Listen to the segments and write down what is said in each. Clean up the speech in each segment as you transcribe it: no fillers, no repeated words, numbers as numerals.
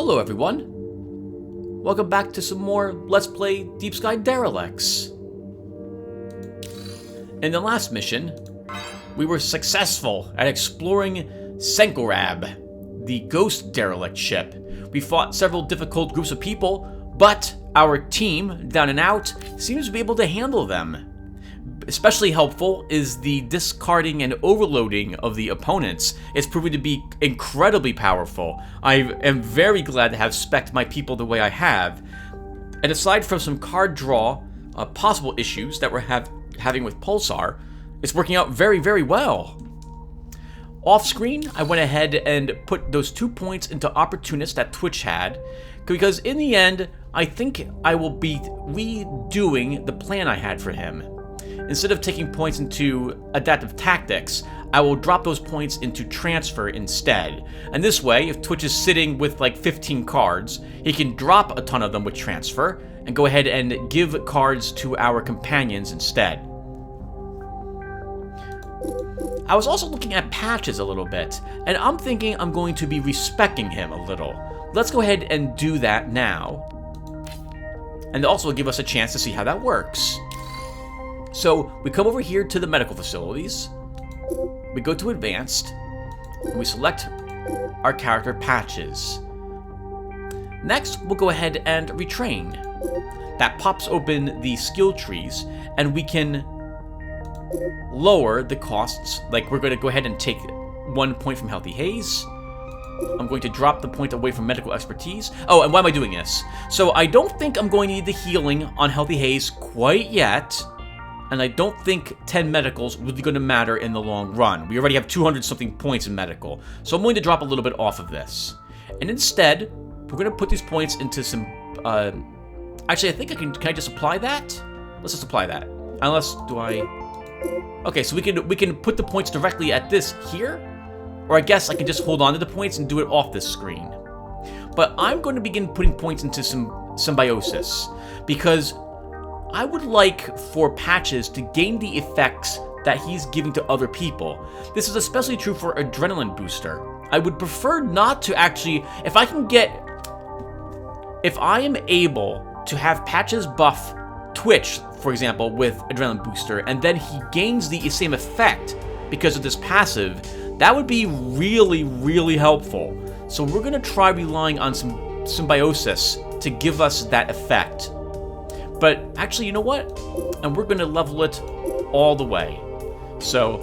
Hello everyone, welcome back to some more Let's Play Deep Sky Derelicts. In the last mission, we were successful at exploring Senkorab, the ghost derelict ship. We fought several difficult groups of people, but our team, Down and Out, seems to be able to handle them. Especially helpful is the discarding and overloading of the opponents. It's proving to be incredibly powerful. I am very glad to have spec'd my people the way I have. And aside from some card draw possible issues that we're having with Pulsar, it's working out very, very well. Off screen, I went ahead and put those 2 points into Opportunist that Twitch had, because in the end, I think I will be redoing the plan I had for him. Instead of taking points into Adaptive Tactics, I will drop those points into Transfer instead. And this way, if Twitch is sitting with like 15 cards, he can drop a ton of them with Transfer and go ahead and give cards to our companions instead. I was also looking at Patches a little bit, and I'm thinking I'm going to be respecting him a little. Let's go ahead and do that now. And also give us a chance to see how that works. So, we come over here to the medical facilities, we go to Advanced, and we select our character Patches. Next, we'll go ahead and retrain. That pops open the skill trees, and we can lower the costs. Like, we're going to go ahead and take 1 point from Healthy Haze. I'm going to drop the point away from Medical Expertise. Oh, and why am I doing this? So, I don't think I'm going to need the healing on Healthy Haze quite yet. And I don't think 10 medicals really going to matter in the long run. We already have 200-something points in medical. So I'm going to drop a little bit off of this. And instead, we're going to put these points into some... Actually, I think I can I just apply that? Let's just apply that. Unless, do I... Okay, so we can put the points directly at this here. Or I guess I can just hold on to the points and do it off this screen. But I'm going to begin putting points into some symbiosis. Because I would like for Patches to gain the effects that he's giving to other people. This is especially true for Adrenaline Booster. I would prefer not to actually... If I am able to have Patches buff Twitch, for example, with Adrenaline Booster, and then he gains the same effect because of this passive, that would be really, really helpful. So we're going to try relying on some symbiosis to give us that effect. But actually, you know what? And we're going to level it all the way. So,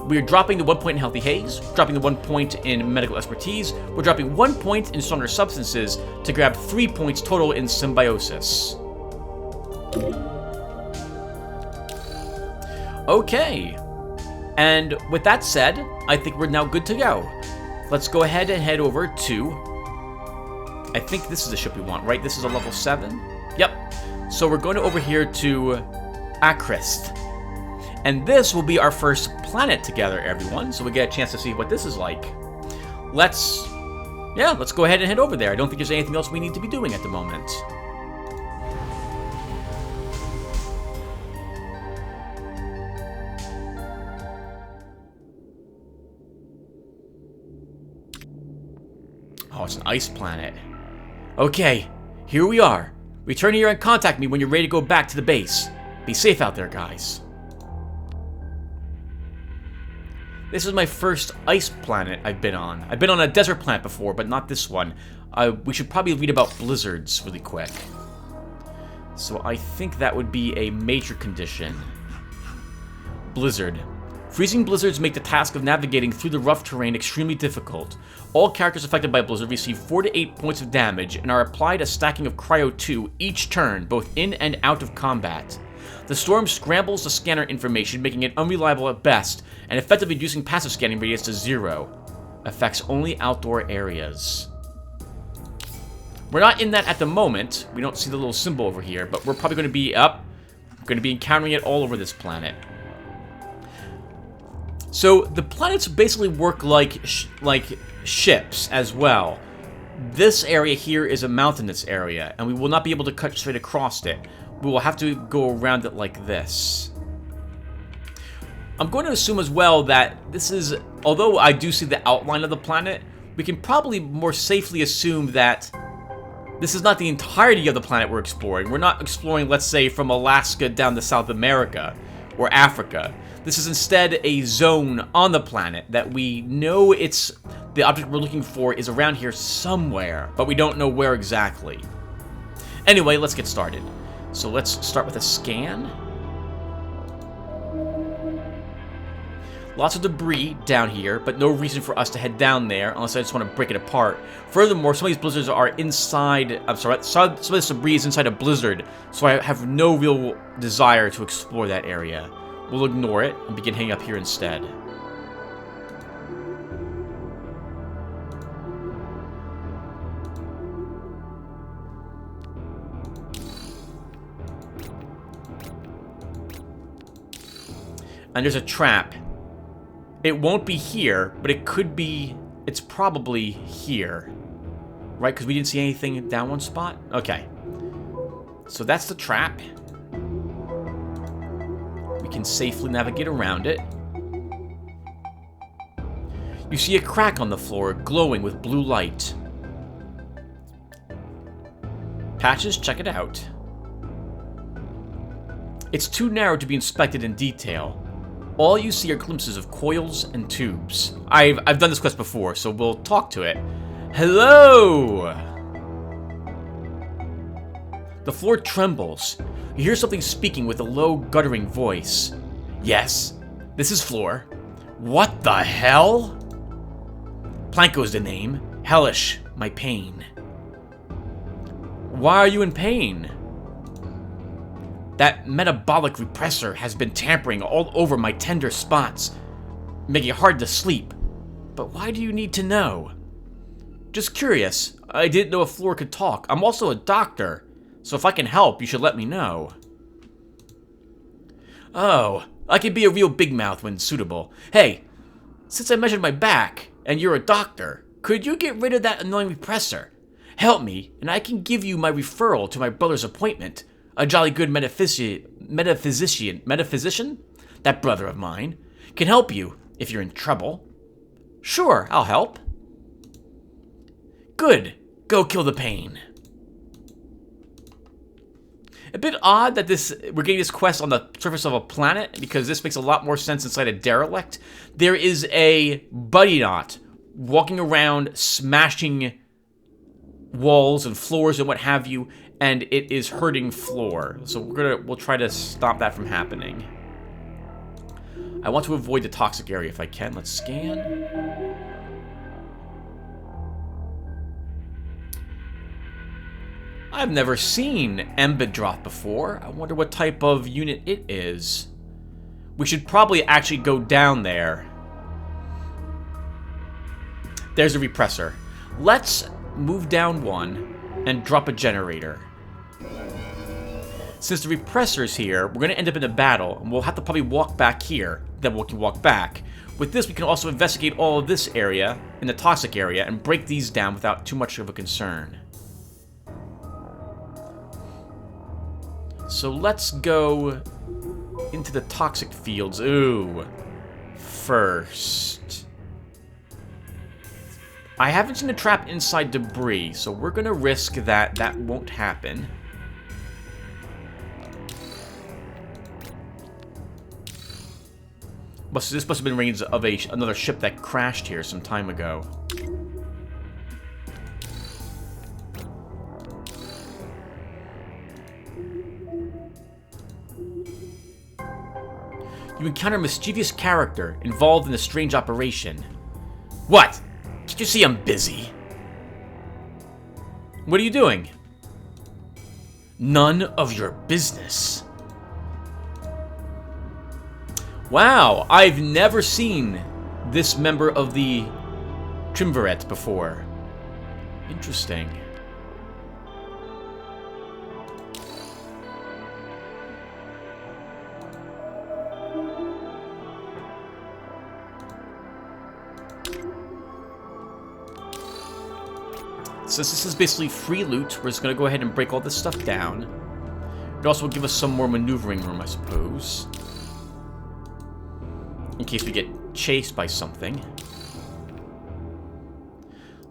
we're dropping the 1 point in Healthy Haze, dropping the 1 point in Medical Expertise, we're dropping 1 point in Stronger Substances to grab 3 points total in Symbiosis. Okay. And with that said, I think we're now good to go. Let's go ahead and head over to... I think this is the ship we want, right? This is a level 7? Yep. So we're going over here to Akrist. And this will be our first planet together, everyone. So we get a chance to see what this is like. Let's go ahead and head over there. I don't think there's anything else we need to be doing at the moment. Oh, it's an ice planet. Okay, here we are. Return here and contact me when you're ready to go back to the base. Be safe out there, guys. This is my first ice planet I've been on. I've been on a desert planet before, but not this one. We should probably read about blizzards really quick. So I think that would be a major condition. Blizzard. Freezing blizzards make the task of navigating through the rough terrain extremely difficult. All characters affected by blizzard receive 4 to 8 points of damage and are applied a stacking of Cryo 2 each turn, both in and out of combat. The storm scrambles the scanner information, making it unreliable at best, and effectively reducing passive scanning radius to 0. Affects only outdoor areas. We're not in that at the moment. We don't see the little symbol over here, but we're probably going to be encountering it all over this planet. So the planets basically work like ships as well. This area here is a mountainous area, and we will not be able to cut straight across it. We will have to go around it like this. I'm going to assume as well that this is, although I do see the outline of the planet, we can probably more safely assume that this is not the entirety of the planet we're exploring. We're not exploring, let's say, from Alaska down to South America or Africa. This is instead a zone on the planet that we know the object we're looking for is around here somewhere, but we don't know where exactly. Anyway, let's get started. So let's start with a scan. Lots of debris down here, but no reason for us to head down there unless I just want to break it apart. Furthermore, some of these blizzards are inside... I'm sorry, some of this debris is inside a blizzard, so I have no real desire to explore that area. We'll ignore it and begin hanging up here instead. And there's a trap. It won't be here, but it could be... It's probably here. Right? Because we didn't see anything down one spot? Okay. So that's the trap. We can safely navigate around it. You see a crack on the floor glowing with blue light. Patches, check it out. It's too narrow to be inspected in detail. All you see are glimpses of coils and tubes. I've done this quest before, so we'll talk to it. Hello! The floor trembles. You hear something speaking with a low, guttering voice. Yes, this is Floor. What the hell? Planko's the name. Hellish, my pain. Why are you in pain? That metabolic repressor has been tampering all over my tender spots, making it hard to sleep. But why do you need to know? Just curious. I didn't know if Floor could talk. I'm also a doctor, so if I can help, you should let me know. Oh, I can be a real big mouth when suitable. Hey, since I measured my back, and you're a doctor, could you get rid of that annoying repressor? Help me, and I can give you my referral to my brother's appointment. A jolly good metaphysician, that brother of mine, can help you if you're in trouble. Sure, I'll help. Good. Go kill the pain. A bit odd that we're getting this quest on the surface of a planet, because this makes a lot more sense inside a derelict. There is a buddy knot walking around smashing walls and floors and what have you, and it is hurting Floor. So we'll try to stop that from happening. I want to avoid the toxic area if I can. Let's scan. I've never seen Embedroth before. I wonder what type of unit it is. We should probably actually go down there. There's a repressor. Let's move down one and drop a generator. Since the repressor's here, we're going to end up in a battle, and we'll have to probably walk back here, then we can walk back. With this, we can also investigate all of this area, in the toxic area, and break these down without too much of a concern. So let's go into the toxic fields. Ooh. First. I haven't seen a trap inside debris, so we're going to risk that won't happen. This must have been remains of another ship that crashed here some time ago. You encounter a mischievous character involved in a strange operation. What? Can't you see I'm busy? What are you doing? None of your business. Wow, I've never seen this member of the Triumvirate before. Interesting. Since this is basically free loot, we're just going to go ahead and break all this stuff down. It also will give us some more maneuvering room, I suppose. In case we get chased by something.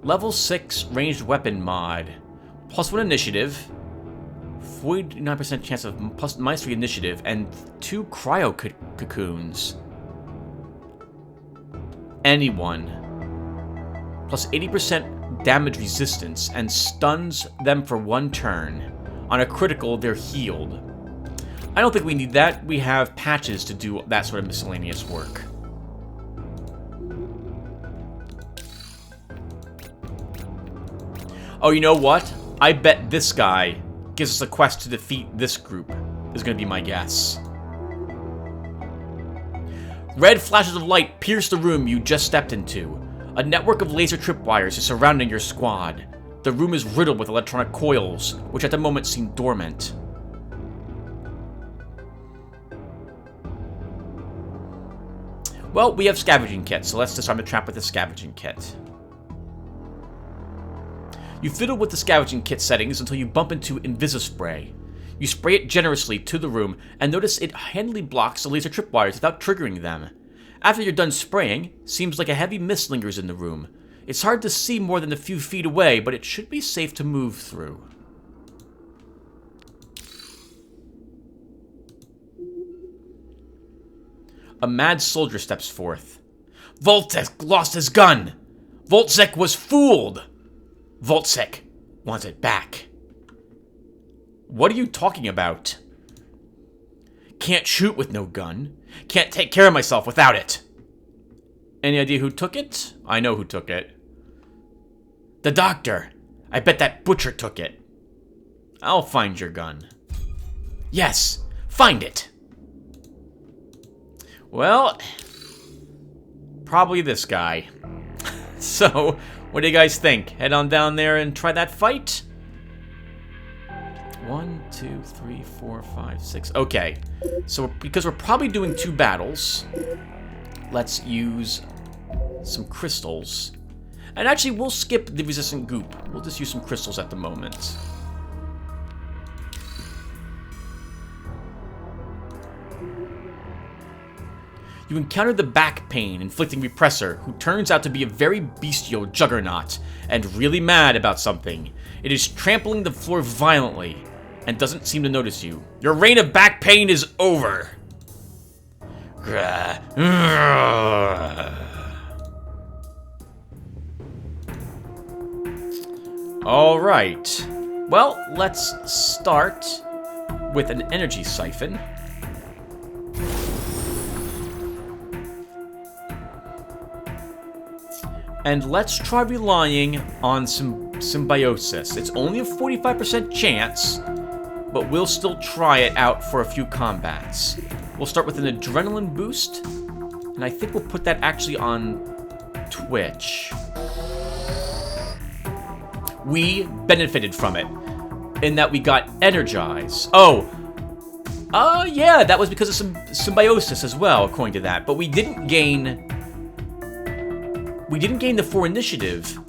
Level 6 ranged weapon mod. +1 initiative. 49% chance of -3 initiative. And 2 cryo cocoons. Anyone. Plus 80% damage resistance. And stuns them for 1 turn. On a critical, they're healed. I don't think we need that. We have patches to do that sort of miscellaneous work. Oh, you know what? I bet this guy gives us a quest to defeat this group, is going to be my guess. Red flashes of light pierce the room you just stepped into. A network of laser tripwires is surrounding your squad. The room is riddled with electronic coils, which at the moment seem dormant. Well, we have scavenging kits, so let's disarm the trap with the scavenging kit. You fiddle with the scavenging kit settings until you bump into Invisispray. You spray it generously to the room and notice it handily blocks the laser tripwires without triggering them. After you're done spraying, seems like a heavy mist lingers in the room. It's hard to see more than a few feet away, but it should be safe to move through. A mad soldier steps forth. Voltek lost his gun! Voltek was fooled! Voltek wants it back. What are you talking about? Can't shoot with no gun. Can't take care of myself without it. Any idea who took it? I know who took it. The doctor. I bet that butcher took it. I'll find your gun. Yes, find it. Well, probably this guy. So, what do you guys think? Head on down there and try that fight? 1, 2, 3, 4, 5, 6. Okay, so because we're probably doing 2 battles, let's use some crystals. And actually, we'll skip the resistant goop. We'll just use some crystals at the moment. You encounter the back pain inflicting repressor, who turns out to be a very bestial juggernaut, and really mad about something. It is trampling the floor violently, and doesn't seem to notice you. Your reign of back pain is over. Alright. Well, let's start with an energy siphon. And let's try relying on some symbiosis. It's only a 45% chance, but we'll still try it out for a few combats. We'll start with an adrenaline boost, and I think we'll put that actually on Twitch. We benefited from it, in that we got energized. Yeah, that was because of some symbiosis as well, according to that. But we didn't gain the 4 initiative.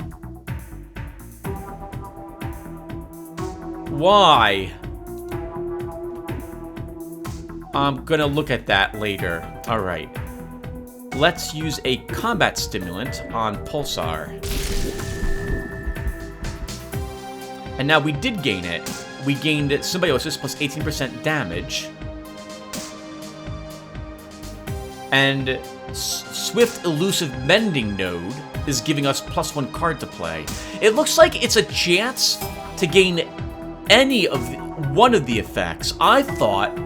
Why? I'm gonna look at that later. Alright. Let's use a combat stimulant on Pulsar. And now we did gain it. We gained symbiosis plus 18% damage. And Swift Elusive Mending Node is giving us +1 card to play. It looks like it's a chance to gain any of one of the effects. I thought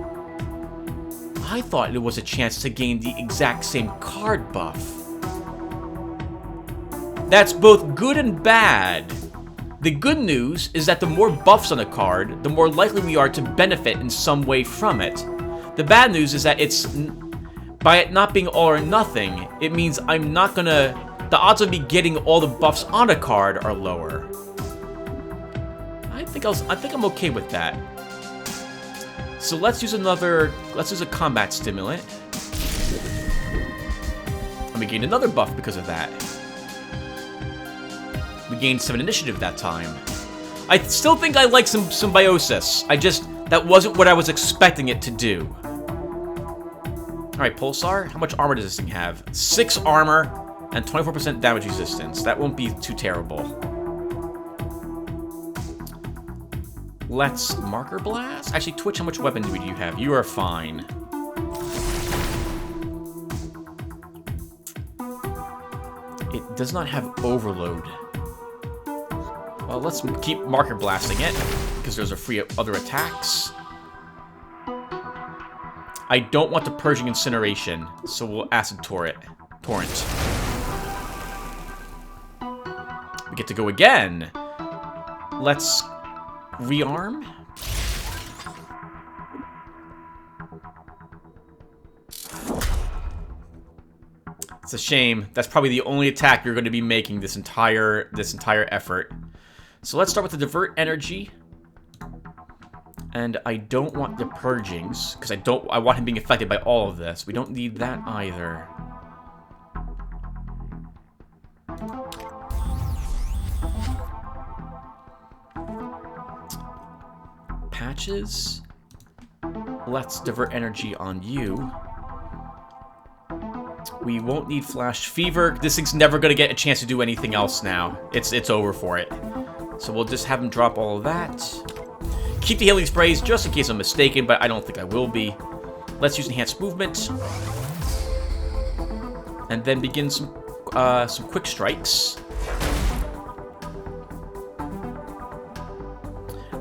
it was a chance to gain the exact same card buff. That's both good and bad. The good news is that the more buffs on a card, the more likely we are to benefit in some way from it. The bad news is that by it not being all or nothing, it means I'm not gonna... The odds of me getting all the buffs on a card are lower. I think I'm okay with that. So let's use a combat stimulant. And we gained another buff because of that. We gained 7 initiative that time. I still think I like some symbiosis. That wasn't what I was expecting it to do. Alright, Pulsar, how much armor does this thing have? 6 armor. And 24% damage resistance. That won't be too terrible. Let's Marker Blast. Actually, Twitch, how much weapon do you have? You are fine. It does not have Overload. Well, let's keep Marker Blasting it, because there's a free other attacks. I don't want the Purging Incineration, so we'll Acid Torrent. We get to go again. Let's rearm. It's a shame. That's probably the only attack you're going to be making this entire effort. So let's start with the Divert Energy. And I don't want the Purgings, because I want him being affected by all of this. We don't need that either. Patches. Let's Divert Energy on you. We won't need Flash Fever. This thing's never going to get a chance to do anything else now. It's over for it. So we'll just have him drop all of that. Keep the Healing Sprays just in case I'm mistaken, but I don't think I will be. Let's use Enhanced Movement. And then begin some Quick Strikes.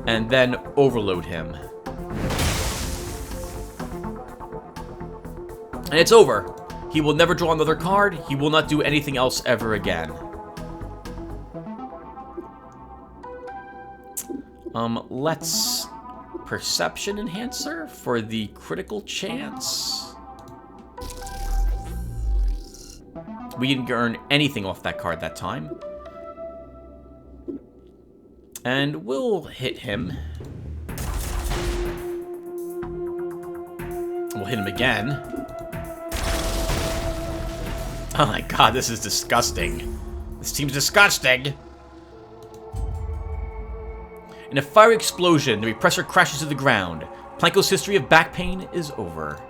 And then Overload him. And it's over. He will never draw another card. He will not do anything else ever again. Let's Perception Enhancer for the critical chance. We didn't earn anything off that card that time. And we'll hit him. We'll hit him again. Oh my god, this is disgusting. This team's disgusting. In a fiery explosion, the repressor crashes to the ground. Planko's history of back pain is over.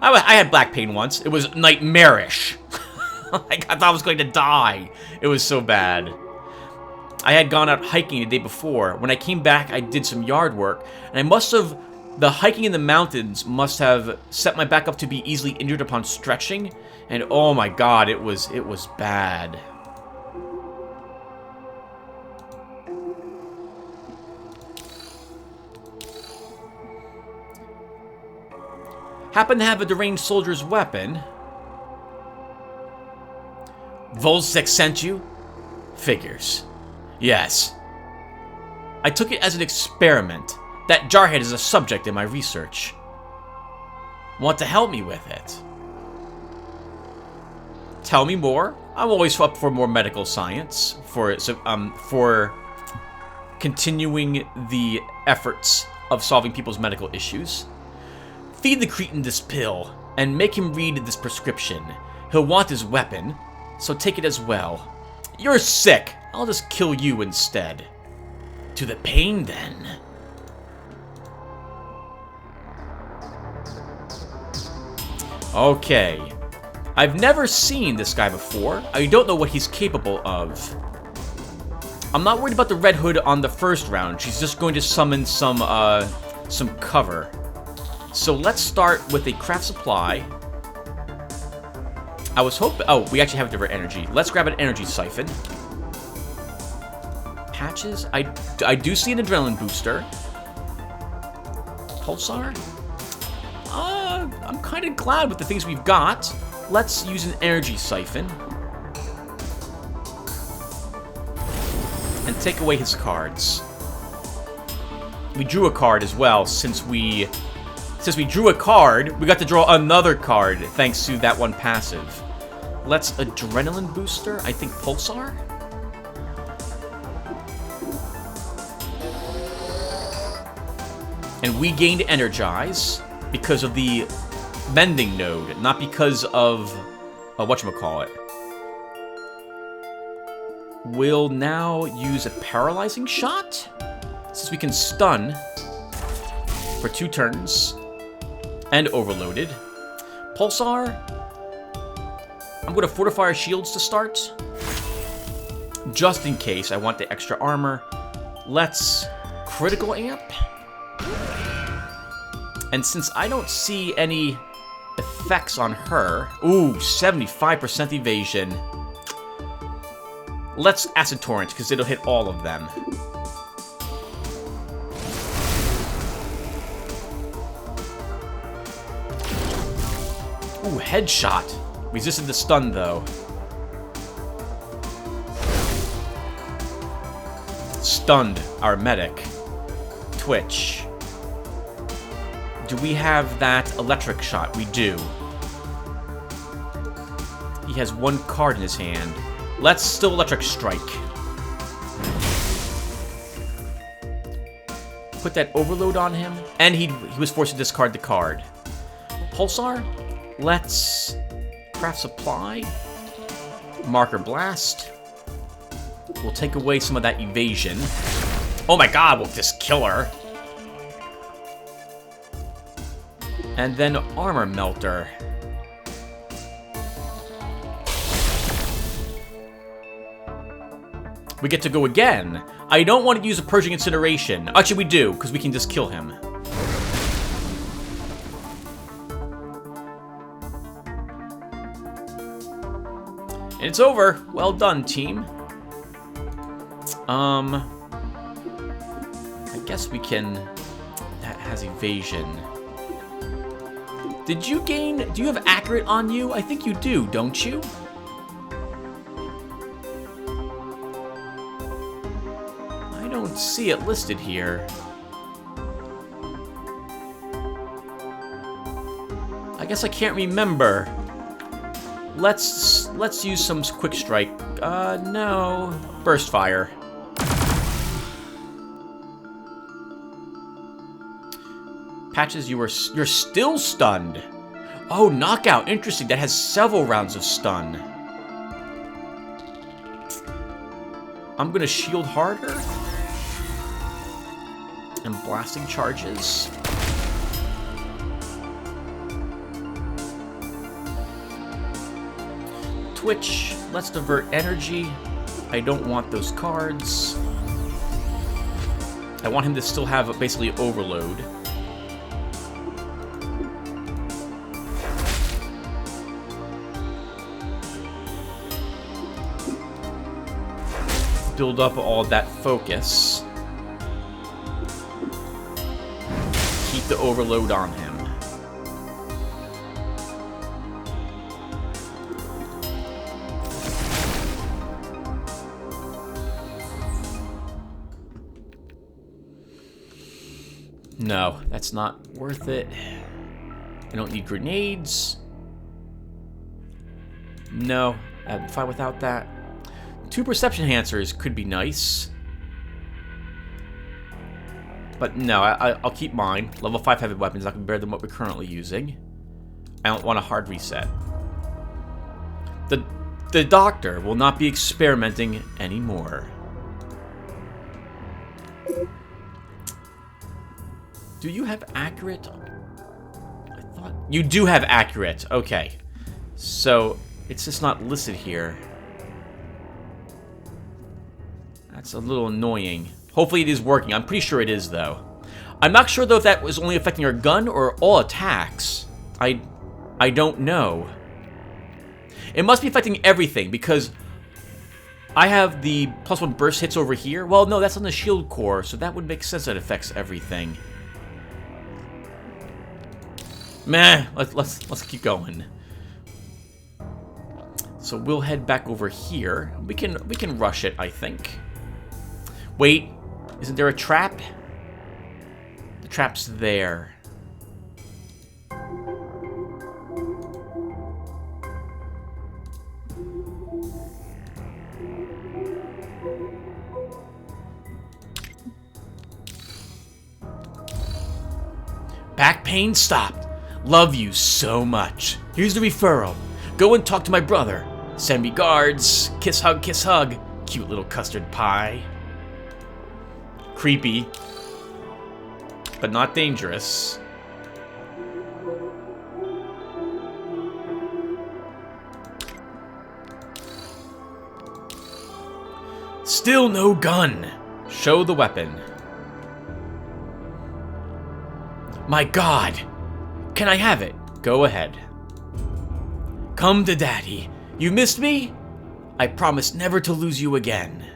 I had back pain once. It was nightmarish. I thought I was going to die. It was so bad. I had gone out hiking the day before. When I came back, I did some yard work, and I must have... The hiking in the mountains must have set my back up to be easily injured upon stretching, and oh my god, it was bad. Happen to have a deranged soldier's weapon. Volsec sent you? Figures. Yes. I took it as an experiment. That jarhead is a subject in my research. Want to help me with it? Tell me more. I'm always up for more medical science. For continuing the efforts of solving people's medical issues. Feed the cretin this pill, and make him read this prescription. He'll want his weapon, so take it as well. You're sick. I'll just kill you instead. To the pain, then. Okay. I've never seen this guy before. I don't know what he's capable of. I'm not worried about the Red Hood on the first round. She's just going to summon some cover. So let's start with a craft supply. I was hoping... Oh, we actually have different energy. Let's grab an energy siphon. Patches. I do see an adrenaline booster. Pulsar. I'm kind of glad with the things we've got. Let's use an energy siphon. And take away his cards. We drew a card as well, since we drew a card, we got to draw another card thanks to that one passive. Let's adrenaline booster, I think Pulsar? And we gained Energize because of the Mending node, not because of whatchamacallit. We'll now use a Paralyzing Shot, since we can stun for 2 turns. And Overloaded. Pulsar. I'm going to fortify our shields to start. Just in case I want the extra armor. Let's critical amp. And since I don't see any effects on her... Ooh, 75% evasion. Let's Acid Torrent, because it'll hit all of them. Ooh, headshot. Resisted the stun, though. Stunned our medic. Twitch. Do we have that electric shot? We do. He has one card in his hand. Let's still electric strike. Put that overload on him. And he was forced to discard the card. Pulsar. Let's craft supply. Marker blast. We'll take away some of that evasion. Oh my god, we'll just kill her. And then armor melter. We get to go again. I don't want to use a Purging Incineration. Actually, we do, because we can just kill him. And it's over. Well done, team. I guess we can... That has evasion. Did you gain... Do you have accurate on you? I think you do, don't you? I don't see it listed here. I guess I can't remember. Let's use some quick strike. No. Burst fire. Patches, you're still stunned. Oh, knockout. Interesting. That has several rounds of stun. I'm gonna shield harder. And blasting charges. Twitch. Let's divert energy. I don't want those cards. I want him to still have basically overload. Build up all that focus. Keep the overload on him. No, that's not worth it. I don't need grenades. No, I'm fine without that. 2 perception enhancers could be nice. But no, I'll keep mine. Level 5 heavy weapons, not going to be better than what we're currently using. I don't want a hard reset. The doctor will not be experimenting anymore. Do you have accurate? I thought... You do have accurate. Okay. So, it's just not listed here. That's a little annoying. Hopefully it is working. I'm pretty sure it is, though. I'm not sure, though, if that was only affecting our gun or all attacks. I don't know. It must be affecting everything, because I have the +1 burst hits over here. Well, no, that's on the shield core, so that would make sense that it affects everything. Meh, let's keep going. So we'll head back over here. We can rush it, I think. Wait, isn't there a trap? The trap's there. Back pain stopped. Love you so much. Here's the referral. Go and talk to my brother. Send me guards. Kiss, hug, kiss, hug. Cute little custard pie. Creepy. But not dangerous. Still no gun. Show the weapon. My God. Can I have it? Go ahead. Come to Daddy. You missed me? I promise never to lose you again.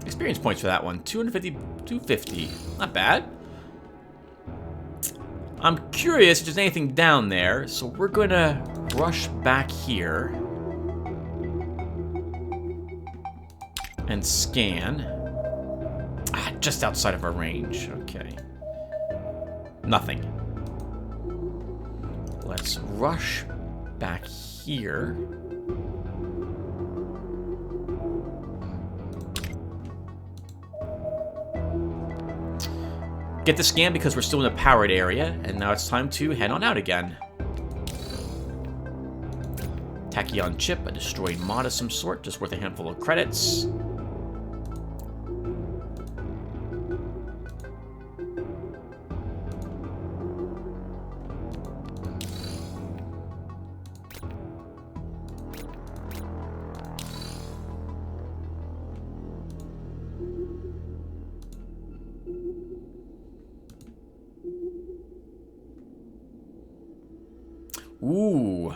Experience points for that one. 250, 250. Not bad. I'm curious if there's anything down there, so we're gonna rush back here and scan. Ah, just outside of our range. Okay. Nothing. Let's rush back here. Get the scan because we're still in the powered area, and now it's time to head on out again. Tachyon chip, a destroyed mod of some sort, just worth a handful of credits. Ooh.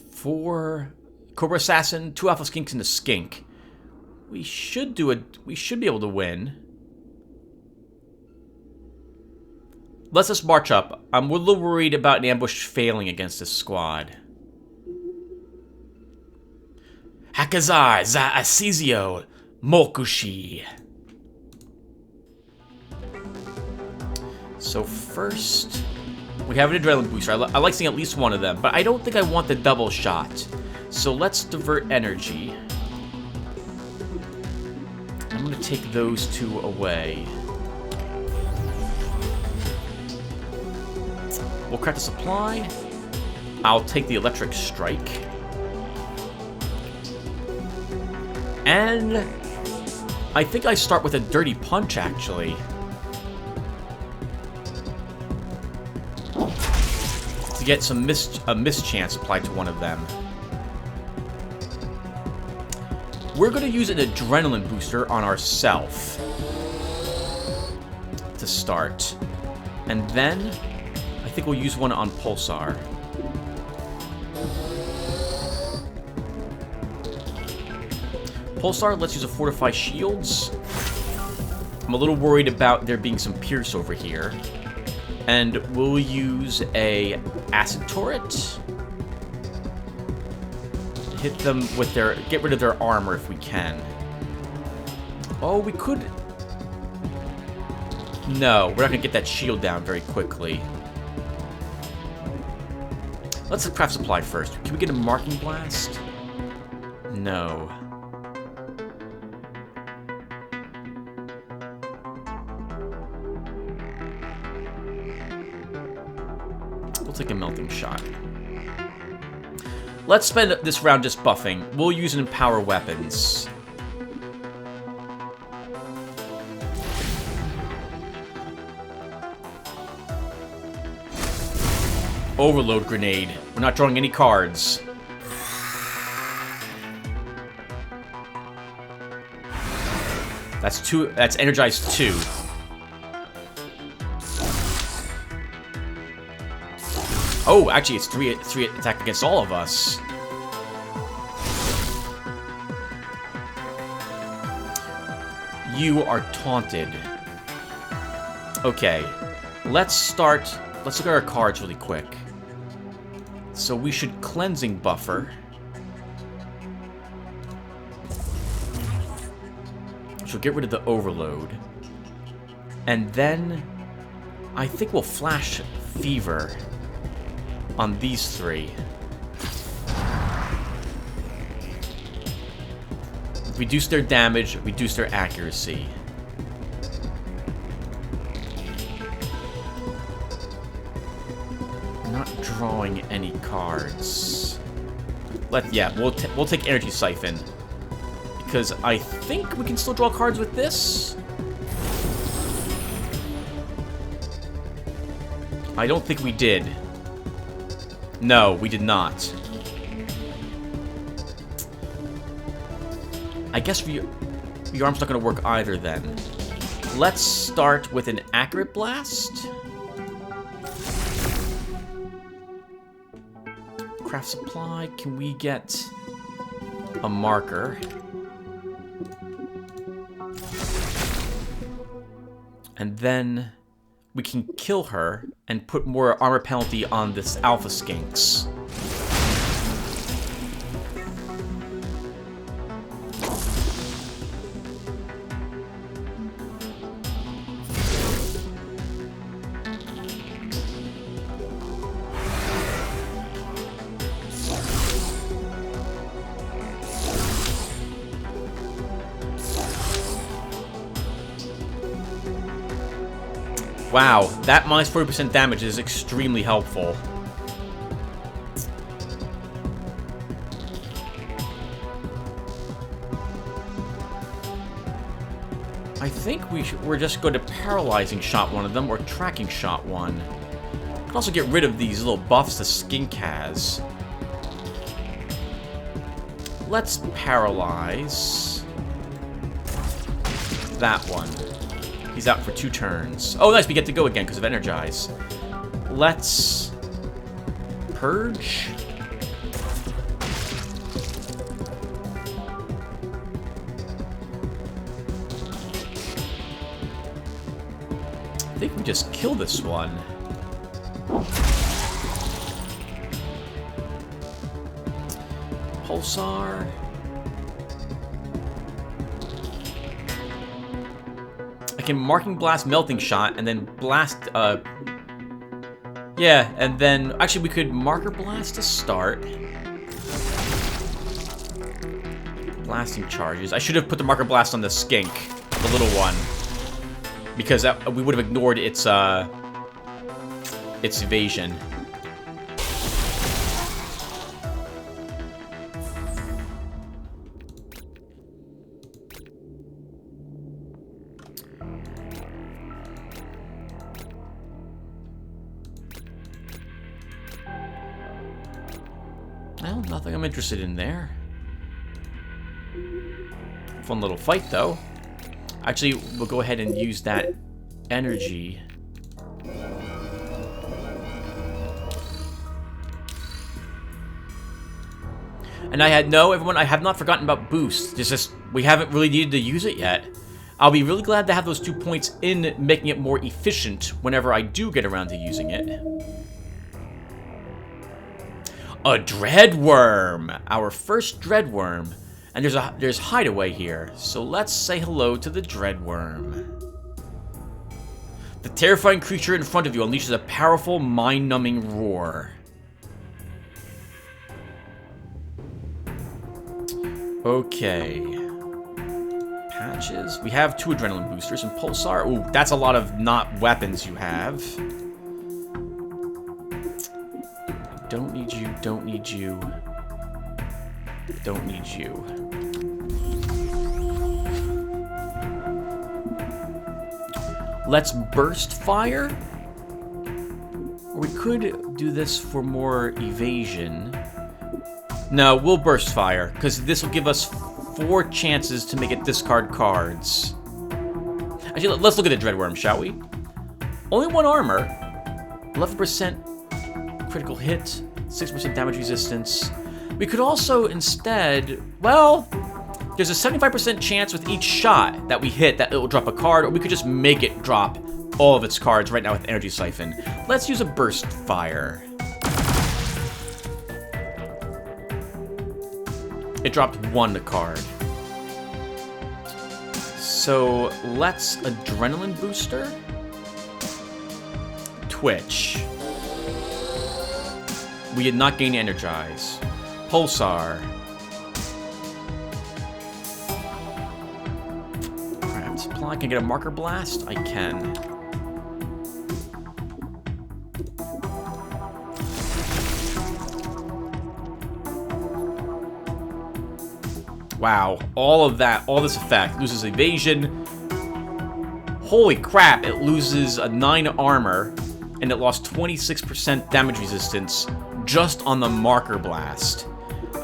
4 Cobra Assassin, 2 Alpha Skinks, and a Skink. We should do it. We should be able to win. Let's just march up. I'm a little worried about an ambush failing against this squad. Hakazar za Asizio Mokushi. So first, we have an adrenaline booster. I like seeing at least one of them, but I don't think I want the double shot. So let's divert energy. I'm going to take those 2 away. We'll craft the supply. I'll take the electric strike. And I think I start with a dirty punch, actually. Get some mischance applied to one of them. We're going to use an adrenaline booster on ourself to start. And then I think we'll use one on Pulsar. Pulsar, let's use a Fortify Shields. I'm a little worried about there being some Pierce over here. And we'll use a Acid Turret. Hit them with their... Get rid of their armor if we can. Oh, we could... No, we're not going to get that shield down very quickly. Let's craft supply first. Can we get a Marking Blast? No. Take a melting shot. Let's spend this round just buffing. We'll use it in power weapons. Overload grenade. We're not drawing any cards. That's 2. That's energized 2. Oh, actually, it's 3 attack against all of us. You are taunted. Okay, let's look at our cards really quick. So we should cleansing buffer. Which will get rid of the overload. And then I think we'll flash fever on these 3. Reduce their damage, reduce their accuracy. Not drawing any cards. We'll take Energy Siphon. Because I think we can still draw cards with this. I don't think we did. No, we did not. I guess rearm's not going to work either then. Let's start with an accurate blast. Craft supply. Can we get a marker? And then we can kill her and put more armor penalty on this alpha skinks. Wow, that minus 40% damage is extremely helpful. I think we're just going to paralyzing shot one of them or tracking shot one. We can also get rid of these little buffs the skink has. Let's paralyze that one. He's out for 2 turns. Oh, nice, we get to go again because of Energize. Let's purge. I think we just kill this one. Pulsar. I can Marking Blast, Melting Shot, and then blast, yeah, and then, actually we could Marker Blast to start. Blasting charges. I should have put the Marker Blast on the skink, the little one, because we would have ignored its evasion. Well, nothing I'm interested in there. Fun little fight, though. Actually, we'll go ahead and use that energy. And everyone, I have not forgotten about boost. It's just, we haven't really needed to use it yet. I'll be really glad to have those 2 points in making it more efficient whenever I do get around to using it. A Dreadworm! Our first Dreadworm. And there's Hideaway here, so let's say hello to the Dreadworm. The terrifying creature in front of you unleashes a powerful, mind-numbing roar. Okay. Patches. We have 2 adrenaline boosters and Pulsar. Ooh, that's a lot of not weapons you have. Don't need you, don't need you. Don't need you. Let's burst fire. Or we could do this for more evasion. No, we'll burst fire, because this will give us 4 chances to make it discard cards. Actually, let's look at the Dreadworm, shall we? Only 1 armor, 11% critical hit, 6% damage resistance. We could also instead, well, there's a 75% chance with each shot that we hit that it will drop a card, or we could just make it drop all of its cards right now with Energy Siphon. Let's use a Burst Fire. It dropped 1 card. So let's Adrenaline Booster. Twitch. We did not gain Energize. Pulsar. Craft Supply. Can I get a Marker Blast? I can. Wow, all of that, all this effect. Loses evasion. Holy crap, it loses a 9 armor, and it lost 26% damage resistance just on the Marker Blast.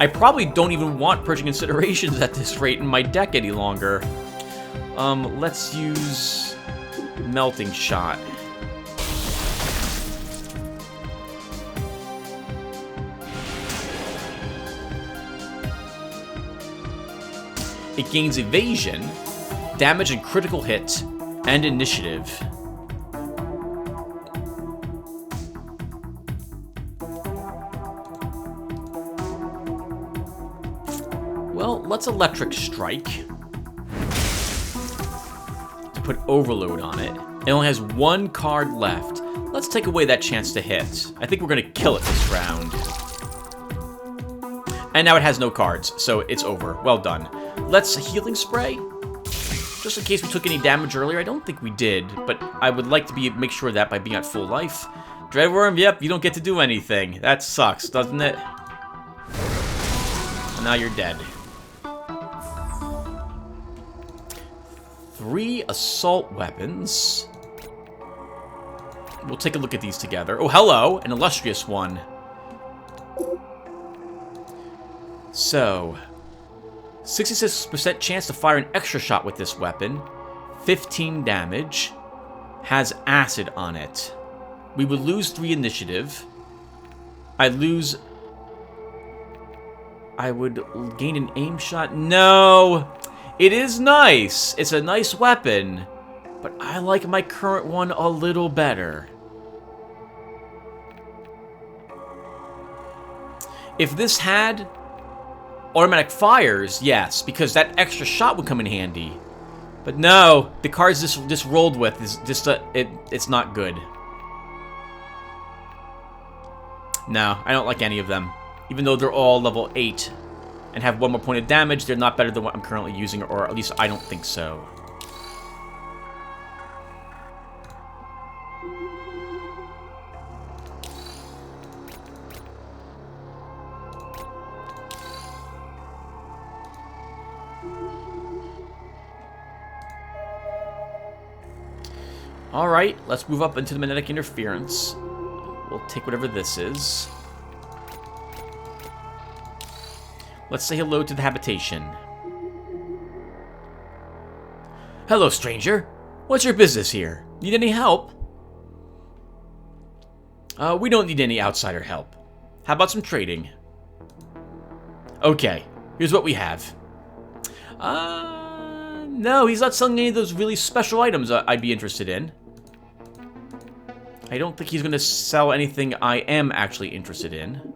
I probably don't even want Purging Considerations at this rate in my deck any longer. Let's use Melting Shot. It gains evasion, damage and critical hit, and initiative. Well, let's Electric Strike to put Overload on it. It only has one card left. Let's take away that chance to hit. I think we're going to kill it this round. And now it has no cards, so it's over. Well done. Let's Healing Spray. Just in case we took any damage earlier. I don't think we did, but I would like to make sure of that by being at full life. Dreadworm, yep, you don't get to do anything. That sucks, doesn't it? And now you're dead. 3 assault weapons. We'll take a look at these together. Oh, hello, an illustrious one. So, 66% chance to fire an extra shot with this weapon. 15 damage. Has acid on it. We would lose 3 initiative. I would gain an aim shot. No! It is nice. It's a nice weapon. But I like my current one a little better. If this had automatic fires, yes, because that extra shot would come in handy. But no, the cards this rolled with is just it's not good. No, I don't like any of them. Even though they're all level 8 and have 1 more point of damage, they're not better than what I'm currently using, or at least I don't think so. Alright, let's move up into the Magnetic Interference. We'll take whatever this is. Let's say hello to the habitation. Hello, stranger. What's your business here? Need any help? We don't need any outsider help. How about some trading? Okay, here's what we have. No, he's not selling any of those really special items I'd be interested in. I don't think he's going to sell anything I am actually interested in.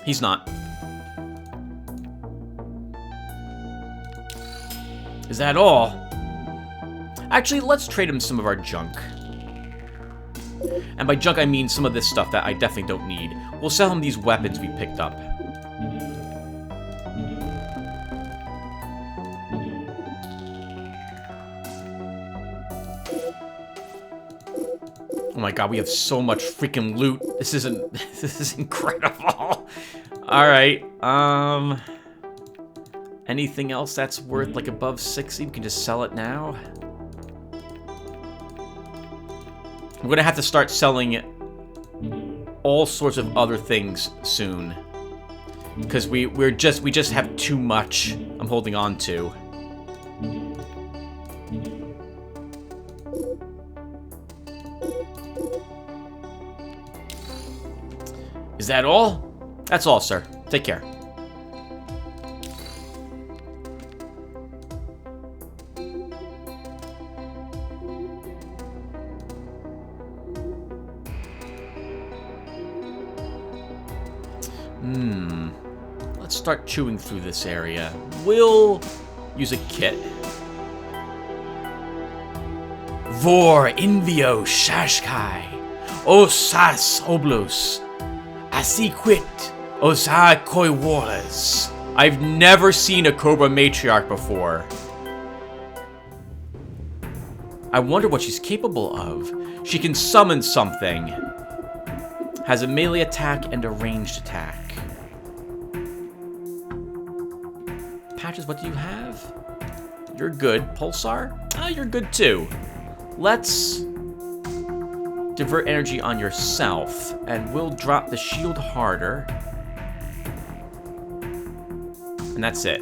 He's not. Is that all? Actually, let's trade him some of our junk. And by junk, I mean some of this stuff that I definitely don't need. We'll sell him these weapons we picked up. Oh my god, we have so much freaking loot. This is incredible. Alright, anything else that's worth like above 60? We can just sell it now. I'm gonna have to start selling all sorts of other things soon. Because we just have too much I'm holding on to. Is that all? That's all, sir. Take care. Let's start chewing through this area. We'll use a kit. Vor invio shashkai, osas oblus, asiquit osa koiwalas. I've never seen a Cobra Matriarch before. I wonder what she's capable of. She can summon something. Has a melee attack and a ranged attack. Patches, what do you have? You're good. Pulsar? Ah, you're good too. Let's divert energy on yourself, and we'll drop the shield harder. And that's it.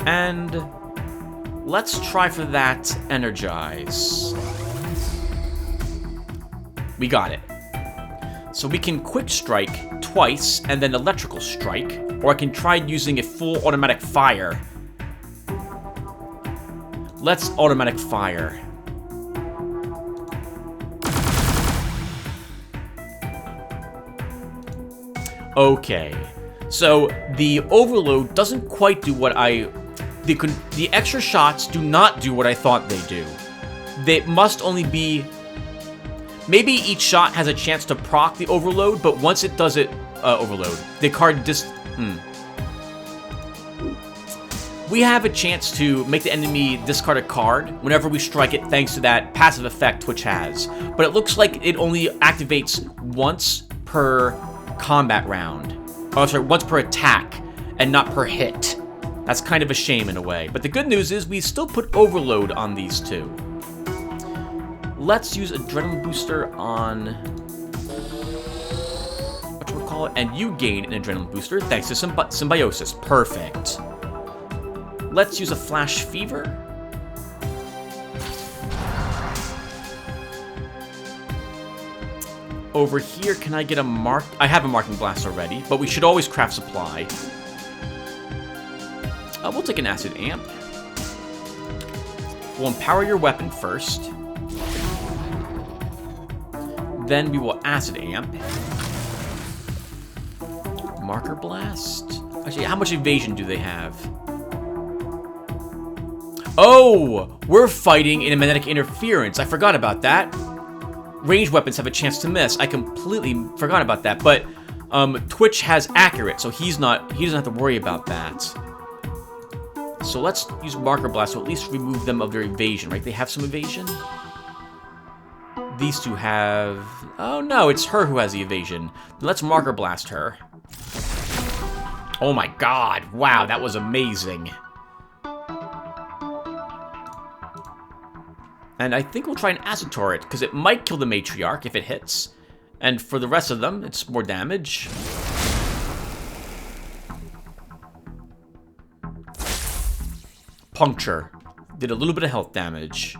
And let's try for that energize. We got it. So we can quick strike twice and then electrical strike, or I can try using a full automatic fire. Let's automatic fire. Okay. So the overload doesn't quite do what the extra shots do not do what I thought they do. They must only be... Maybe each shot has a chance to proc the overload, but once it does it... overload. The card We have a chance to make the enemy discard a card whenever we strike it thanks to that passive effect Twitch has. But it looks like it only activates once per combat round. Oh, sorry, once per attack and not per hit. That's kind of a shame in a way. But the good news is we still put overload on these two. Let's use Adrenaline Booster on... whatchamacallit? And you gain an Adrenaline Booster thanks to Symbiosis. Perfect. Let's use a Flash Fever. Over here, can I get a mark? I have a Marking Blast already, but we should always craft supply. We'll take an Acid Amp. We'll empower your weapon first. Then we will Acid Amp. Marker Blast? Actually, how much evasion do they have? Oh! We're fighting in a magnetic interference. I forgot about that. Ranged weapons have a chance to miss. I completely forgot about that. But Twitch has accurate, so he doesn't have to worry about that. So let's use Marker Blast to at least remove them of their evasion, right? They have some evasion? These two have... Oh no, it's her who has the evasion. Let's Marker Blast her. Oh my god, wow, that was amazing. And I think we'll try an Acid Turret, because it might kill the Matriarch if it hits. And for the rest of them, it's more damage. Puncture. Did a little bit of health damage.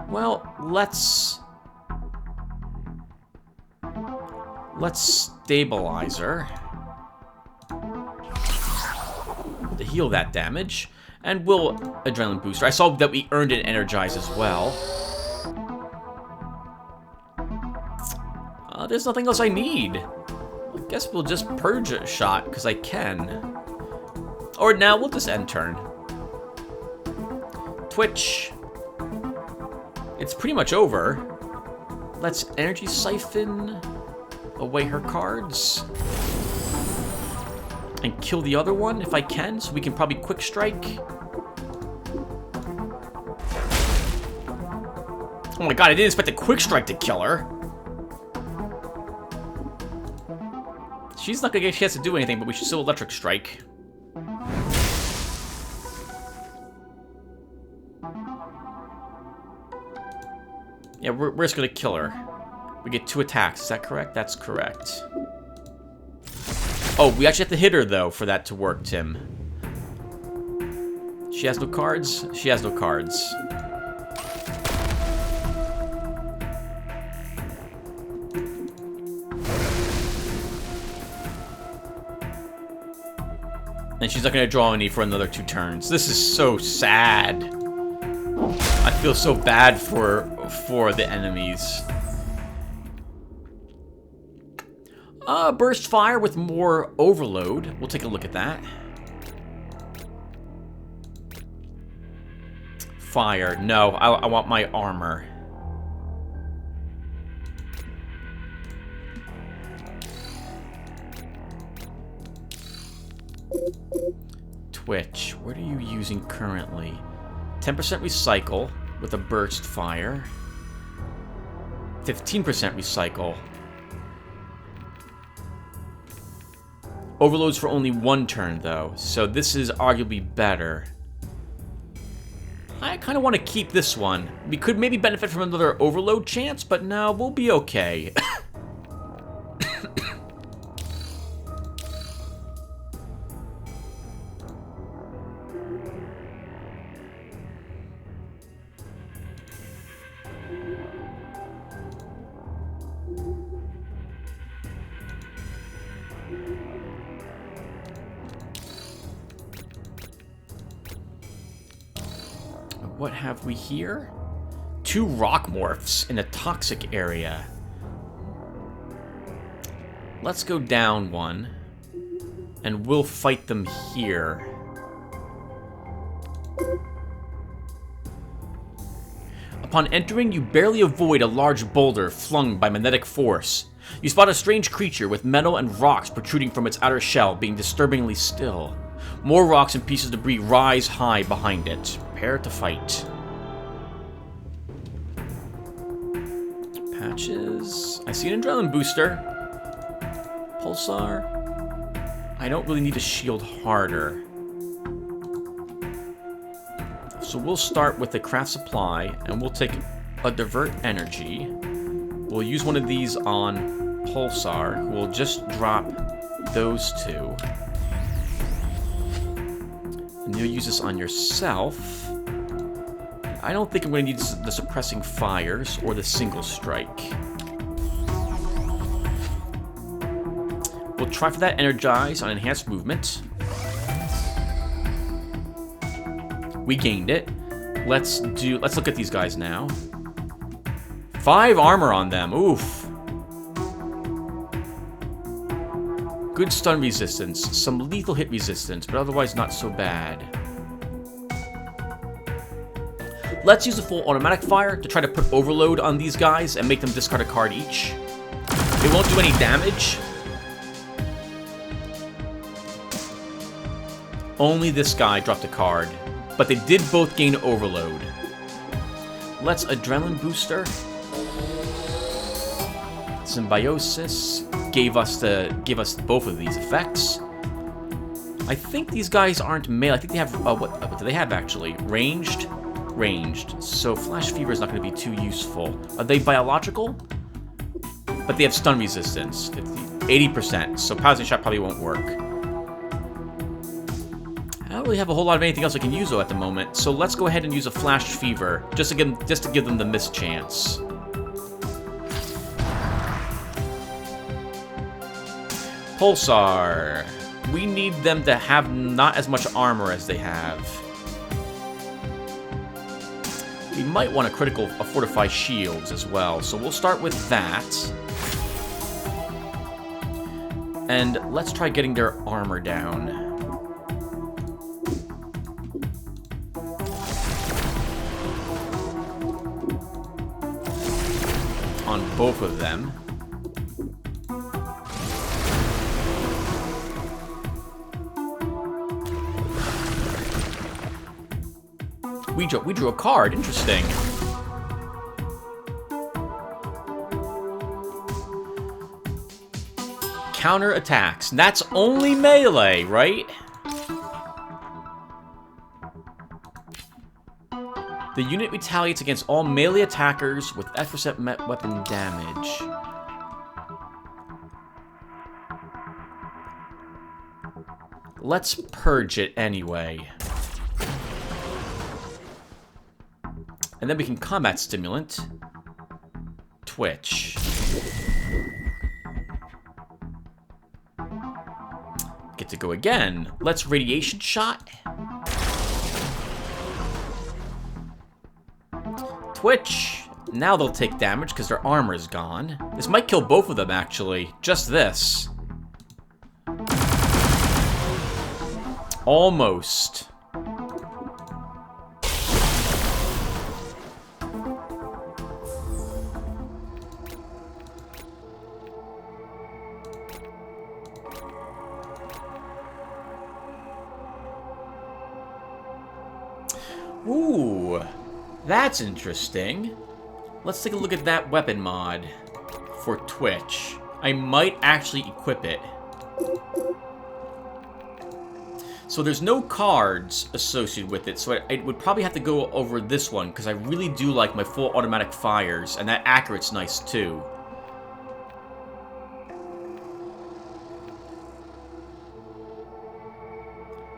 Well, let's stabilize her to heal that damage, and we'll Adrenaline Booster. I saw that we earned an Energize as well. There's nothing else I need. I guess we'll just Purge a shot, because I can. Or now, we'll just end turn. Twitch. It's pretty much over. Let's Energy Siphon away her cards. And kill the other one if I can, so we can probably Quick Strike. Oh my god, I didn't expect a Quick Strike to kill her. She's not gonna get a chance to do anything, but we should still Electric Strike. Yeah, we're just gonna kill her. We get 2 attacks, is that correct? That's correct. Oh, we actually have to hit her, though, for that to work, Tim. She has no cards? She has no cards. And she's not going to draw any for another 2 turns. This is so sad. I feel so bad for the enemies. Burst Fire with more overload. We'll take a look at that. Fire. No, I want my armor. Twitch. What are you using currently? 10% recycle with a burst fire. 15% recycle. Overloads for only 1 turn, though, so this is arguably better. I kind of want to keep this one. We could maybe benefit from another overload chance, but no, we'll be okay. What have we here? 2 rock morphs in a toxic area. Let's go down 1, and we'll fight them here. Upon entering, you barely avoid a large boulder flung by magnetic force. You spot a strange creature with metal and rocks protruding from its outer shell, being disturbingly still. More rocks and pieces of debris rise high behind it. Prepare to fight. Patches. I see an adrenaline booster. Pulsar. I don't really need to shield harder. So we'll start with the craft supply, and we'll take a divert energy. We'll use one of these on Pulsar. We'll just drop those 2. And you'll use this on yourself. I don't think I'm going to need the suppressing fires or the single strike. We'll try for that energize on enhanced movement. We gained it. Let's look at these guys now. 5 armor on them. Oof. Good stun resistance, some lethal hit resistance, but otherwise not so bad. Let's use a full automatic fire to try to put overload on these guys and make them discard a card each. It won't do any damage. Only this guy dropped a card, but they did both gain overload. Let's adrenaline booster. Symbiosis gave us both of these effects. I think these guys aren't melee. I think they have what do they have actually? Ranged. So flash fever is not going to be too useful. Are they biological? But they have stun resistance. 80%. So Poison Shot probably won't work. I don't really have a whole lot of anything else I can use though at the moment. So let's go ahead and use a flash fever just to give them the miss chance. Pulsar. We need them to have not as much armor as they have. We might want a fortify shields as well, so we'll start with that. And let's try getting their armor down. On both of them. We drew a card. Interesting. Counter attacks. That's only melee, right? The unit retaliates against all melee attackers with F% weapon damage. Let's purge it anyway. And then we can combat stimulant. Twitch. Get to go again. Let's radiation shot. Twitch. Now they'll take damage because their armor is gone. This might kill both of them, actually. Just this. Almost. Ooh, that's interesting. Let's take a look at that weapon mod for Twitch. I might actually equip it. So there's no cards associated with it, so I would probably have to go over this one, because I really do like my full automatic fires, and that accurate's nice too.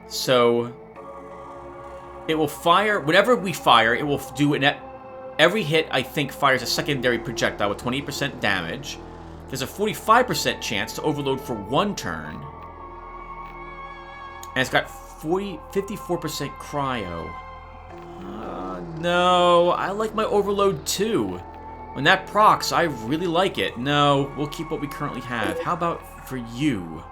So it will fire, whenever we fire, it will do every hit, I think, fires a secondary projectile with 28% damage. There's a 45% chance to overload for 1 turn. And it's got 54% cryo. No, I like my overload too. When that procs, I really like it. No, we'll keep what we currently have. How about for you?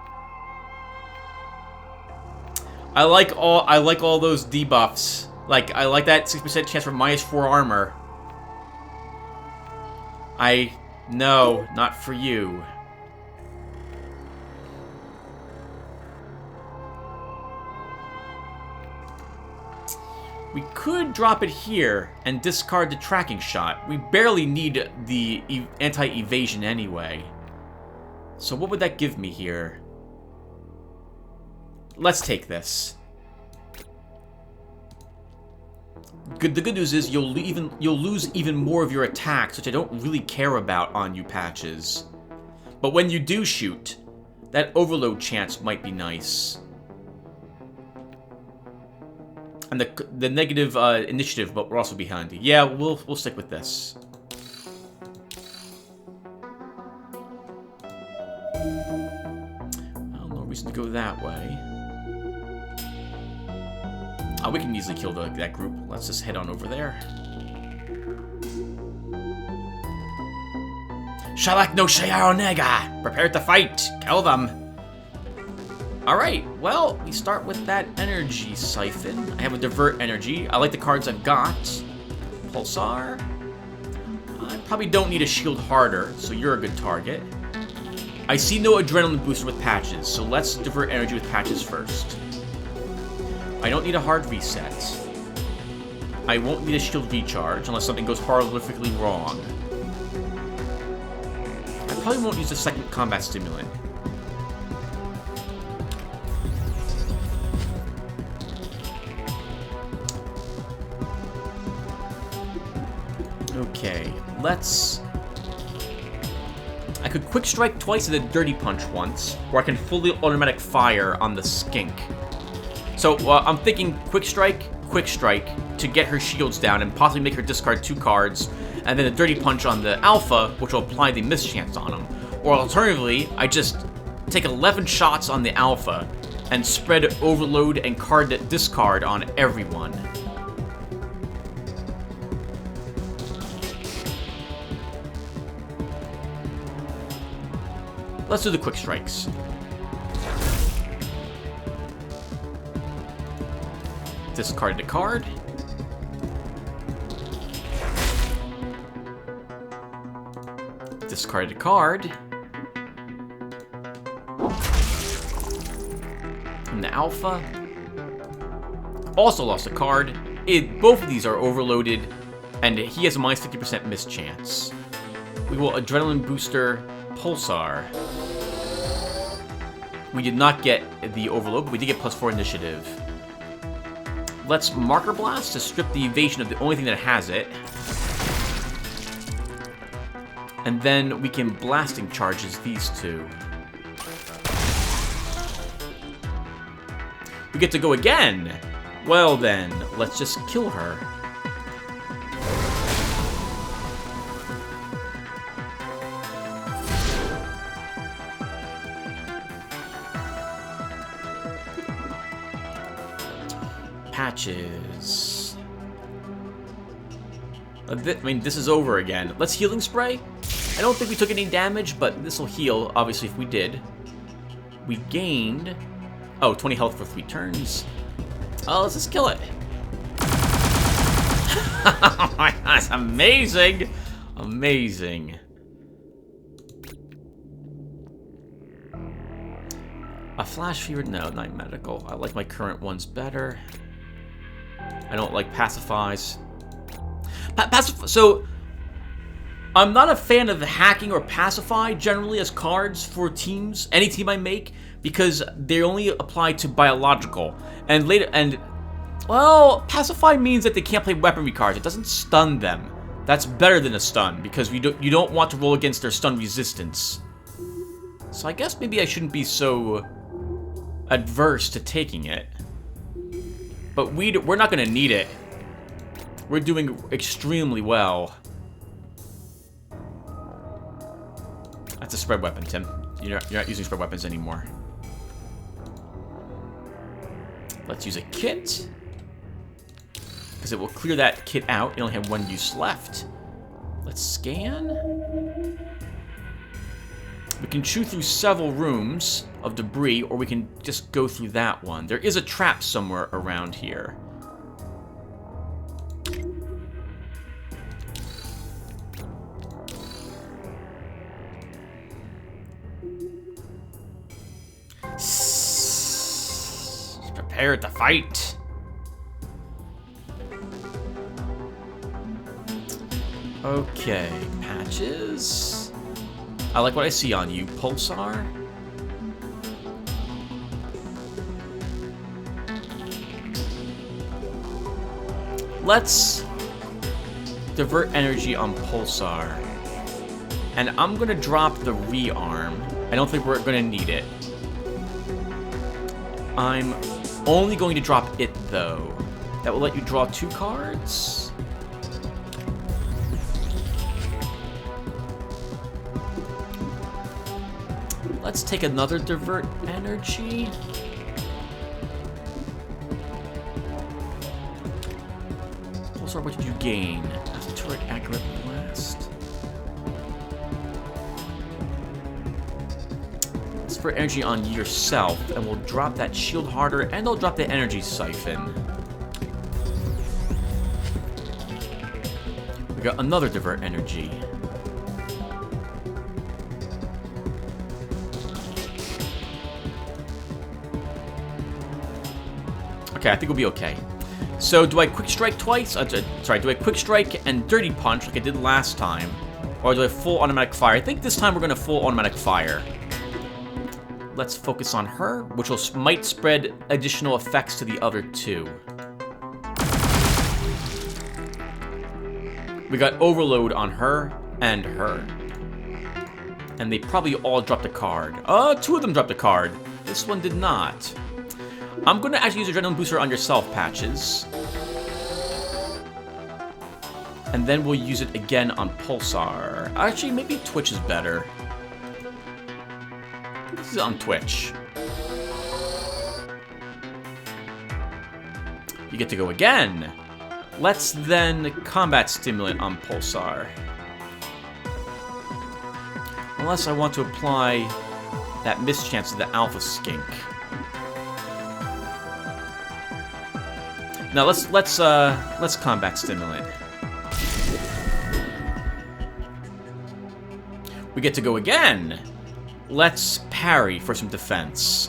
I like all those debuffs. Like, I like that 6% chance for -4 armor. No, not for you. We could drop it here and discard the tracking shot. We barely need the anti-evasion anyway. So what would that give me here? Let's take this. The good news is you'll lose even more of your attacks, which I don't really care about on you, Patches. But when you do shoot, that overload chance might be nice. And the negative initiative, but we're also behind. Yeah, we'll stick with this. Well, no reason to go that way. Oh, we can easily kill that group. Let's just head on over there. Shalak no Shayar Onega! Prepare to fight! Kill them! Alright, well, we start with that energy siphon. I have a divert energy. I like the cards I've got. Pulsar. I probably don't need a shield harder, so you're a good target. I see no adrenaline booster with Patches, so let's divert energy with Patches first. I don't need a hard reset. I won't need a shield recharge unless something goes horrifically wrong. I probably won't use the second combat stimulant. Okay, let's... I could quick strike twice and then dirty punch once, or I can fully automatic fire on the skink. So I'm thinking quick strike to get her shields down and possibly make her discard 2 cards, and then a dirty punch on the alpha, which will apply the mischance on him. Or alternatively, I just take 11 shots on the alpha and spread overload and card discard on everyone. Let's do the quick strikes. Discard the card. Discard the card. And the alpha. Also lost a card. Both of these are overloaded, and he has a minus 50% mischance. We will adrenaline booster Pulsar. We did not get the overload, but we did get +4 initiative. Let's Marker Blast to strip the evasion of the only thing that has it. And then we can Blasting Charges these 2. We get to go again! Well then, let's just kill her. Patches. I mean, this is over again. Let's Healing Spray. I don't think we took any damage, but this will heal, obviously, if we did. We gained... Oh, 20 health for 3 turns. Oh, let's just kill it. Oh my god, that's amazing! Amazing. A Flash Fever? No, not medical. I like my current ones better. I don't like Pacifies. So, I'm not a fan of hacking or pacify generally as cards for teams, any team I make, because they only apply to biological. Well, pacify means that they can't play weaponry cards. It doesn't stun them. That's better than a stun, because you don't want to roll against their stun resistance. So I guess maybe I shouldn't be so adverse to taking it. But we're not going to need it. We're doing extremely well. That's a spread weapon, Tim. You're not using spread weapons anymore. Let's use a kit. Because it will clear that kit out. You only have one use left. Let's scan. We can chew through several rooms of debris, or we can just go through that one. There is a trap somewhere around here. Prepare to fight. Okay, patches. I like what I see on you, Pulsar. Let's divert energy on Pulsar. And I'm gonna drop the rearm. I don't think we're gonna need it. I'm only going to drop it, though. That will let you draw 2 cards. Let's take another divert energy. Pulsar, what did you gain? That's a turret accurate blast. Let's divert energy on yourself, and we'll drop that shield harder, and I'll drop the energy siphon. We got another divert energy. Okay, I think we'll be okay. So, do I quick strike twice? Sorry, do I quick strike and dirty punch like I did last time? Or do I full automatic fire? I think this time we're going to full automatic fire. Let's focus on her, which might spread additional effects to the other 2. We got overload on her and her. And they probably all dropped a card. 2 of them dropped a card. This one did not. I'm going to actually use Adrenaline Booster on yourself, Patches. And then we'll use it again on Pulsar. Actually, maybe Twitch is better. This is on Twitch. You get to go again. Let's then Combat Stimulant on Pulsar. Unless I want to apply that mischance to the Alpha Skink. Now let's Combat Stimulant. We get to go again. Let's parry for some defense.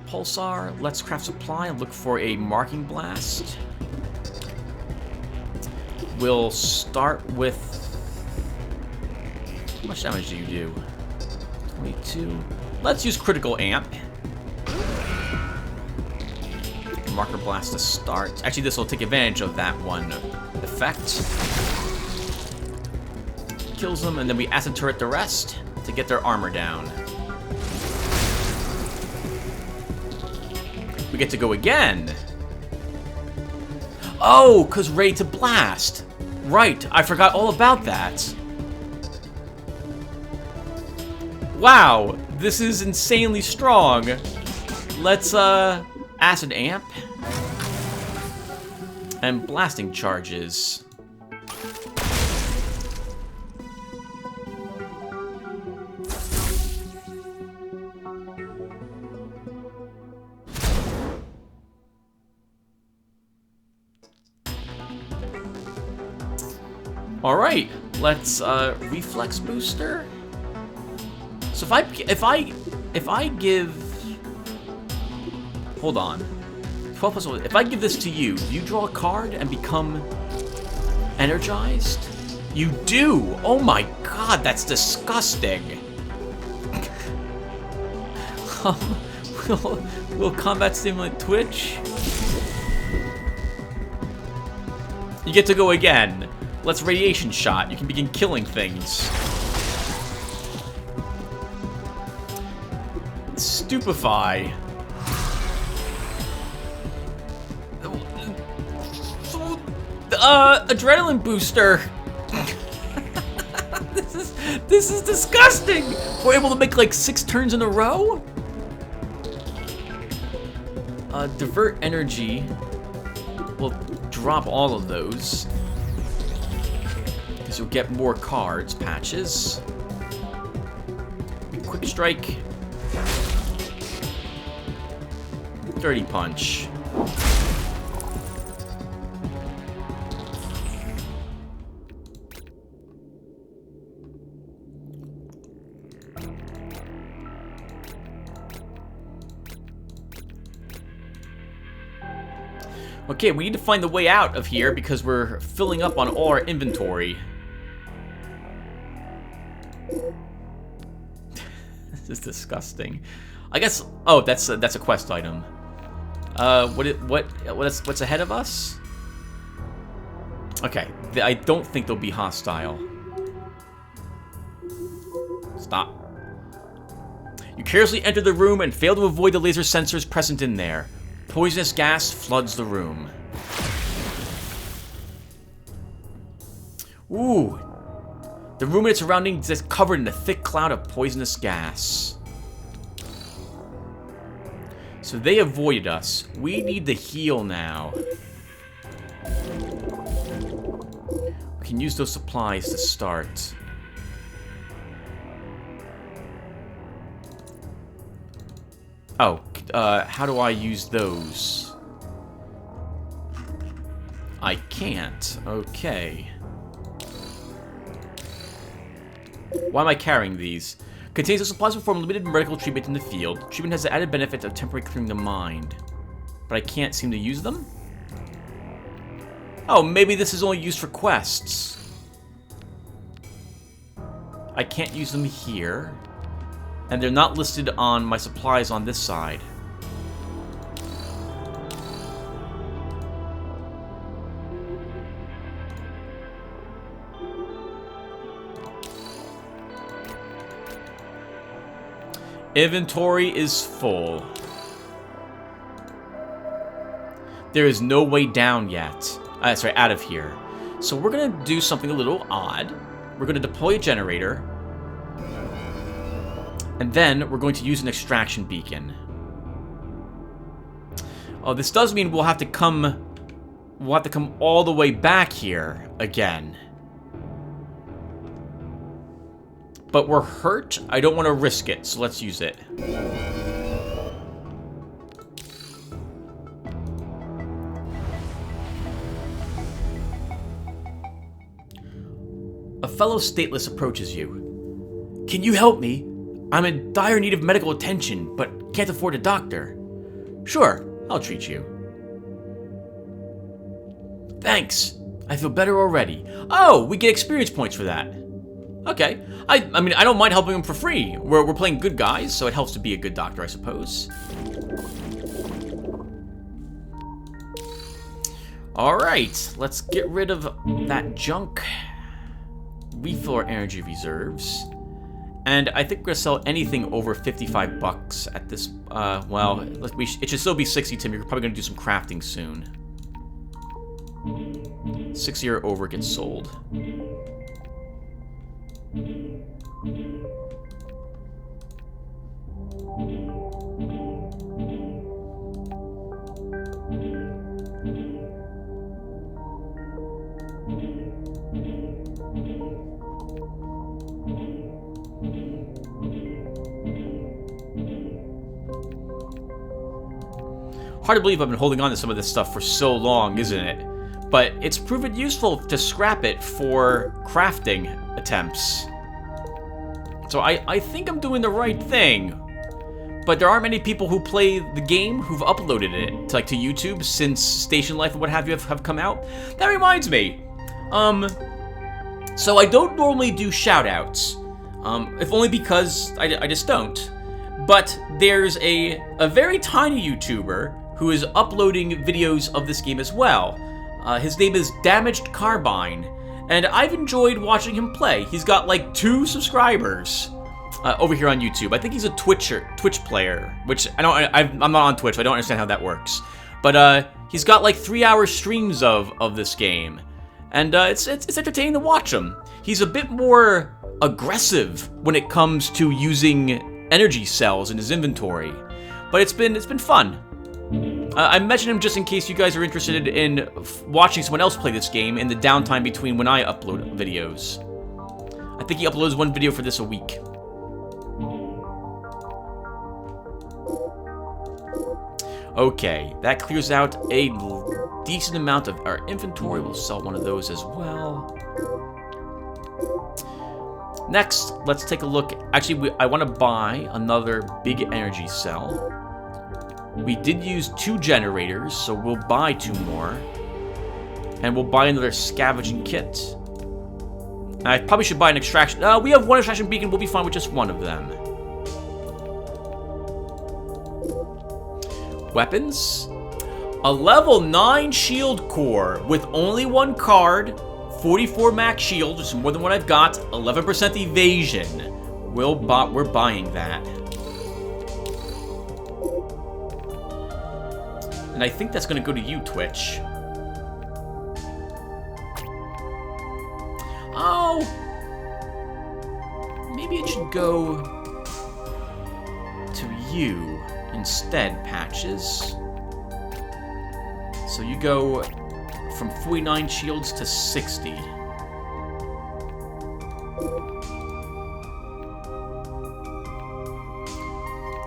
Pulsar, let's craft supply and look for a marking blast. We'll start with... How much damage do you do? 22. Let's use critical amp. Marker blast to start. Actually, this will take advantage of that one effect. Kills them, and then we acid turret the rest to get their armor down. We get to go again. Oh, because ready to blast. Right, I forgot all about that. Wow, this is insanely strong. Let's, acid amp. And blasting charges. All right, let's reflex booster. So if I give, hold on, 12 plus 1. If I give this to you, do you draw a card and become energized? You do! Oh my god, that's disgusting! Will combat stimulate Twitch? You get to go again. Let's radiation shot. You can begin killing things. Stupefy. Adrenaline booster. This is disgusting. We're able to make like 6 turns in a row. Divert energy. We'll drop all of those because you'll get more cards. Patches. Quick strike. Dirty punch. Okay, we need to find the way out of here because we're filling up on all our inventory. This is disgusting. I guess. Oh, that's a quest item. What's ahead of us? Okay, I don't think they'll be hostile. Stop. You carelessly enter the room and fail to avoid the laser sensors present in there. Poisonous gas floods the room. Ooh. The room and its surroundings is covered in a thick cloud of poisonous gas. So they avoided us. We need to heal now. We can use those supplies to start. Oh, how do I use those? I can't. Okay. Why am I carrying these? Contains the supplies to perform limited medical treatment in the field. Treatment has the added benefit of temporarily clearing the mind. But I can't seem to use them? Oh, maybe this is only used for quests. I can't use them here. And they're not listed on my supplies on this side. Inventory is full. There is no way down yet. Sorry, out of here. So we're gonna do something a little odd. We're gonna deploy a generator. And then we're going to use an extraction beacon. Oh, this does mean we'll have to come all the way back here again. But we're hurt. I don't want to risk it, so let's use it. A fellow stateless approaches you. Can you help me? I'm in dire need of medical attention, but can't afford a doctor. Sure, I'll treat you. Thanks. I feel better already. Oh, we get experience points for that. Okay. I mean, I don't mind helping him for free. We're playing good guys, so it helps to be a good doctor, I suppose. Alright, let's get rid of that junk. Refill our energy reserves. And I think we're gonna sell anything over 55 bucks at this, well, it should still be 60, Tim. You're probably gonna do some crafting soon. 60 or over gets sold. Hard to believe I've been holding on to some of this stuff for so long, isn't it? But it's proven useful to scrap it for crafting attempts. So I think I'm doing the right thing. but there aren't many people who play the game who've uploaded it to YouTube since Station Life and what have you have come out. That reminds me, so I don't normally do shoutouts, if only because I just don't. But there's a very tiny YouTuber who is uploading videos of this game as well. His name is Damaged Carbine, and I've enjoyed watching him play. He's got like 2 subscribers over here on YouTube. I think he's a Twitch player, which I'm not on Twitch. So I don't understand how that works. But he's got like 3-hour streams of this game, and it's entertaining to watch him. He's a bit more aggressive when it comes to using energy cells in his inventory, but it's been fun. I mentioned him just in case you guys are interested in watching someone else play this game in the downtime between when I upload videos. I think he uploads 1 video for this a week. Okay, that clears out a decent amount of our inventory. We'll sell one of those as well. Next, let's take a look. Actually, I want to buy another big energy cell. We did use 2 generators, so we'll buy 2 more. And we'll buy another scavenging kit. I probably should buy an extraction. We have 1 extraction beacon. We'll be fine with just 1 of them. Weapons. A level 9 shield core with only 1 card. 44 max shield, which is more than what I've got. 11% evasion. We're buying that. And I think that's going to go to you, Twitch. Oh! Maybe it should go to you instead, Patches. So you go from 49 shields to 60.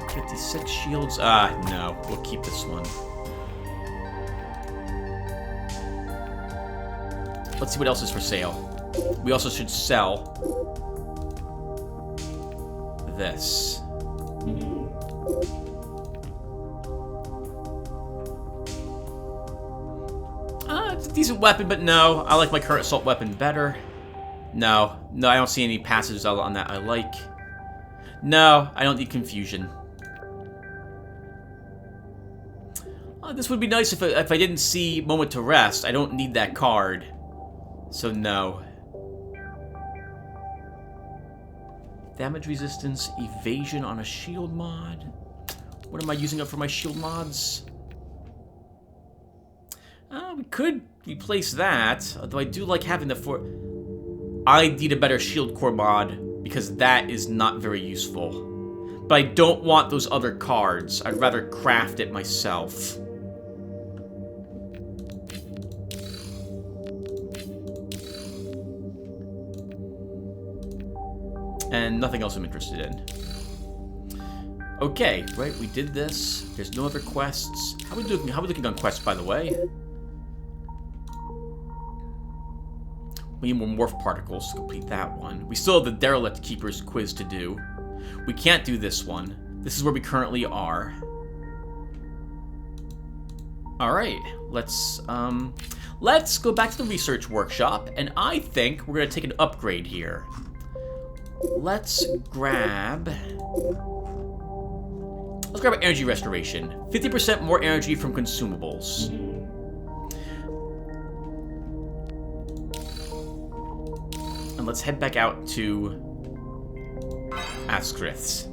$56 shields. No. We'll keep this one. Let's see what else is for sale. We also should sell this. It's a decent weapon, but no. I like my current assault weapon better. No, I don't see any passages on that I like. No, I don't need confusion. This would be nice if I didn't see Moment to Rest. I don't need that card. So no. Damage resistance, evasion on a shield mod. What am I using up for my shield mods? We could replace that, although I do like having the I need a better shield core mod, because that is not very useful. But I don't want those other cards. I'd rather craft it myself. And nothing else I'm interested in. Okay, right, we did this. There's no other quests. How are we looking on quests, by the way? We need more morph particles to complete that one. We still have the Derelict Keeper's quiz to do. We can't do this one. This is where we currently are. Alright, let's go back to the research workshop, and I think we're gonna take an upgrade here. Let's grab energy restoration. 50% more energy from consumables. And let's head back out to Askrith's.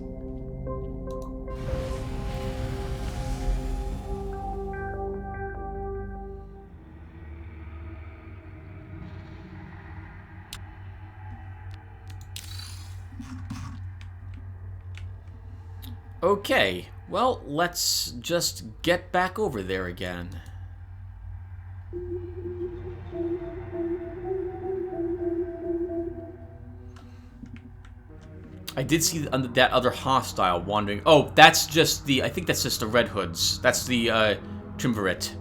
Okay, well, let's just get back over there again. I did see that other hostile wandering. Oh, that's just the... I think that's just the Red Hoods. That's the, Triumvirate.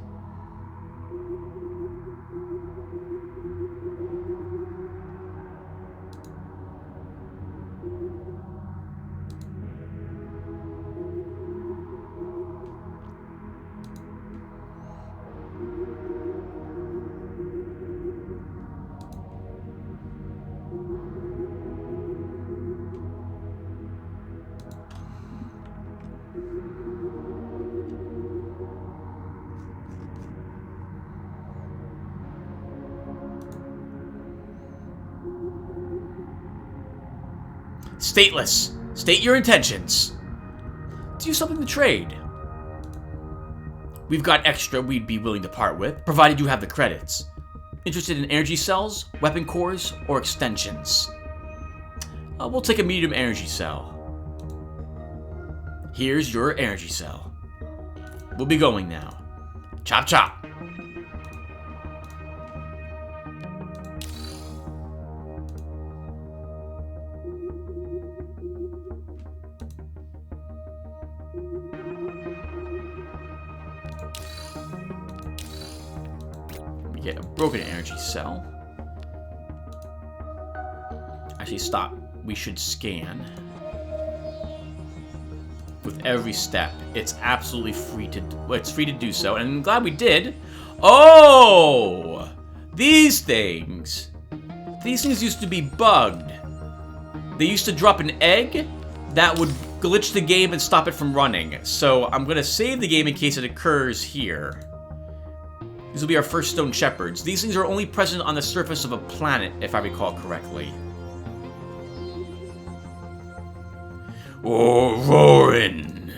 Stateless. State your intentions. Do you something to trade? We've got extra we'd be willing to part with, provided you have the credits. Interested in energy cells, weapon cores, or extensions? We'll take a medium energy cell. Here's your energy cell. We'll be going now. Chop chop. We get a broken energy cell. Actually, stop. We should scan. With every step, it's absolutely free to. Well, it's free to do so, and I'm glad we did. Oh, these things used to be bugged. They used to drop an egg that would glitch the game and stop it from running. So I'm gonna save the game in case it occurs here. These will be our first stone shepherds. These things are only present on the surface of a planet, if I recall correctly. Oh, roaring!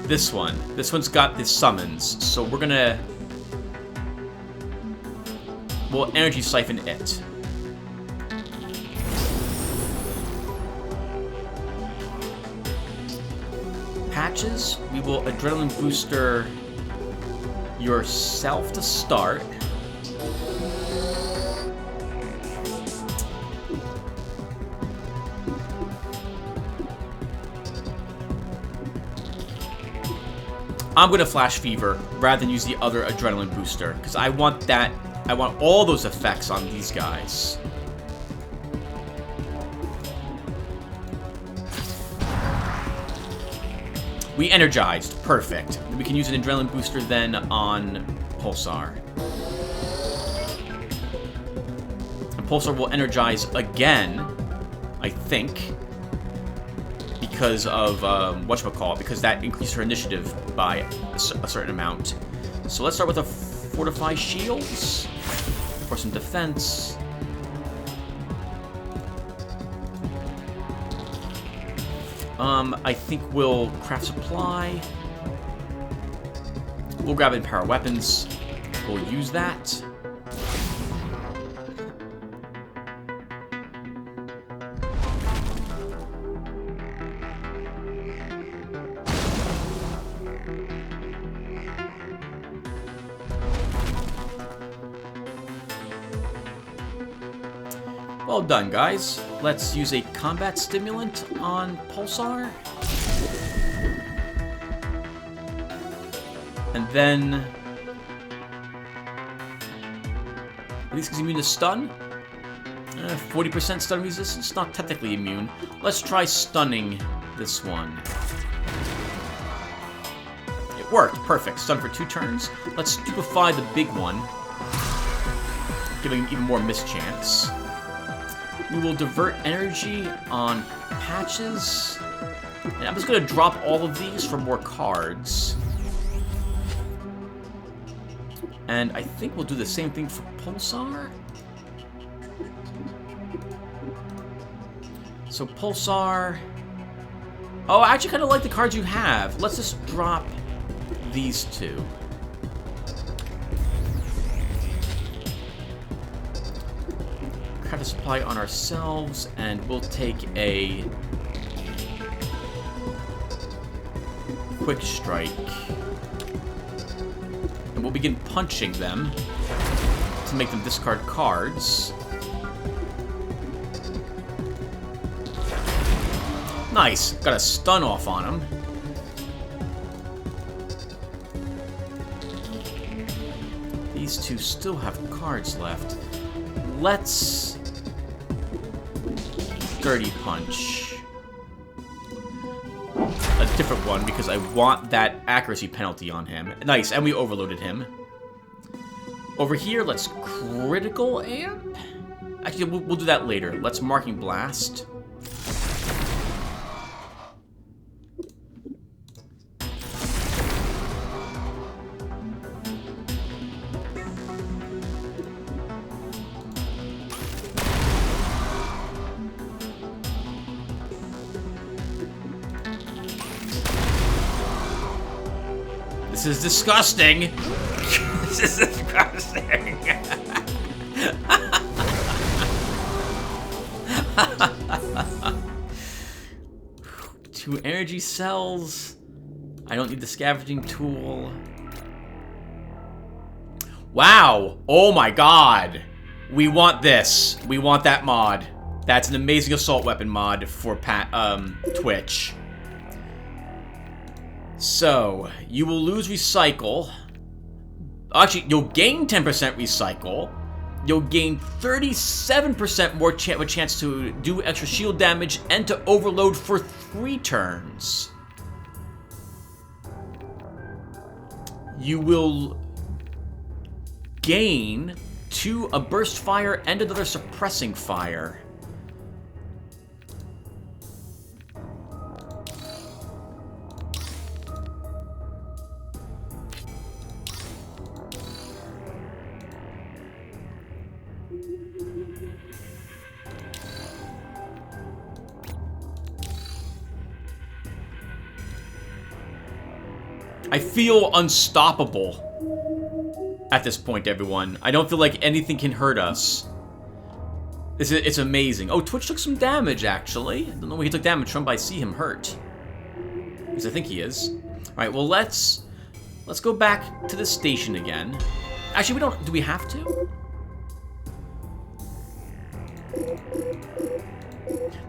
This one's got the summons, so we're gonna... We'll energy siphon it. Patches, we will adrenaline booster yourself to start. I'm gonna Flash Fever rather than use the other adrenaline booster because I want that. I want all those effects on these guys. We energized. Perfect. We can use an adrenaline booster then on Pulsar. And Pulsar will energize again, I think. Because of, whatchamacallit, because that increased her initiative by a certain amount. So let's start with a Fortify Shields for some defense. I think we'll Craft Supply. We'll grab Empower Weapons. We'll use that. Well done, guys. Let's use a combat stimulant on Pulsar. And then... At least he's immune to stun. 40% stun resistance, not technically immune. Let's try stunning this one. It worked, perfect. Stun for 2 turns. Let's stupefy the big one, giving him even more mischance. We will divert energy on Patches. And I'm just going to drop all of these for more cards. And I think we'll do the same thing for Pulsar. So Pulsar... Oh, I actually kind of like the cards you have. Let's just drop these 2. Craft a supply on ourselves, and we'll take a quick strike. And we'll begin punching them to make them discard cards. Nice. Got a stun off on him. These 2 still have cards left. Let's Dirty Punch. A different one because I want that accuracy penalty on him. Nice, and we overloaded him. Over here, let's Critical Amp. Actually, we'll do that later. Let's Marking Blast. This is disgusting. This is disgusting. 2 energy cells. I don't need the scavenging tool. Wow. Oh my god. We want this. We want that mod. That's an amazing assault weapon mod for Twitch. So, you will lose recycle. Actually, you'll gain 10% recycle. You'll gain 37% more chance to do extra shield damage and to overload for 3 turns. You will gain a burst fire and another suppressing fire. I feel unstoppable at this point, everyone. I don't feel like anything can hurt us. It's amazing. Oh, Twitch took some damage, actually. I don't know where he took damage from, but I see him hurt. Because I think he is. Alright, well, let's go back to the station again. Actually, we don't... Do we have to?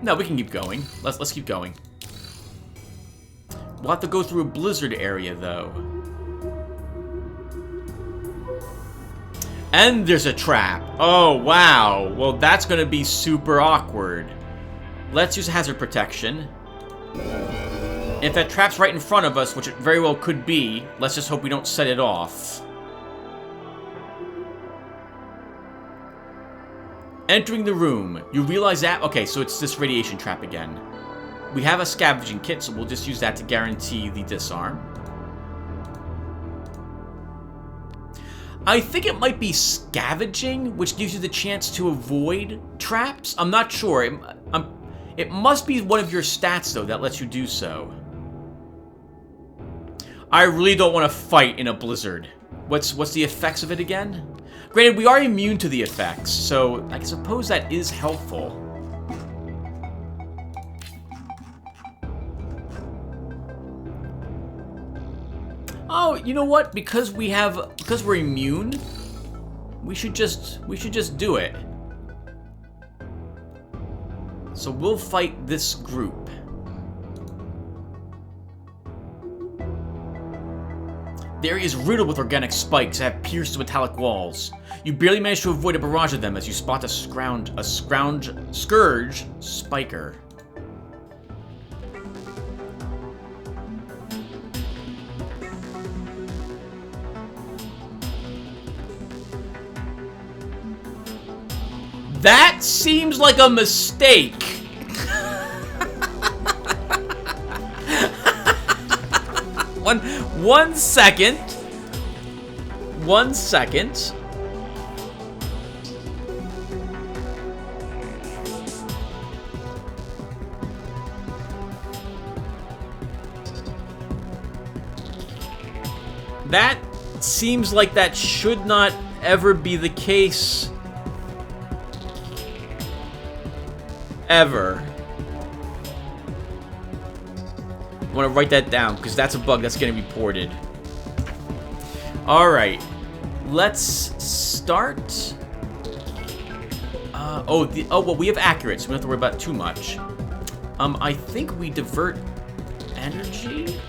No, we can keep going. Let's keep going. We'll have to go through a blizzard area, though. And there's a trap. Oh, wow. Well, that's going to be super awkward. Let's use hazard protection. If that trap's right in front of us, which it very well could be, let's just hope we don't set it off. Entering the room. You realize that... Okay, so it's this radiation trap again. We have a scavenging kit, so we'll just use that to guarantee the disarm. I think it might be scavenging, which gives you the chance to avoid traps. I'm not sure. It must be one of your stats, though, that lets you do so. I really don't want to fight in a blizzard. What's the effects of it again? Granted, we are immune to the effects, so I suppose that is helpful. Oh, you know what? Because we're immune, we should just do it. So we'll fight this group. The area is riddled with organic spikes that have pierced the metallic walls. You barely manage to avoid a barrage of them as you spot a scourge spiker. That seems like a mistake. One second. 1 second. That seems like that should not ever be the case. Ever. I want to write that down because that's a bug that's getting reported. Alright. Let's start. Well, we have accurate, so we don't have to worry about too much. I think we divert energy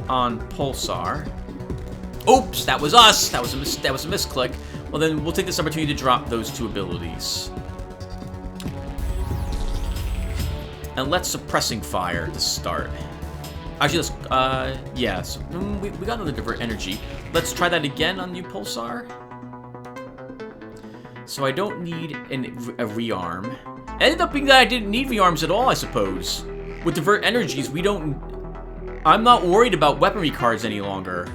on Pulsar. Oops, that was us. That was a misclick. Well, then we'll take this opportunity to drop those 2 abilities. And let's suppressing fire to start. Actually, let's, yeah, so, we got another divert energy. Let's try that again on you, Pulsar. So I don't need a rearm. It ended up being that I didn't need rearms at all, I suppose. With divert energies, I'm not worried about weaponry cards any longer.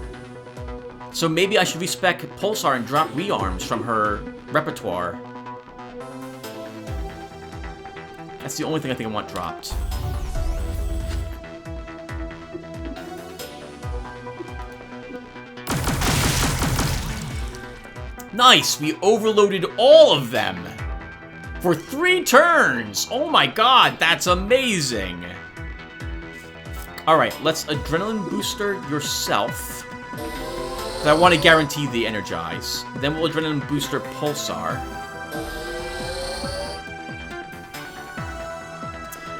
So maybe I should respec Pulsar and drop rearms from her repertoire. That's the only thing I think I want dropped. Nice! We overloaded all of them! For 3 turns! Oh my god, that's amazing! Alright, let's Adrenaline Booster yourself. I want to guarantee the Energize. Then we'll Adrenaline Booster Pulsar.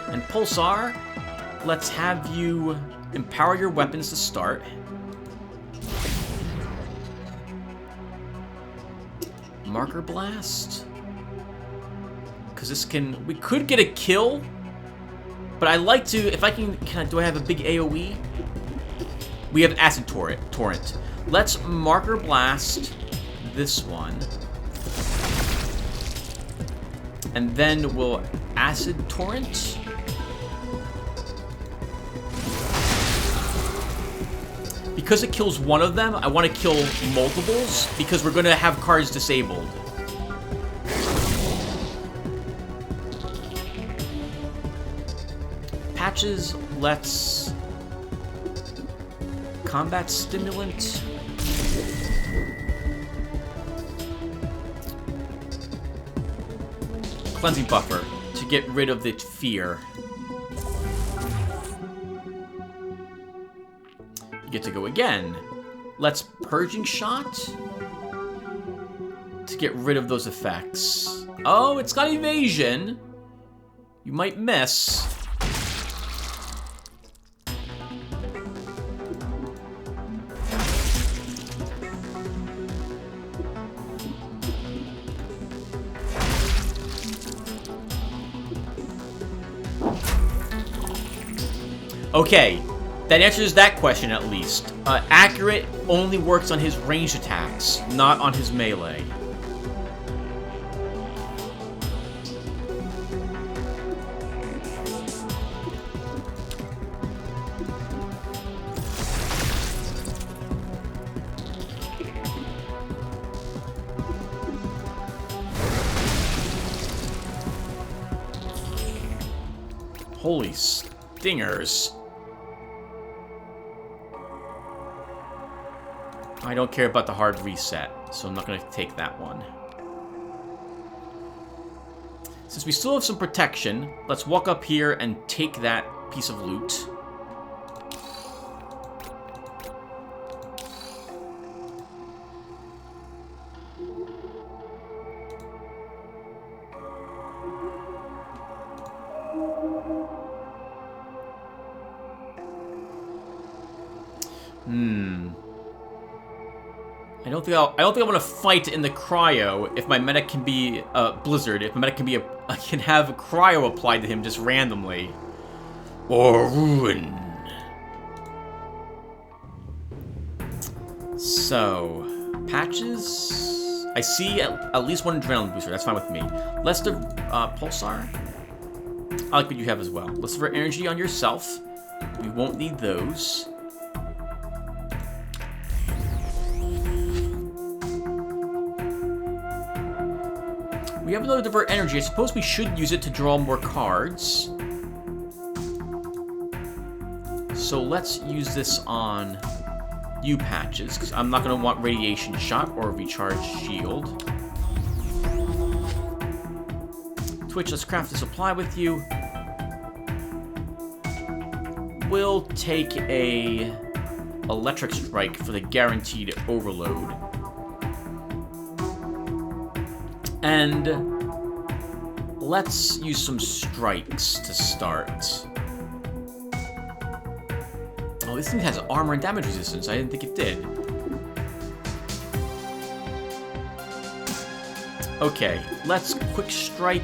And Pulsar, let's have you empower your weapons to start. Marker Blast. Because this can... We could get a kill. But I like to... If I can... do I have a big AoE? We have Acid Torrent. Let's Marker Blast this one. And then we'll Acid Torrent. Because it kills one of them, I want to kill multiples, because we're going to have cards disabled. Patches, let's... Combat Stimulant. Cleansing Buffer, to get rid of the fear. Get to go again. Let's Purging Shot to get rid of those effects. Oh, it's got Evasion. You might miss. Okay. That answers that question, at least. Accurate only works on his ranged attacks, not on his melee. Holy stingers. I don't care about the hard reset, so I'm not going to take that one. Since we still have some protection, let's walk up here and take that piece of loot. I don't think I want to fight in the cryo if my medic can be Blizzard. If my medic can be I can have cryo applied to him just randomly, or ruin. So patches. I see at least one adrenaline booster. That's fine with me. Let's do Pulsar. I like what you have as well. Let's for energy on yourself. We won't need those. We have another Divert Energy. I suppose we should use it to draw more cards. So let's use this on you, Patches, because I'm not going to want Radiation Shot or Recharge Shield. Twitch, let's craft a supply with you. We'll take a Electric Strike for the guaranteed overload. And let's use some strikes to start. Oh, this thing has armor and damage resistance. I didn't think it did. Okay, let's quick strike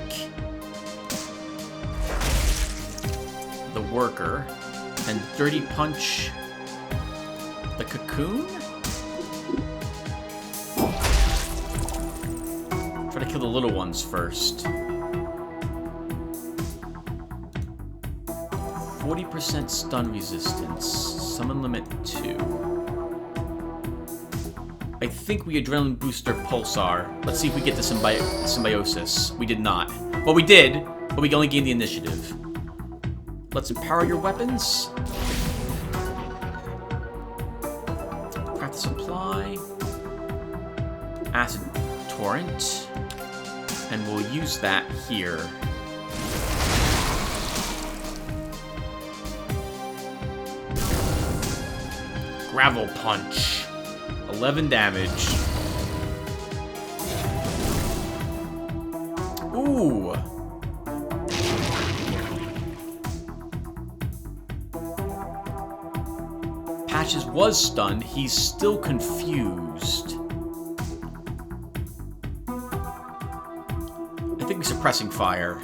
the worker and dirty punch the cocoon. Try to kill the little ones first. 40% stun resistance. Summon limit 2. I think we Adrenaline Booster Pulsar. Let's see if we get the Symbiosis. We did not. Well, we did, but we only gained the initiative. Let's empower your weapons. Craft supply. Acid Torrent. And we'll use that here. Gravel Punch. 11 damage. Ooh. Patches was stunned. He's still confused. I think we're suppressing fire.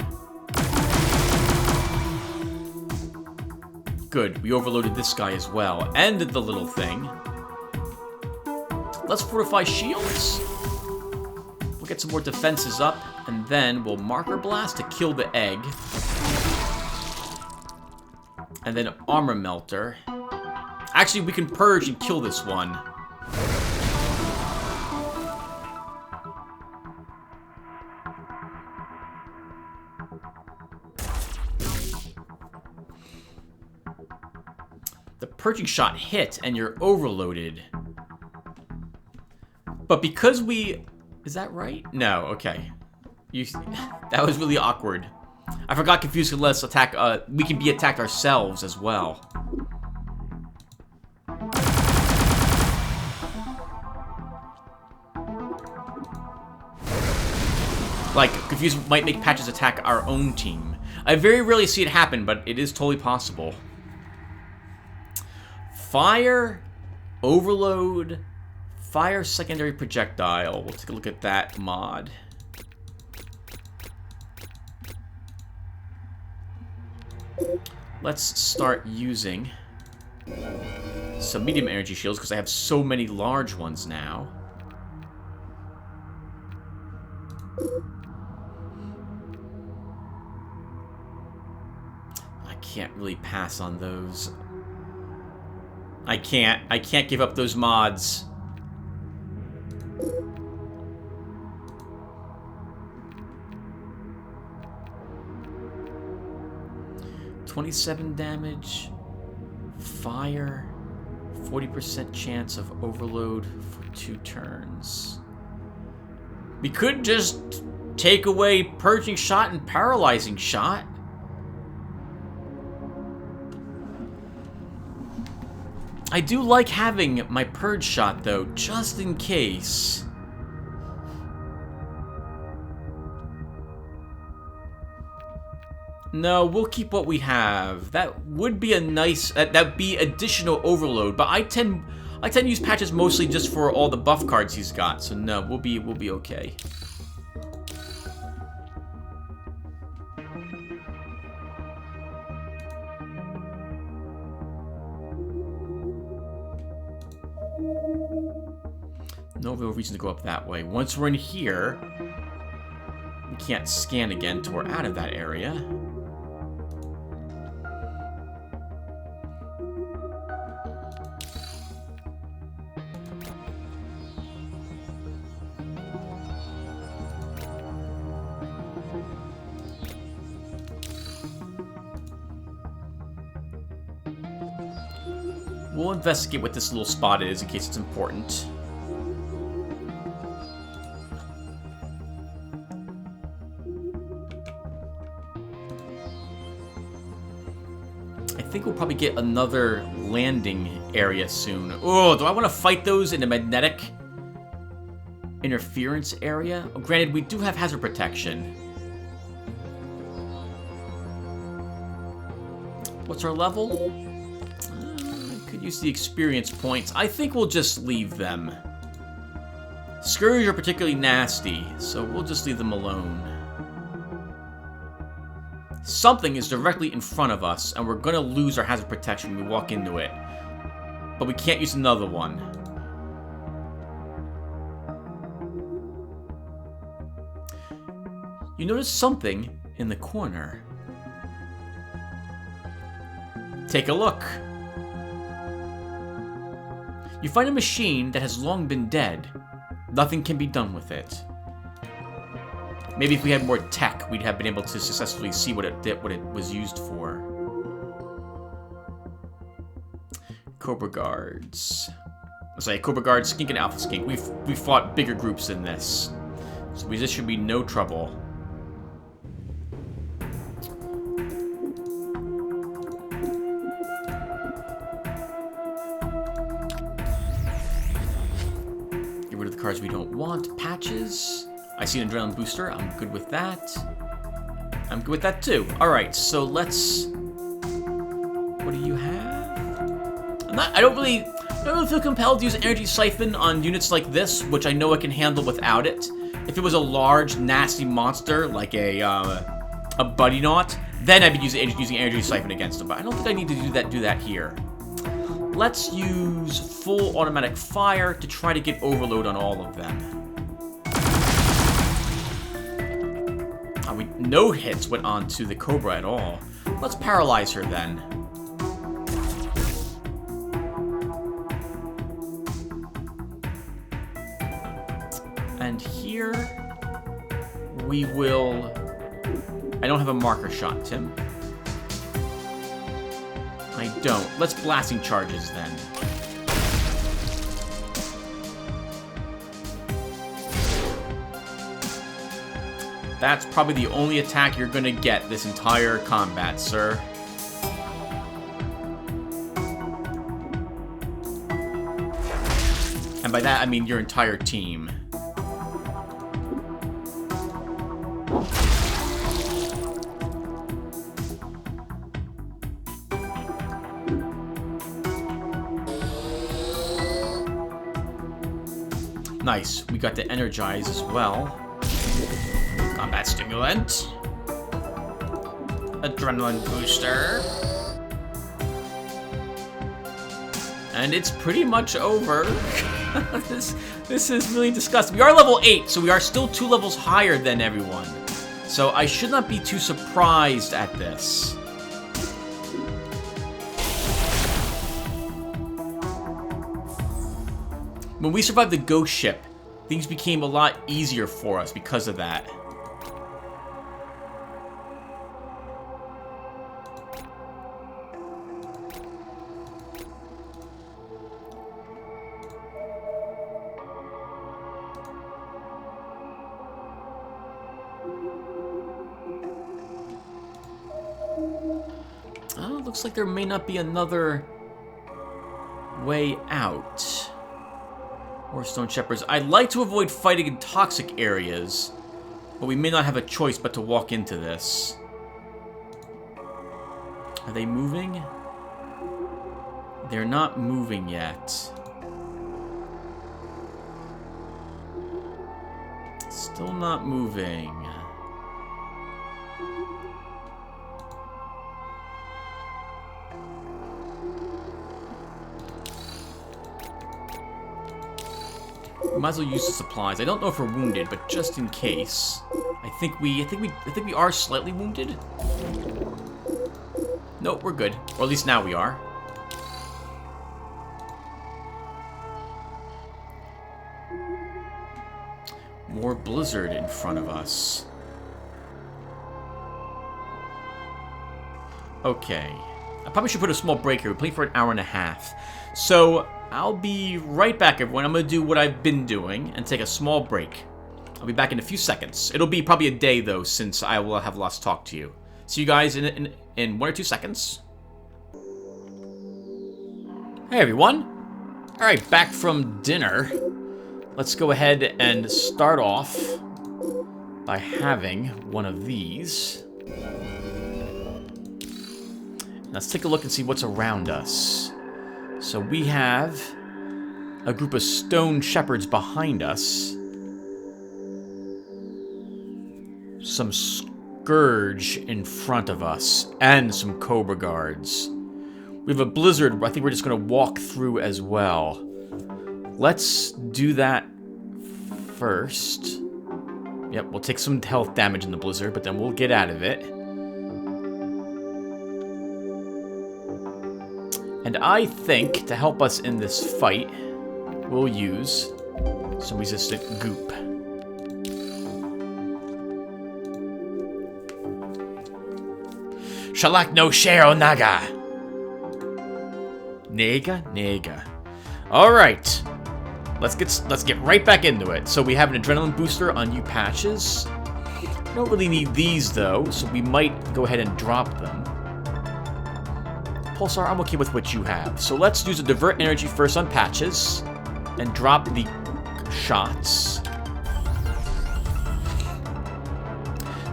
Good. We overloaded this guy as well. And the little thing. Let's fortify shields. We'll get some more defenses up. And then we'll Marker Blast to kill the egg. And then Armor Melter. Actually, we can Purge and kill this one. The Purging Shot hit, and you're overloaded. But because we... Is that right? No, okay. That was really awkward. I forgot Confuse can let us attack... we can be attacked ourselves as well. Like, Confuse might make Patches attack our own team. I very rarely see it happen, but it is totally possible. Fire, Overload, Fire Secondary Projectile. We'll take a look at that mod. Let's start using some medium energy shields because I have so many large ones now. I can't really pass on those. I can't give up those mods. $27 damage, fire, 40% chance of overload for 2 turns. We could just take away Purging Shot and Paralyzing Shot. I do like having my Purge Shot, though, just in case. No, we'll keep what we have. That would be a nice... that'd be additional overload, but I tend to use Patches mostly just for all the buff cards he's got, so no, we'll be okay. No real reason to go up that way. Once we're in here, we can't scan again till we're out of that area. We'll investigate what this little spot is in case it's important. I think we'll probably get another landing area soon. Oh, do I want to fight those in the magnetic interference area? Oh, granted, we do have hazard protection. What's our level? Could use the experience points. I think we'll just leave them. Scourge are particularly nasty, so we'll just leave them alone. Something is directly in front of us, and we're gonna lose our hazard protection when we walk into it. But we can't use another one. You notice something in the corner. Take a look. You find a machine that has long been dead. Nothing can be done with it. Maybe if we had more tech, we'd have been able to successfully see what it did, what it was used for. Cobra guards. Let's say Cobra Guard, Skink, and Alpha Skink. We've fought bigger groups than this. So this should be no trouble. Get rid of the cards we don't want. Patches. I see an Adrenaline Booster. I'm good with that. I'm good with that too. Alright, so let's... What do you have? I don't really feel compelled to use Energy Siphon on units like this, which I know I can handle without it. If it was a large, nasty monster, like a Buddy Knot, then I'd be using Energy Siphon against them. But I don't think I need to do that here. Let's use full automatic fire to try to get overload on all of them. No hits went on to the Cobra at all. Let's paralyze her then. And here we will... I don't have a marker shot, Tim. I don't. Let's blasting charges then. That's probably the only attack you're gonna get this entire combat, sir. And by that, I mean your entire team. Nice. We got to energize as well. Combat stimulant. Adrenaline booster. And it's pretty much over. This is really disgusting. We are level 8, so we are still 2 levels higher than everyone. So I should not be too surprised at this. When we survived the ghost ship, things became a lot easier for us because of that. Oh, looks like there may not be another way out. Or Stone Shepherds. I'd like to avoid fighting in toxic areas, but we may not have a choice but to walk into this. Are they moving? They're not moving yet. Still not moving. We might as well use the supplies. I don't know if we're wounded, but just in case, I think we are slightly wounded. Nope, we're good. Or at least now we are. More blizzard in front of us. Okay. I probably should put a small break here. We're playing for an hour and a half. So, I'll be right back, everyone. I'm going to do what I've been doing and take a small break. I'll be back in a few seconds. It'll be probably a day, though, since I will have lost talk to you. See you guys in 1 or 2 seconds. Hey, everyone. All right, back from dinner. Let's go ahead and start off by having one of these. Let's take a look and see what's around us. So we have a group of stone shepherds behind us. Some scourge in front of us. And some cobra guards. We have a blizzard I think we're just going to walk through as well. Let's do that first. Yep, we'll take some health damage in the blizzard, but then we'll get out of it. And I think, to help us in this fight, we'll use some resistant goop. Shalak no Shero Naga. Nega? Nega. Alright. Let's get right back into it. So we have an adrenaline booster on you patches. Don't really need these though, so we might go ahead and drop them. Pulsar, I'm okay with what you have. So let's use a divert energy first on patches and drop the shots.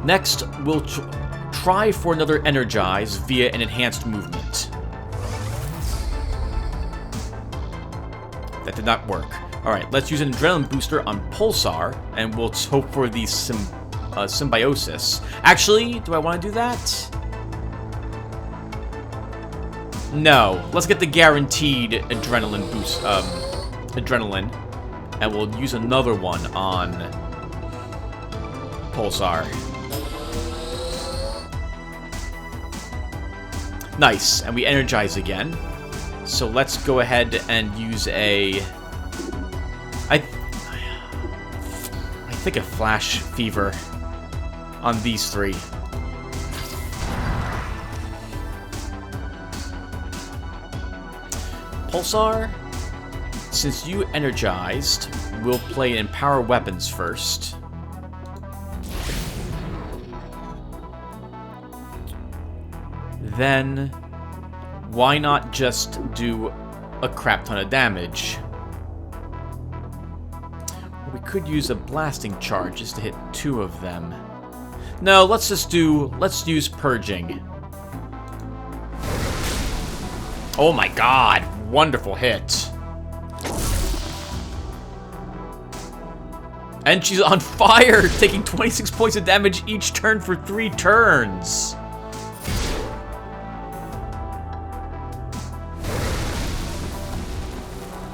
Next, we'll try for another energize via an enhanced movement. That did not work. Alright, let's use an adrenaline booster on Pulsar, and we'll hope for the symbiosis. Actually, do I want to do that? No. Let's get the guaranteed adrenaline boost, adrenaline, and we'll use another one on Pulsar. Nice, and we energize again. So let's go ahead and use a... I think a Flash Fever on these three. Pulsar, since you energized, we'll play Empower Weapons first. Then, why not just do a crap ton of damage? We could use a blasting charge just to hit 2 of them. No, let's use purging. Oh my god, wonderful hit. And she's on fire, taking 26 points of damage each turn for 3 turns.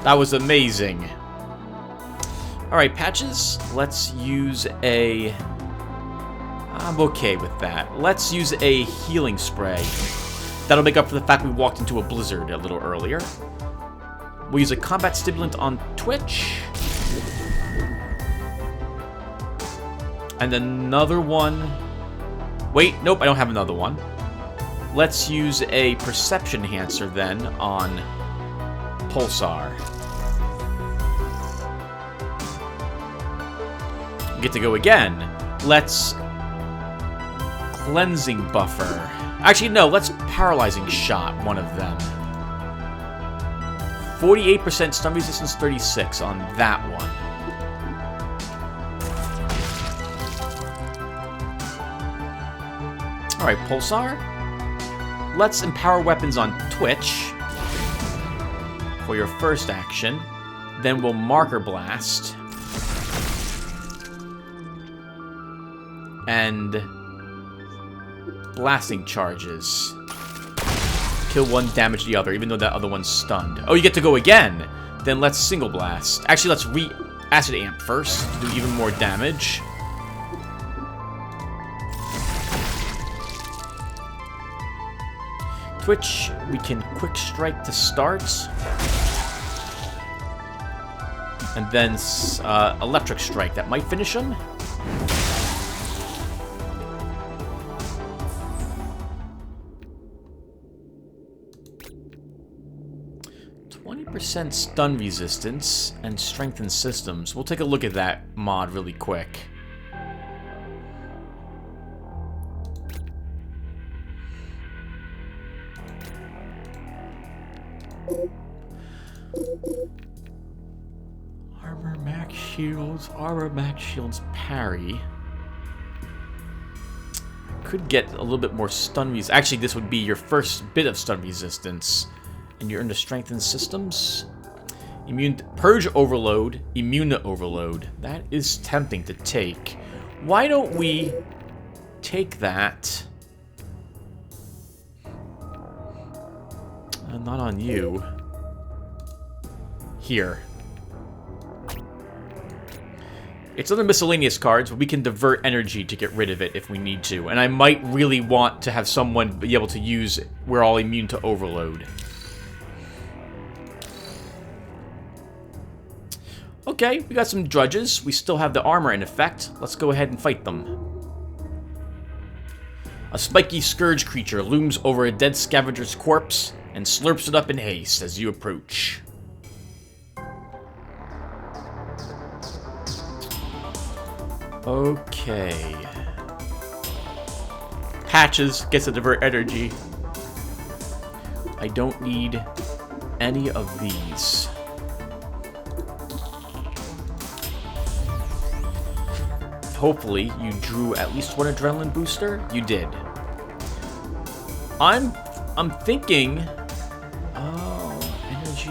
That was amazing. Alright, patches, let's use a... I'm okay with that. Let's use a healing spray. That'll make up for the fact we walked into a blizzard a little earlier. We'll use a combat stimulant on Twitch. And another one... Wait, nope, I don't have another one. Let's use a perception enhancer then on Pulsar. Get to go again. Let's cleansing buffer. Actually, no, let's paralyzing shot one of them. 48% stun resistance, 36 on that one. Alright, Pulsar. Let's empower weapons on Twitch for your first action. Then we'll marker blast. And blasting charges. Kill one, damage the other, even though that other one's stunned. Oh, you get to go again! Then let's single blast. Actually, let's acid amp first to do even more damage. Twitch, we can quick strike to start. And then electric strike, that might finish him. 20% stun resistance and strengthen systems. We'll take a look at that mod really quick. Armor max shields parry. Could get a little bit more stun resistance. Actually, this would be your first bit of stun resistance. And you're into strengthen systems. Purge overload, immune to overload. That is tempting to take. Why don't we take that? Not on you. Here. It's other miscellaneous cards, but we can divert energy to get rid of it if we need to. And I might really want to have someone be able to use we're all immune to overload. Okay, we got some drudges. We still have the armor in effect. Let's go ahead and fight them. A spiky scourge creature looms over a dead scavenger's corpse and slurps it up in haste as you approach. Okay. Patches gets to divert energy. I don't need any of these. Hopefully, you drew at least one adrenaline booster. You did. I'm thinking. Oh, energy.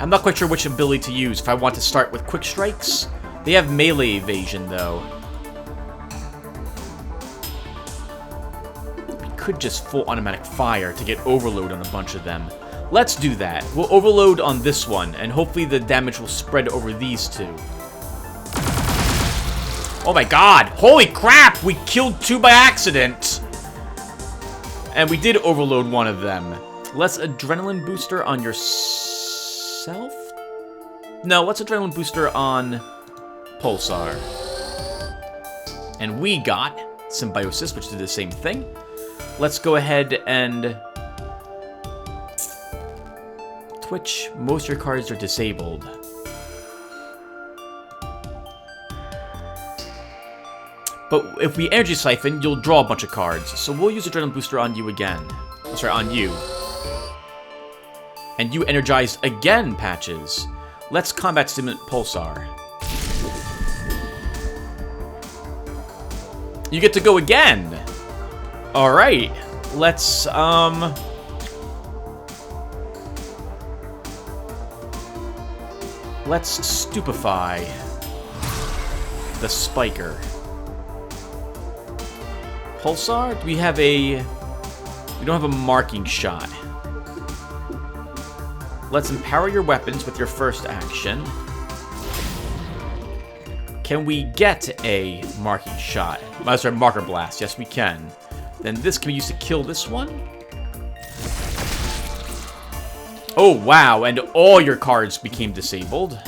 I'm not quite sure which ability to use. If I want to start with quick strikes, they have melee evasion though. We could just full automatic fire to get overload on a bunch of them. Let's do that. We'll overload on this one, and hopefully the damage will spread over these two. Oh my god! Holy crap! We killed two by accident! And we did overload one of them. Let's adrenaline booster on yourself? No, let's adrenaline booster on Pulsar. And we got Symbiosis, which did the same thing. Let's go ahead and... Twitch, most of your cards are disabled. But if we Energy Siphon, you'll draw a bunch of cards. So we'll use Adrenaline Booster on you again. Sorry, on you. And you energized again, Patches. Let's Combat Stimulant Pulsar. You get to go again! Alright. Let's, let's Stupefy the Spiker. Pulsar? Do we have a... We don't have a marking shot. Let's empower your weapons with your first action. Can we get a marking shot? Sorry, marker blast. Yes, we can. Then this can be used to kill this one. Oh, wow. And all your cards became disabled.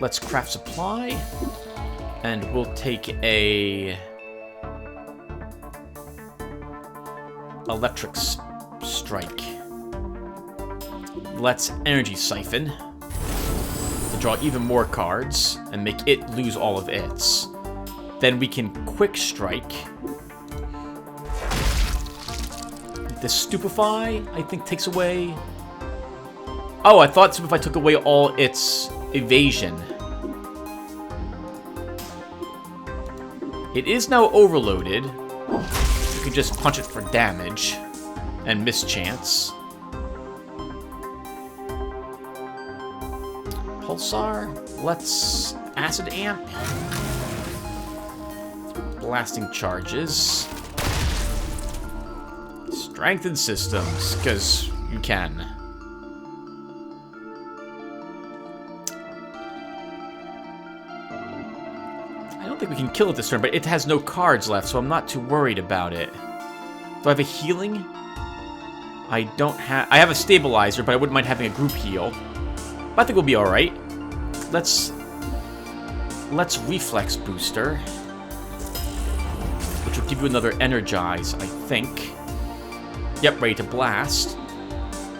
Let's craft supply. And we'll take a electric strike. Let's energy siphon to draw even more cards and make it lose all of its. Then we can quick strike. The Stupefy, I think, takes away... Oh, I thought Stupefy took away all its evasion. It is now overloaded. You can just punch it for damage and mischance. Pulsar. Let's Acid Amp. Blasting charges. Strengthen systems, because you can. I don't think we can kill it this turn, but it has no cards left, so I'm not too worried about it. Do I have a healing? I don't have... I have a stabilizer, but I wouldn't mind having a group heal. But I think we'll be alright. Let's Reflex Booster. Which will give you another Energize, I think. Yep, ready to blast.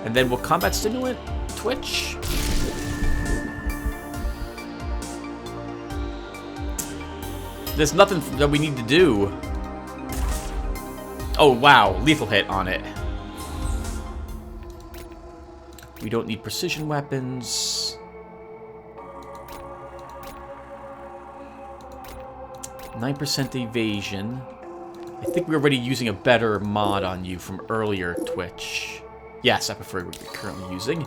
And then we'll Combat Stimulant, Twitch. There's nothing that we need to do. Oh, wow. Lethal hit on it. We don't need precision weapons. 9% evasion. I think we're already using a better mod on you from earlier Twitch. Yes, I prefer what you're currently using.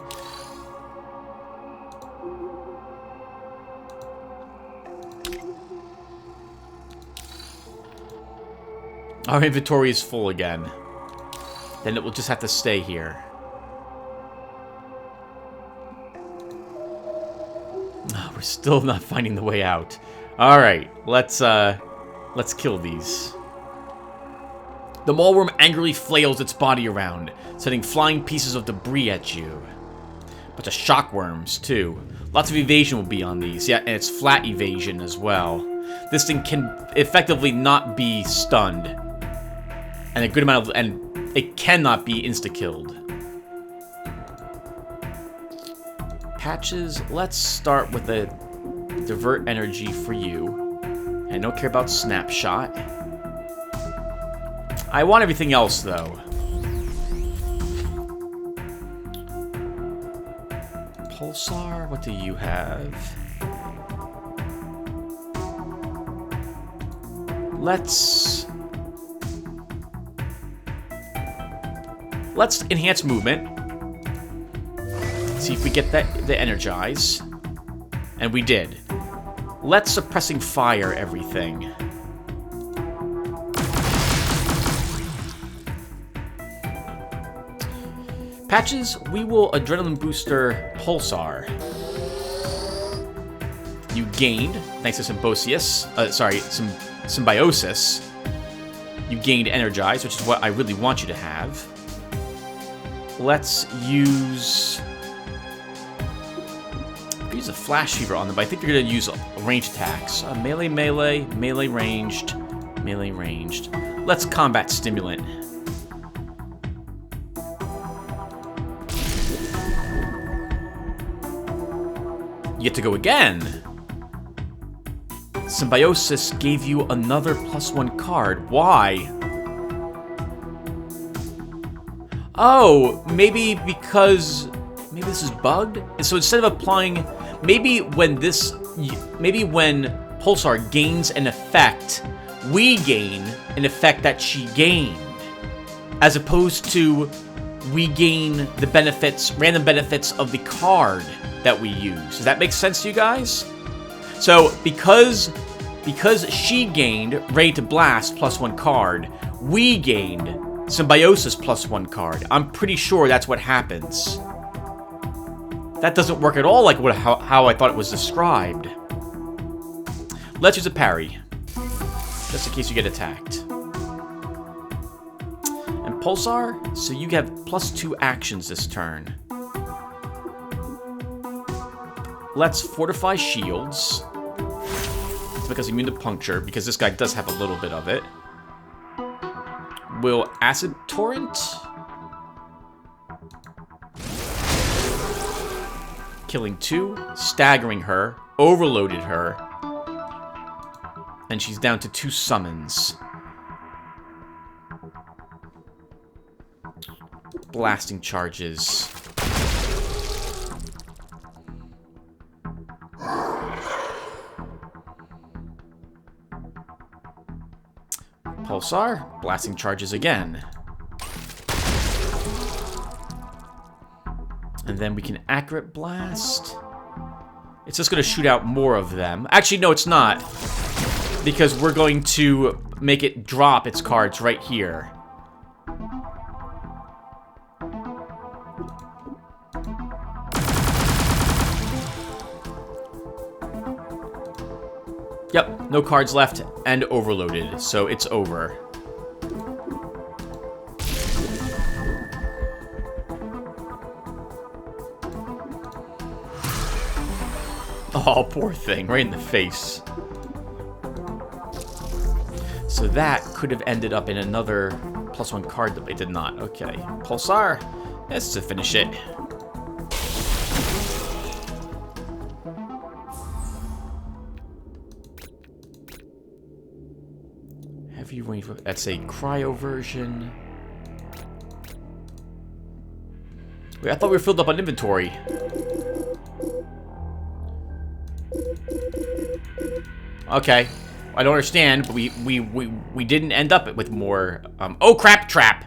Our inventory is full again. Then it will just have to stay here. Oh, we're still not finding the way out. Alright, let's kill these. The Maulworm angrily flails its body around, sending flying pieces of debris at you. Bunch of shockworms, too. Lots of evasion will be on these. Yeah, and it's flat evasion as well. This thing can effectively not be stunned. And a good amount of... And it cannot be insta-killed. Patches, let's start with a divert energy for you. I don't care about snapshot. I want everything else, though. Pulsar, what do you have? Let's enhance movement. See if we get the energize. And we did. Let's suppressing fire everything. Patches, we will adrenaline booster Pulsar. You gained, thanks to symbiosis. You gained energize, which is what I really want you to have. Let's use a flash fever on them, but I think they're gonna use range attacks. Melee, melee, melee ranged, melee ranged. Let's combat stimulant. You get to go again. Symbiosis gave you another +1 card. Why? Oh, maybe because... Maybe this is bugged? So instead of applying... Maybe when Pulsar gains an effect, we gain an effect that she gained. As opposed to we gain the benefits, random benefits of the card that we use. Does that make sense to you guys? So because she gained Ready to Blast +1 card, we gained Symbiosis +1 card. I'm pretty sure that's what happens. That doesn't work at all like how I thought it was described. Let's use a parry, just in case you get attacked. And Pulsar, so you have +2 actions this turn. Let's fortify shields. It's because immune to puncture, because this guy does have a little bit of it. Will acid torrent. Killing 2, staggering her, overloaded her, and she's down to 2 summons. Blasting charges. Pulsar, blasting charges again. And then we can accurate blast. It's just going to shoot out more of them. Actually, no, it's not. Because we're going to make it drop its cards right here. Yep, no cards left and overloaded, so it's over. Oh, poor thing, right in the face. So that could have ended up in another +1 card, but it did not. Okay, Pulsar, that's to finish it. Heavy range, that's a cryo version. Wait, I thought we were filled up on inventory. Okay, I don't understand, but we didn't end up with more. Oh crap! Trap.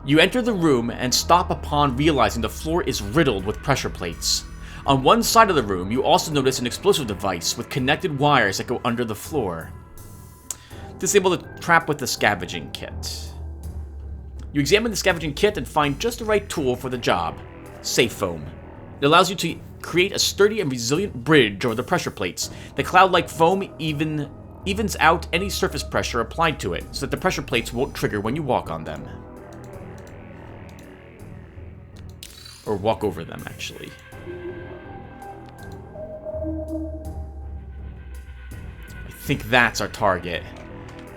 You enter the room and stop upon realizing the floor is riddled with pressure plates. On one side of the room, you also notice an explosive device with connected wires that go under the floor. Disable the trap with the scavenging kit. You examine the scavenging kit and find just the right tool for the job: safe foam. It allows you to create a sturdy and resilient bridge over the pressure plates. The cloud-like foam evens out any surface pressure applied to it, so that the pressure plates won't trigger when you walk on them. Or walk over them, actually. I think that's our target.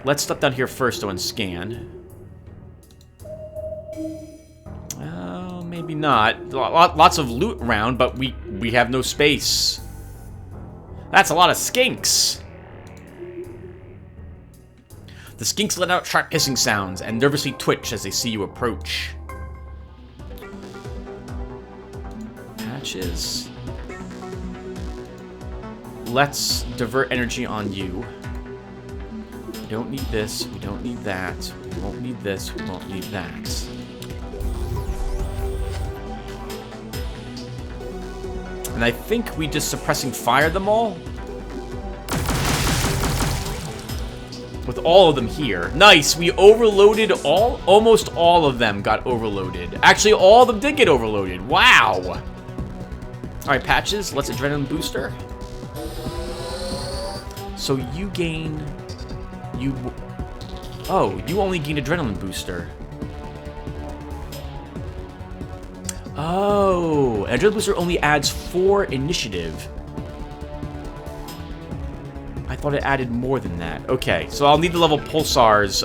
Let's step down here first, though, and scan. Maybe not. Lots of loot around, but we have no space. That's a lot of skinks. The skinks let out sharp hissing sounds and nervously twitch as they see you approach. Patches. Let's divert energy on you. We don't need this. We don't need that. We won't need this. We won't need that. And I think we just suppressing fire them all. With all of them here. Nice, we overloaded almost all of them got overloaded. Actually, all of them did get overloaded. Wow. All right, Patches, let's adrenaline booster. So you gain, you only gain adrenaline booster. Oh, adrenaline booster only adds 4 initiative. I thought it added more than that. Okay, so I'll need to level Pulsar's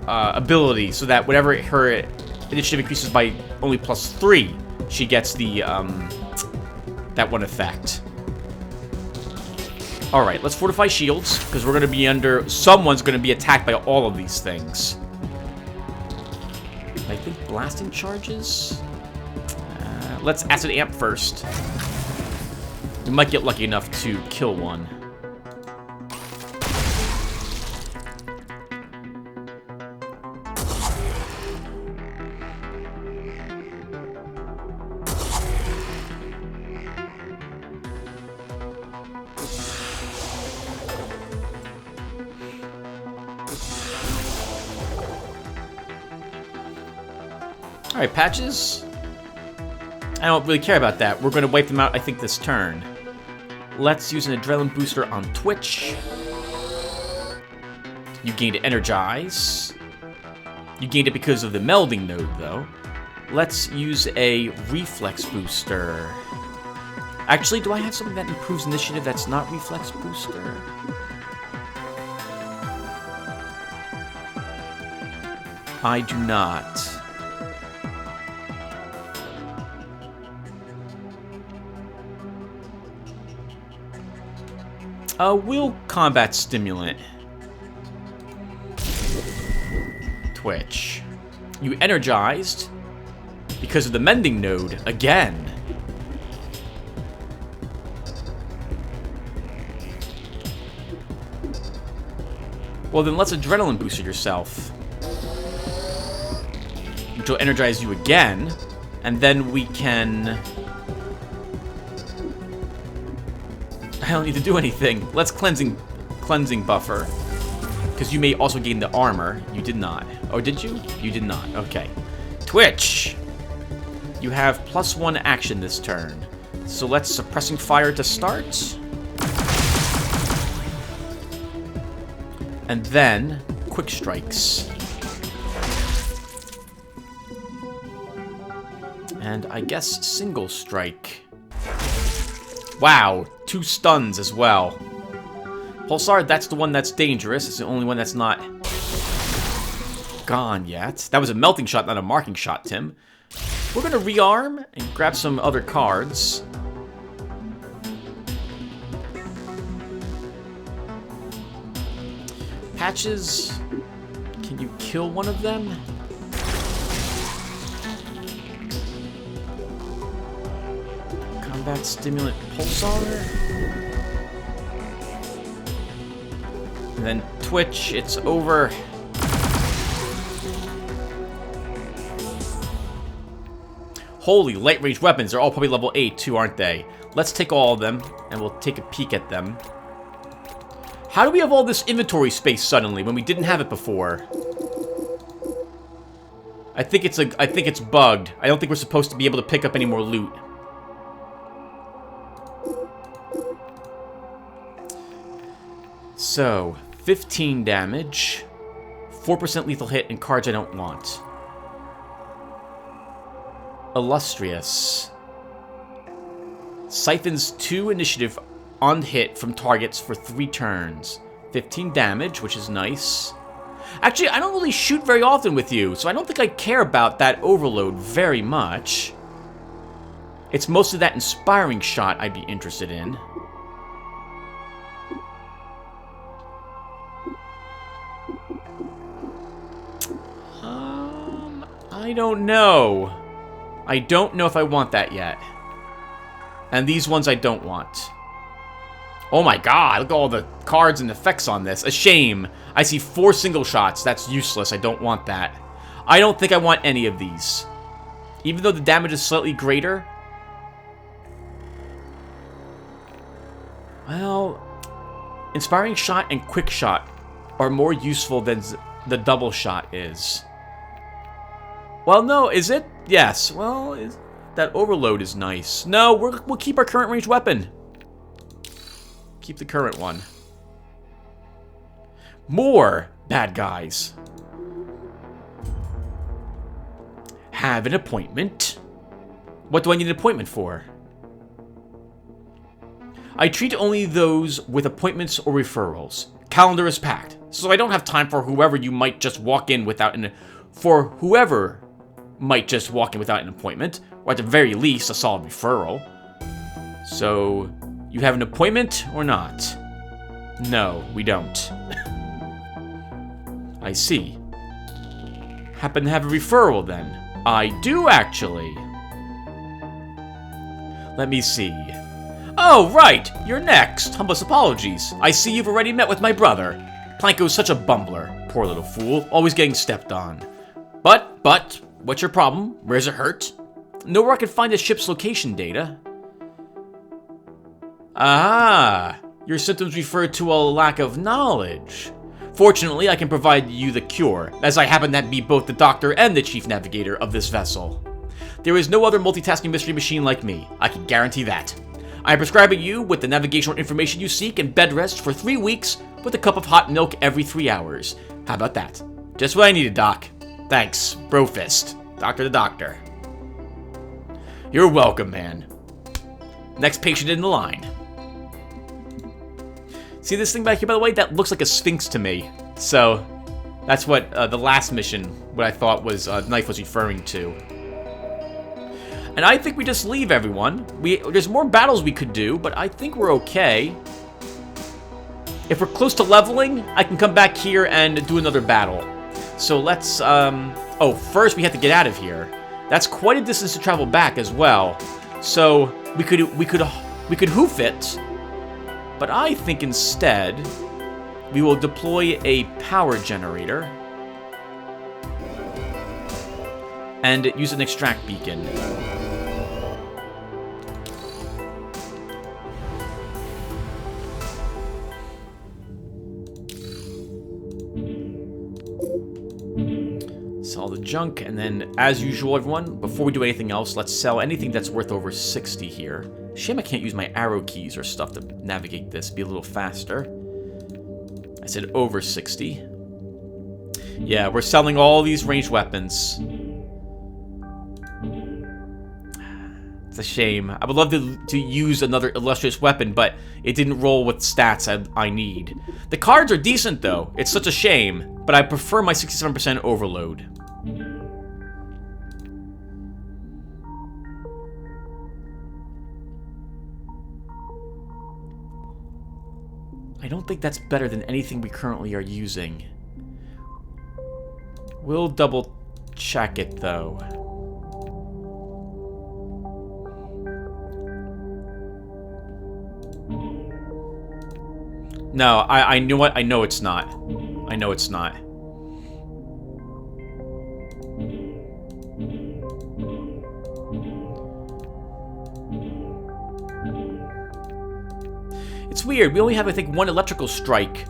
ability so that whenever her initiative increases by only +3, she gets the that one effect. All right, let's fortify shields because we're going to be under. Someone's going to be attacked by all of these things. I think blasting charges. Let's acid amp first. We might get lucky enough to kill one. Alright, Patches. I don't really care about that. We're going to wipe them out, I think, this turn. Let's use an adrenaline booster on Twitch. You gained Energize. You gained it because of the melding node, though. Let's use a reflex booster. Actually, do I have something that improves initiative that's not reflex booster? I do not. Will combat stimulant. Twitch. You energized because of the mending node again. Well, then let's adrenaline booster yourself. Which will energize you again. And then we can... I don't need to do anything. Let's cleansing buffer. Because you may also gain the armor. You did not. Oh, did you? You did not. Okay. Twitch! You have +1 action this turn. So let's suppressing fire to start. And then quick strikes. And I guess single strike. Wow, 2 stuns as well. Pulsar, that's the one that's dangerous. It's the only one that's not gone yet. That was a melting shot, not a marking shot, Tim. We're going to rearm and grab some other cards. Patches, can you kill one of them? Combat stimulant Pulsar. And then Twitch, it's over. Holy, light range weapons. They're all probably level 8 too, aren't they? Let's take all of them and we'll take a peek at them. How do we have all this inventory space suddenly when we didn't have it before? I think it's bugged. I don't think we're supposed to be able to pick up any more loot. So, 15 damage, 4% lethal hit, and cards I don't want. Illustrious. Siphons 2 initiative on hit from targets for 3 turns. 15 damage, which is nice. Actually, I don't really shoot very often with you, so I don't think I care about that overload very much. It's mostly that inspiring shot I'd be interested in. I don't know. I don't know if I want that yet. And these ones I don't want. Oh my god, look at all the cards and effects on this. A shame. I see 4 single shots. That's useless. I don't want that. I don't think I want any of these. Even though the damage is slightly greater. Well, inspiring shot and quick shot are more useful than the double shot is. Well, no, is it? Yes. Well, that overload is nice. No, we'll keep our current ranged weapon. Keep the current one. More bad guys. Have an appointment. What do I need an appointment for? I treat only those with appointments or referrals. Calendar is packed, so I don't have time for whoever might just walk in without an appointment, or at the very least, a solid referral. So, you have an appointment or not? No, we don't. I see. Happen to have a referral then? I do, actually. Let me see. Oh, right! You're next! Humblest apologies. I see you've already met with my brother. Planko's such a bumbler. Poor little fool. Always getting stepped on. But, what's your problem? Where's it hurt? Know where I can find the ship's location data? Ah, your symptoms refer to a lack of knowledge. Fortunately, I can provide you the cure, as I happen to be both the doctor and the chief navigator of this vessel. There is no other multitasking mystery machine like me, I can guarantee that. I am prescribing you with the navigational information you seek and bed rest for 3 weeks with a cup of hot milk every 3 hours. How about that? Just what I needed, Doc. Thanks, Brofist. Doctor the Doctor. You're welcome, man. Next patient in the line. See this thing back here, by the way? That looks like a sphinx to me. So, that's what the last mission, what I thought was Knife was referring to. And I think we just leave, everyone. There's more battles we could do, but I think we're okay. If we're close to leveling, I can come back here and do another battle. So let's, oh, first we have to get out of here. That's quite a distance to travel back as well. So we could hoof it, but I think instead we will deploy a power generator and use an extract beacon. Sell the junk, and then, as usual, everyone, before we do anything else, let's sell anything that's worth over 60 here. Shame I can't use my arrow keys or stuff to navigate this, be a little faster. I said over 60. Yeah, we're selling all these ranged weapons. It's a shame. I would love to use another illustrious weapon, but it didn't roll with stats I need. The cards are decent, though. It's such a shame, but I prefer my 67% overload. I don't think that's better than anything we currently are using. We'll double check it, though. No, I know what? I know it's not. I know it's not. It's weird. We only have, I think, 1 electrical strike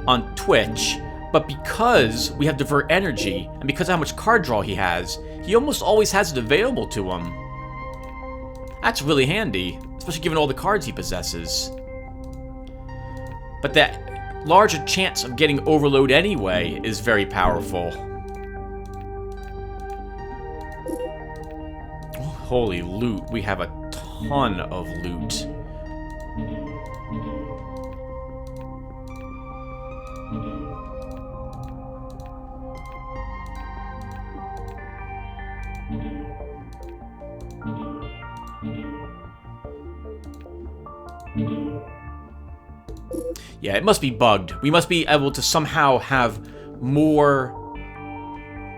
on Twitch, but because we have divert energy, and because of how much card draw he has, he almost always has it available to him. That's really handy, especially given all the cards he possesses. But that larger chance of getting overload anyway is very powerful. holy loot. We have a ton of loot. Yeah, it must be bugged. We must be able to somehow have more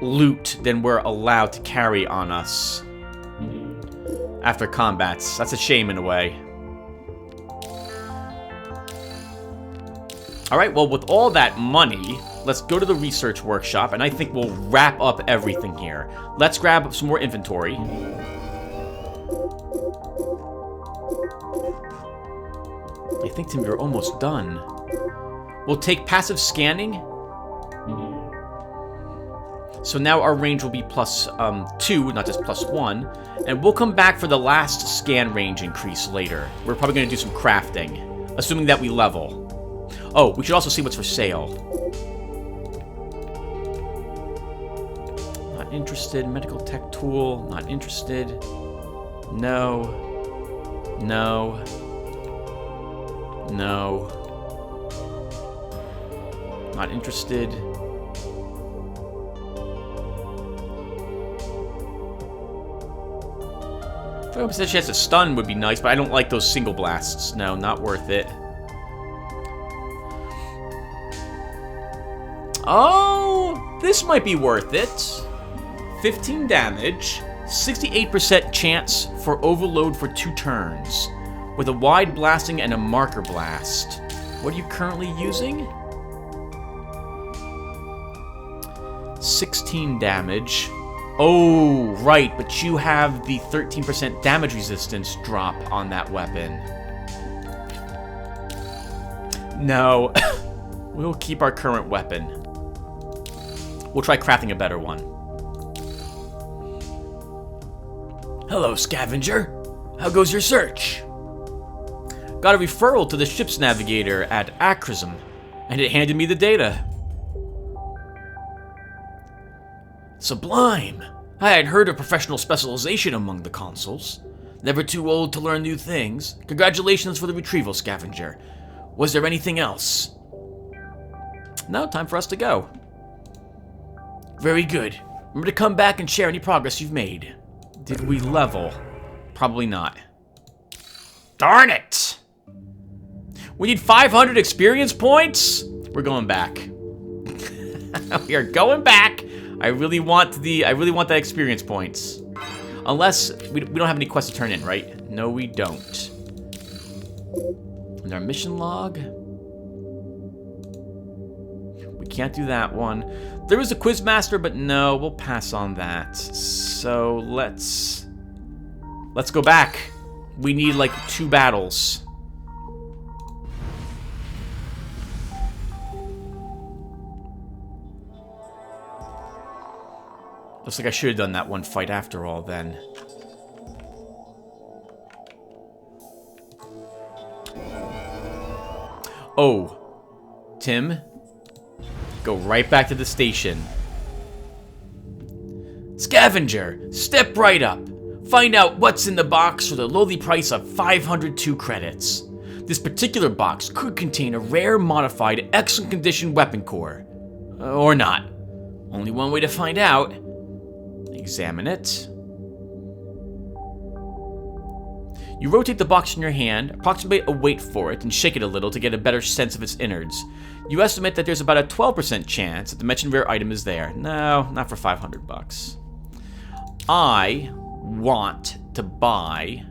loot than we're allowed to carry on us after combats. That's a shame in a way. Alright, well, with all that money, let's go to the research workshop, and I think we'll wrap up everything here. Let's grab some more inventory. I think, Tim, you're almost done. We'll take passive scanning. So now our range will be +2, not just +1. And we'll come back for the last scan range increase later. We're probably going to do some crafting, assuming that we level. Oh, we should also see what's for sale. Not interested. Medical tech tool. Not interested. No. No. No. Not interested. 5% chance to stun would be nice, but I don't like those single blasts. No, not worth it. Oh, this might be worth it. 15 damage, 68% chance for overload for 2 turns, with a wide blasting and a marker blast. What are you currently using? 16 damage. Oh, right, but you have the 13% damage resistance drop on that weapon. No. We'll keep our current weapon. We'll try crafting a better one. Hello, Scavenger. How goes your search? Got a referral to the ship's navigator at Acrism, and it handed me the data. Sublime! I had heard of professional specialization among the consuls. Never too old to learn new things. Congratulations for the retrieval, Scavenger. Was there anything else? No, time for us to go. Very good. Remember to come back and share any progress you've made. Did we level? Probably not. Darn it! We need 500 experience points? We're going back. We are going back. I really want that experience points. Unless we don't have any quests to turn in, right? No, we don't. And our mission log. We can't do that one. There is a Quizmaster, but no, we'll pass on that. So let's go back. We need like 2 battles. Looks like I should have done that one fight after all, then. Oh. Tim? Go right back to the station. Scavenger! Step right up! Find out what's in the box for the lowly price of 502 credits. This particular box could contain a rare, modified, excellent condition weapon core. Or not. Only one way to find out. Examine it. You rotate the box in your hand, approximate a weight for it, and shake it a little to get a better sense of its innards. You estimate that there's about a 12% chance that the mentioned rare item is there. No, not for 500 bucks. I want to buy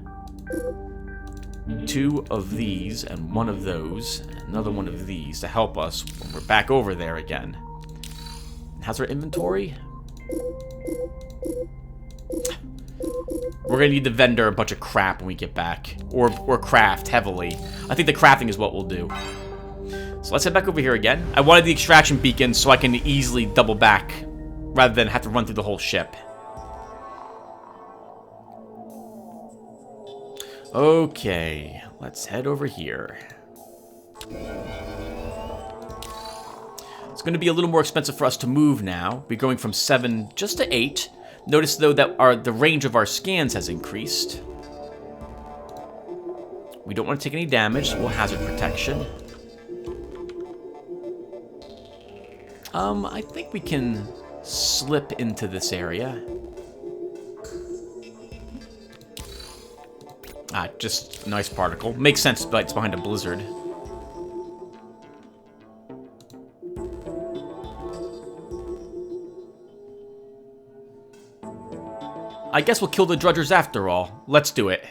2 of these and 1 of those, and another 1 of these to help us when we're back over there again. How's our inventory? We're gonna need to vendor a bunch of crap when we get back. Or craft heavily. I think the crafting is what we'll do. So let's head back over here again. I wanted the extraction beacon so I can easily double back rather than have to run through the whole ship. Okay, let's head over here. It's going to be a little more expensive for us to move now. We're going from 7 just to 8. Notice, though, that the range of our scans has increased. We don't want to take any damage, so we'll hazard protection. I think we can slip into this area. Ah, just a nice particle. Makes sense, but it's behind a blizzard. I guess we'll kill the drudgers after all. Let's do it.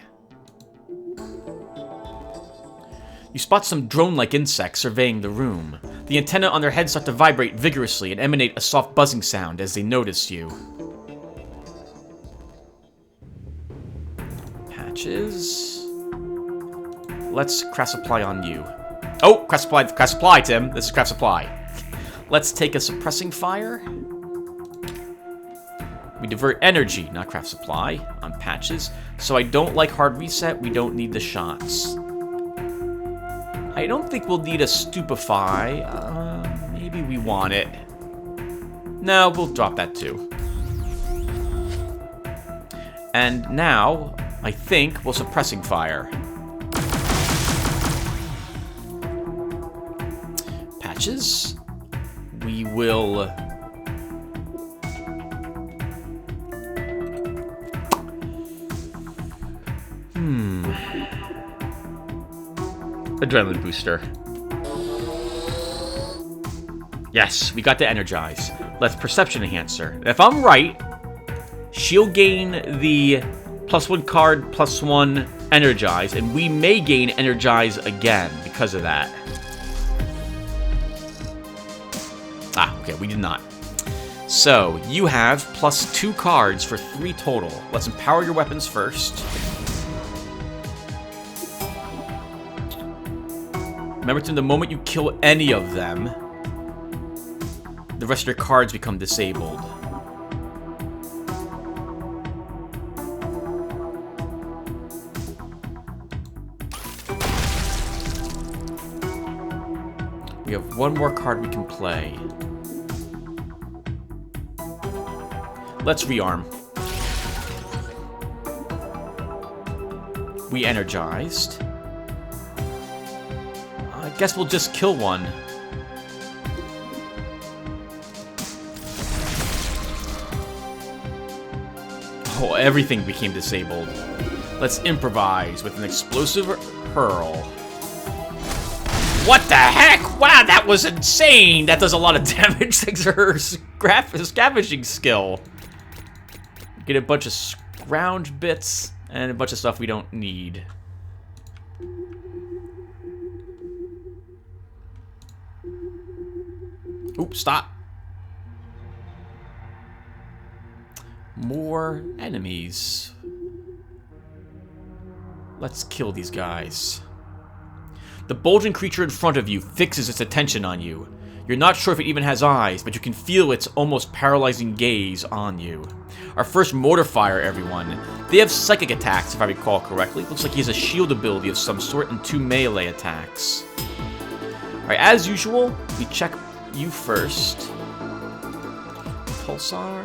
You spot some drone-like insects surveying the room. The antennae on their heads start to vibrate vigorously and emanate a soft buzzing sound as they notice you. Patches. Let's craft supply on you. Oh, craft supply, Tim. This is craft supply. Let's take a suppressing fire. We divert energy, not craft supply, on patches. So I don't like hard reset. We don't need the shots. I don't think we'll need a stupefy. Maybe we want it. No, we'll drop that too. And now, I think we'll suppressing fire. Patches. We will... Adrenaline booster. Yes, we got to energize. Let's perception enhancer. If I'm right, she'll gain the +1 card, +1 energize, and we may gain energize again because of that. Ah, okay, we did not. So, you have +2 cards for 3 total. Let's empower your weapons first. Remember, Tim, the moment you kill any of them, the rest of your cards become disabled. We have one more card we can play. Let's rearm. We energized. I guess we'll just kill one. Oh, everything became disabled. Let's improvise with an explosive hurl. What the heck? Wow, that was insane! That does a lot of damage thanks to her scavenging skill. Get a bunch of scrounge bits and a bunch of stuff we don't need. Oops, stop. More enemies. Let's kill these guys. The bulging creature in front of you fixes its attention on you. You're not sure if it even has eyes, but you can feel its almost paralyzing gaze on you. Our first mortar fire, everyone. They have psychic attacks, if I recall correctly. Looks like he has a shield ability of some sort and 2 melee attacks. Alright, as usual, we check you first. Pulsar.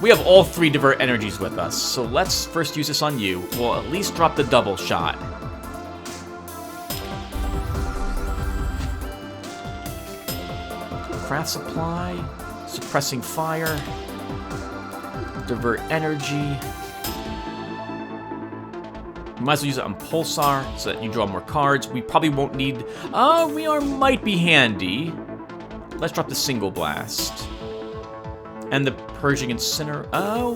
We have all 3 divert energies with us, so let's first use this on you. We'll at least drop the double shot. Craft supply, suppressing fire, divert energy. You might as well use it on Pulsar so that you draw more cards. We probably won't need... Rearm might be handy. Let's drop the single blast. And the Purging Incinerator. Oh,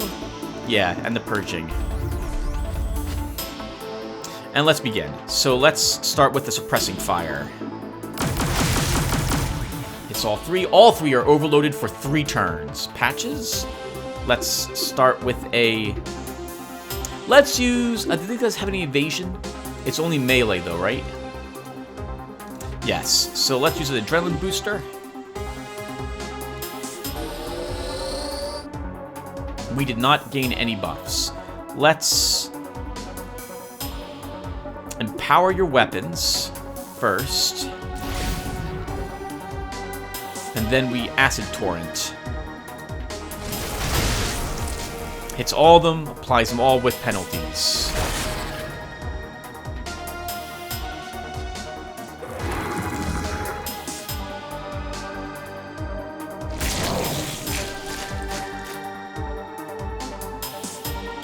yeah, and the Purging. And let's begin. So let's start with the Suppressing Fire. It's all 3. All 3 are overloaded for 3 turns. Patches? Let's start with a... Let's use... I think it does have any evasion. It's only melee though, right? Yes. So let's use an adrenaline booster. We did not gain any buffs. Let's empower your weapons first. And then we Acid Torrent. Hits all of them, applies them all with penalties.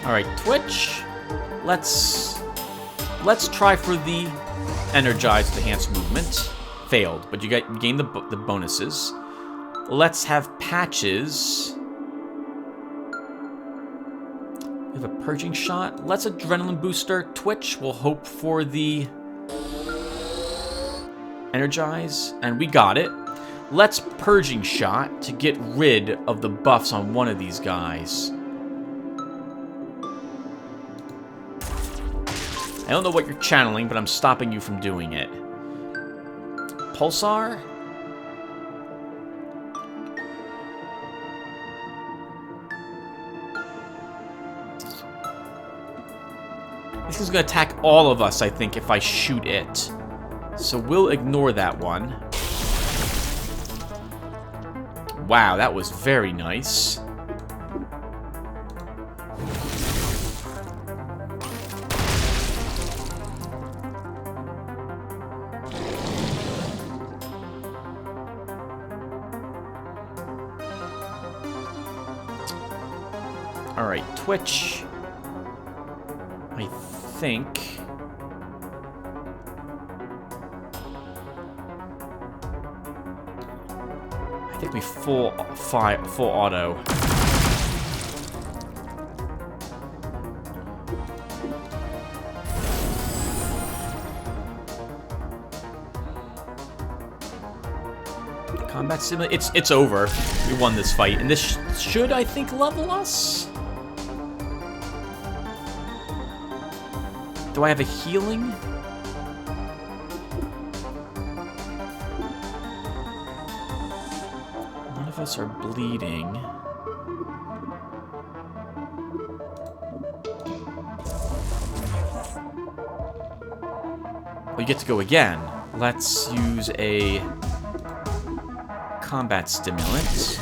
Alright, Twitch. Let's try for the Energized Enhanced Movement. Failed, but you gained the bonuses. Let's have Patches. We have a Purging Shot. Let's Adrenaline Booster. Twitch. We'll hope for the Energize. And we got it. Let's Purging Shot to get rid of the buffs on one of these guys. I don't know what you're channeling, but I'm stopping you from doing it. Pulsar? This is going to attack all of us, I think, if I shoot it. So we'll ignore that one. Wow, that was very nice. Alright, Twitch. I think... we full auto. Combat simulator. It's over. We won this fight, and this should, I think, level us. Do I have a healing? None of us are bleeding. Oh, you get to go again. Let's use a combat stimulant.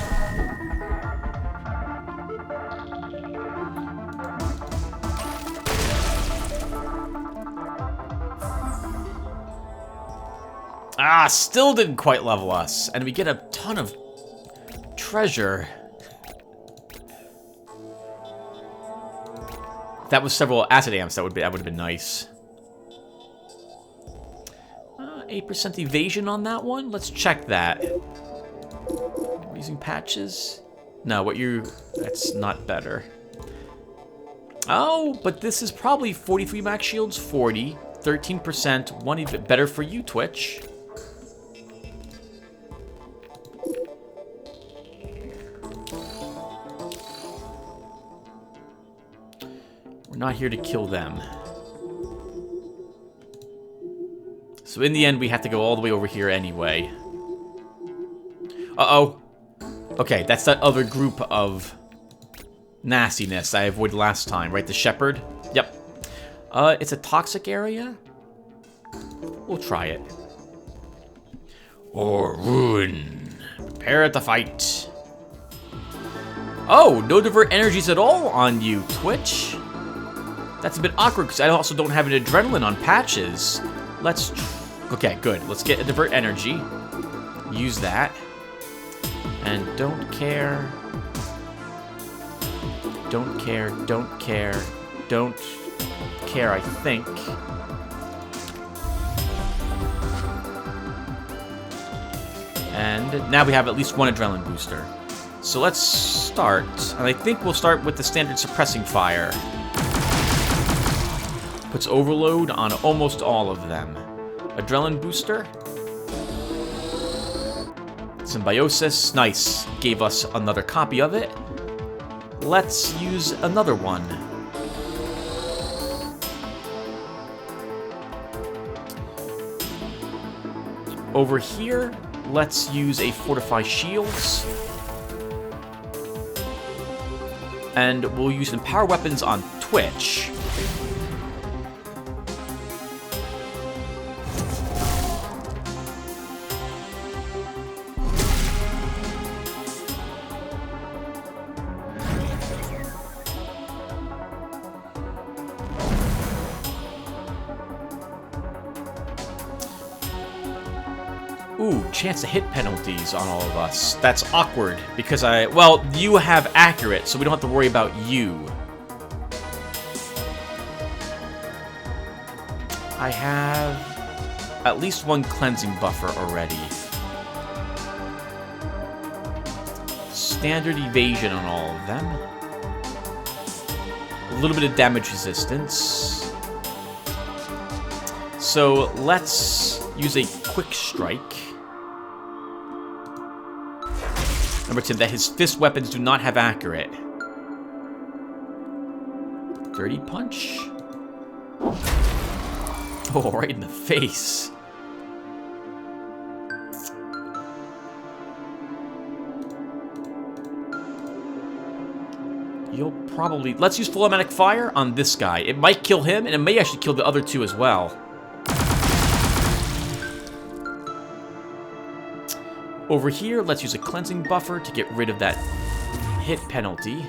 Ah, still didn't quite level us. And we get a ton of treasure. If that was several acid amps, that would have been nice. 8% evasion on that one. Let's check that. We're using patches? No, that's not better. Oh, but this is probably 43 max shields, 40, 13%, one even better for you, Twitch. We're not here to kill them. So in the end, we have to go all the way over here anyway. Uh-oh. Okay, that's that other group of nastiness I avoided last time, right? The shepherd? Yep. It's a toxic area? We'll try it. Or ruin. Prepare to fight. Oh, no divert energies at all on you, Twitch. That's a bit awkward because I also don't have an adrenaline on patches. Let's... Okay, good. Let's get a divert energy. Use that. And don't care. Don't care, don't care, don't care, I think. And now we have at least one adrenaline booster. So let's start. And I think we'll start with the standard suppressing fire. Puts overload on almost all of them. Adrenaline booster. Symbiosis. Nice. Gave us another copy of it. Let's use another one. Over here, let's use a Fortify Shields. And we'll use Empower Weapons on Twitch. chance to hit penalties on all of us. That's awkward, because well, you have accurate, so we don't have to worry about you. I have at least one cleansing buffer already. Standard evasion on all of them. A little bit of damage resistance. So let's use a quick strike. Number 10, that his fist weapons do not have accurate. Dirty punch. Oh, right in the face. You'll probably... Let's use full automatic fire on this guy. It might kill him, and it may actually kill the other two as well. Over here, let's use a cleansing buffer to get rid of that hit penalty.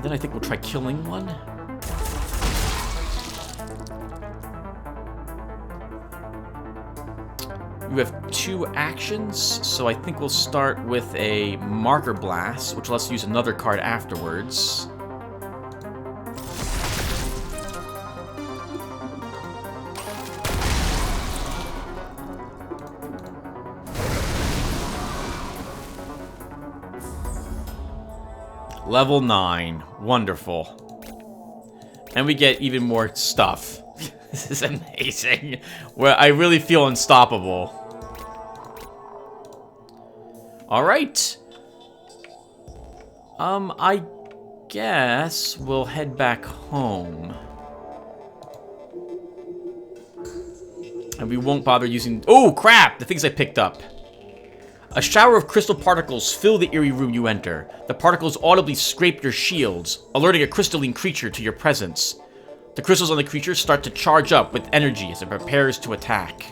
Then I think we'll try killing one. You have 2 actions, so I think we'll start with a Marker Blast, which lets us use another card afterwards. Level 9. Wonderful. And we get even more stuff. This is amazing. Well, I really feel unstoppable. Alright. I guess we'll head back home. And we won't bother using... Oh, crap! The things I picked up. A shower of crystal particles fill the eerie room you enter. The particles audibly scrape your shields, alerting a crystalline creature to your presence. The crystals on the creature start to charge up with energy as it prepares to attack.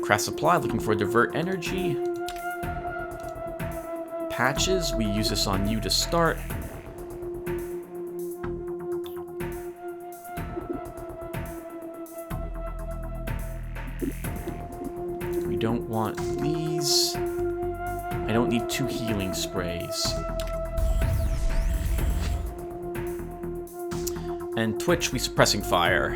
Craft supply, looking for divert energy. Patches, we use this on you to start. We don't want these. I don't need 2 healing sprays. And Twitch, we suppressing fire.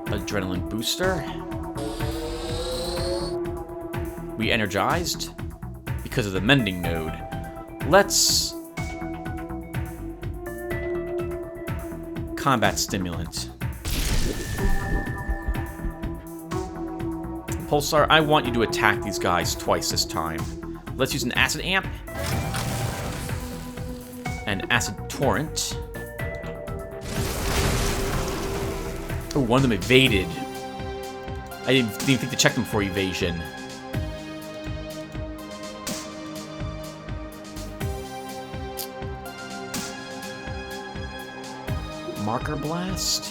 Adrenaline booster. We energized because of the mending node. Let's... Combat stimulant. Pulsar, I want you to attack these guys twice this time. Let's use an acid amp. An acid torrent. Oh, one of them evaded. I didn't think to check them for evasion. Marker Blast.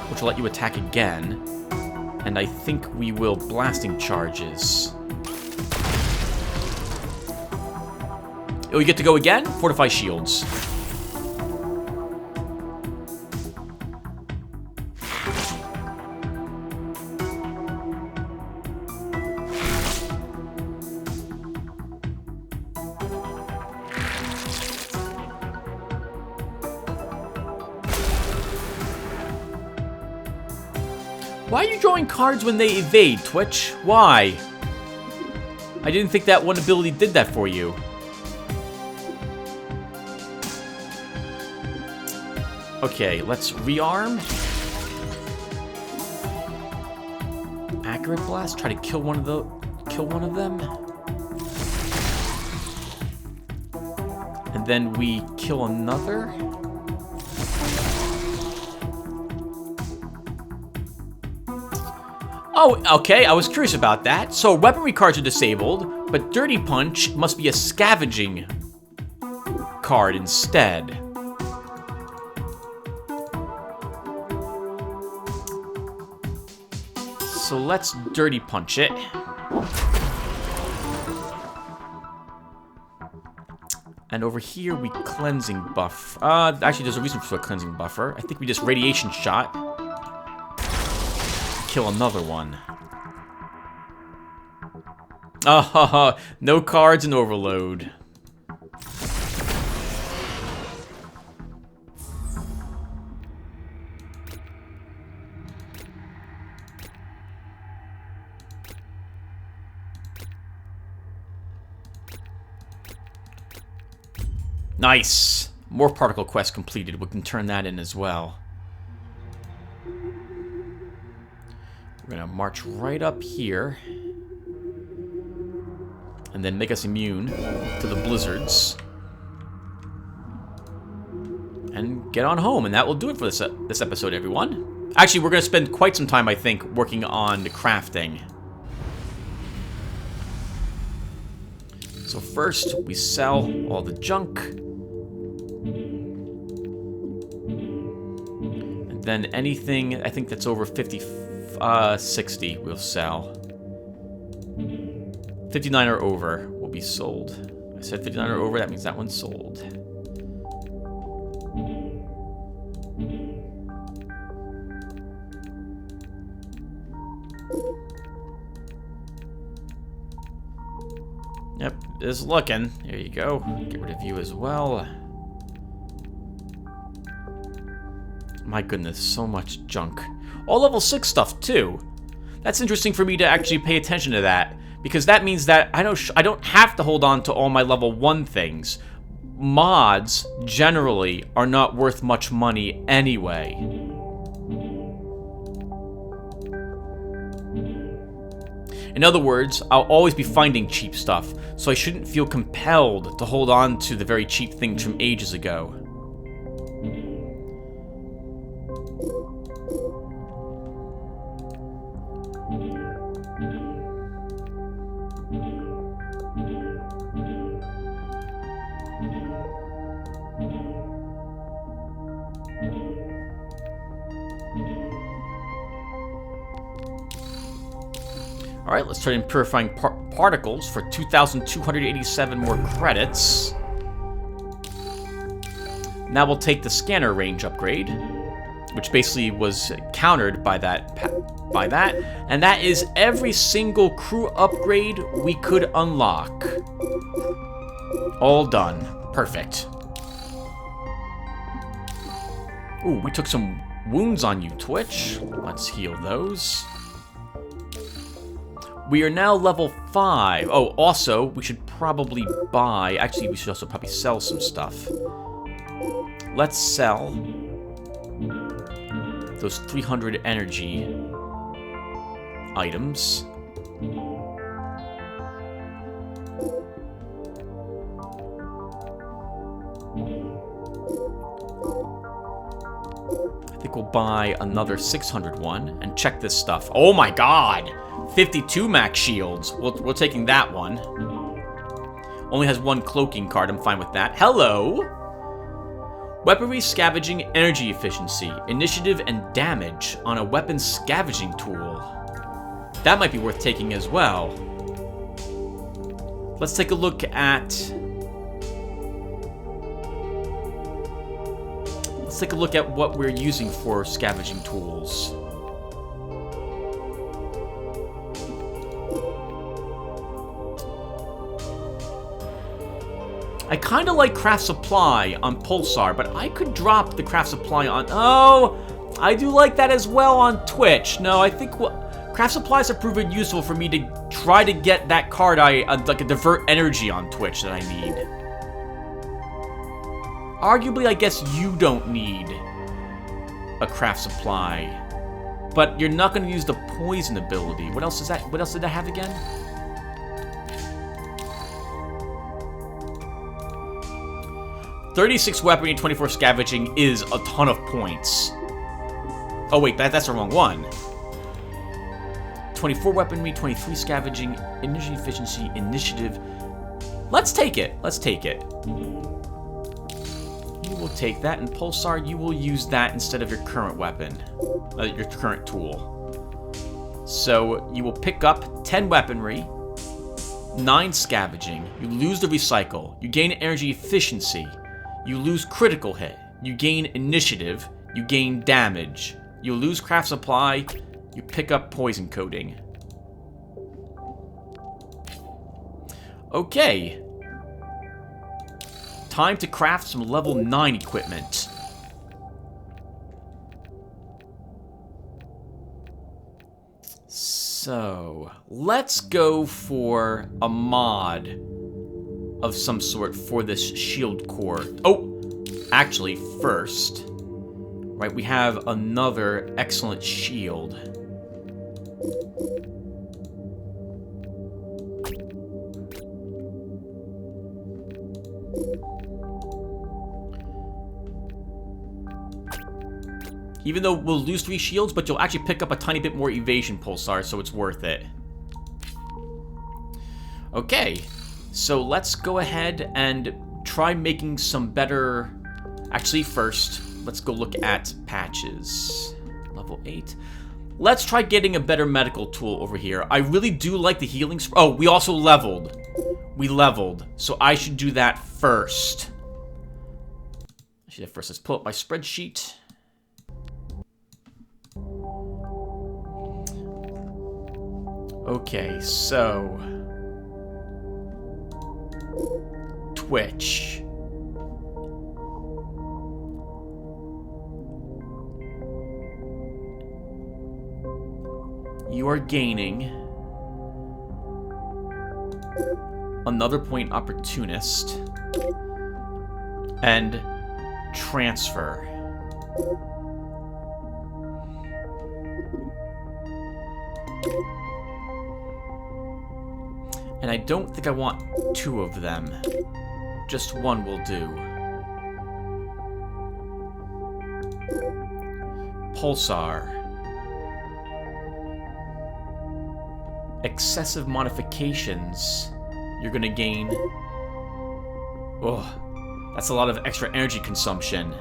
Which will let you attack again. And I think we will blasting charges. Oh, you get to go again? Fortify shields. Why are you drawing cards when they evade, Twitch? Why? I didn't think that one ability did that for you. Okay, let's rearm. Accurate blast. Try to kill one of them. And then we kill another. Oh, okay, I was curious about that. So weaponry cards are disabled, but Dirty Punch must be a scavenging card instead. So let's dirty punch it. And over here, we cleansing buff. Actually, there's a reason for a cleansing buffer. I think we just radiation shot. Kill another one. Oh, no cards in overload. Nice! More particle quest completed. We can turn that in as well. We're gonna march right up here. And then make us immune to the blizzards. And get on home. And that will do it for this episode, everyone. Actually, we're gonna spend quite some time, I think, working on the crafting. So first, we sell all the junk. And then anything, I think that's over 60, we'll sell. 59 or over will be sold. I said 59 or over, that means that one's sold. Yep, is looking. There you go. Get rid of you as well. My goodness, so much junk. All level 6 stuff, too. That's interesting for me to actually pay attention to that, because that means that I don't have to hold on to all my level 1 things. Mods, generally, are not worth much money anyway. In other words, I'll always be finding cheap stuff, so I shouldn't feel compelled to hold on to the very cheap things from ages ago. Alright, let's try in purifying particles for 2,287 more credits. Now we'll take the scanner range upgrade, which basically was countered by that, and that is every single crew upgrade we could unlock. All done. Perfect. Ooh, we took some wounds on you, Twitch. Let's heal those. We are now level 5. Oh, also, we should probably buy... Actually, we should also probably sell some stuff. Let's sell those 300 energy items. I think we'll buy another 600 one and check this stuff. Oh my god! 52 max shields. We're taking that one. Only has one cloaking card. I'm fine with that. Hello! Weaponry scavenging energy efficiency, initiative, and damage on a weapon scavenging tool. That might be worth taking as well. Let's take a look at... Let's take a look at what we're using for scavenging tools. I kind of like craft supply on Pulsar, but I could drop the craft supply on... Oh, I do like that as well on Twitch. No, I think craft supplies have proven useful for me to try to get that card like a divert energy on Twitch that I need. Arguably, I guess you don't need a craft supply, but you're not going to use the poison ability. What else is that? What else did I have again? $36 weaponry and 24 scavenging is a ton of points. Oh wait, that's the wrong one. 24 weaponry, 23 scavenging, energy efficiency, initiative. Let's take it. Let's take it. You will take that, and Pulsar, you will use that instead of your current weapon, your current tool. So you will pick up 10 weaponry, 9 scavenging, you lose the recycle, you gain energy efficiency, you lose critical hit, you gain initiative, you gain damage, you lose craft supply, you pick up poison coating. Okay. Time to craft some level 9 equipment. So, let's go for a mod of some sort for this shield core. Oh, actually, first, right, we have another excellent shield. Even though we'll lose 3 shields, but you'll actually pick up a tiny bit more evasion pulsar, so it's worth it. Okay, so let's go ahead and try making some better... Actually, first, let's go look at patches. Level 8. Let's try getting a better medical tool over here. I really do like the healing... Oh, we also leveled. We leveled, so I should do that first. Let's pull up my spreadsheet. Okay, so... Twitch. You are gaining another point opportunist and transfer. And I don't think I want 2 of them. Just 1 will do. Pulsar. Excessive modifications. You're gonna gain... Oh, that's a lot of extra energy consumption.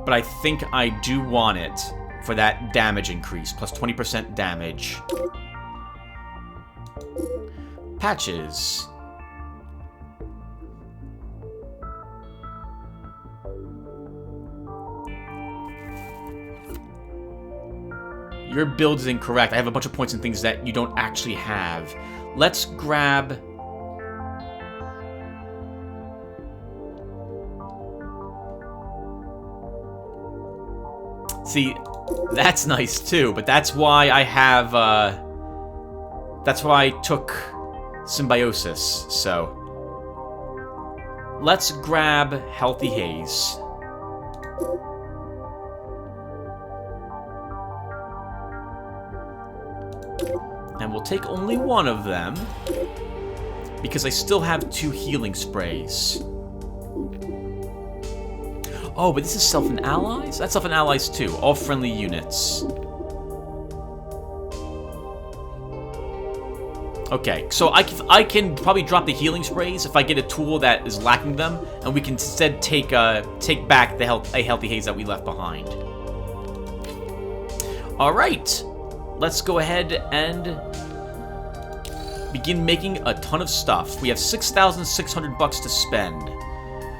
But I think I do want it for that damage increase. Plus 20% damage. Patches. Your build is incorrect. I have a bunch of points and things that you don't actually have. Let's grab... See, that's nice too, but that's why I have, that's why I took Symbiosis, so... Let's grab Healthy Haze. And we'll take only 1 of them, because I still have 2 healing sprays. Oh, but this is Self and Allies? That's Self and Allies too. All friendly units. Okay, so I can probably drop the healing sprays if I get a tool that is lacking them, and we can instead take back the Healthy Haze that we left behind. All right, let's go ahead and begin making a ton of stuff. We have 6,600 bucks to spend,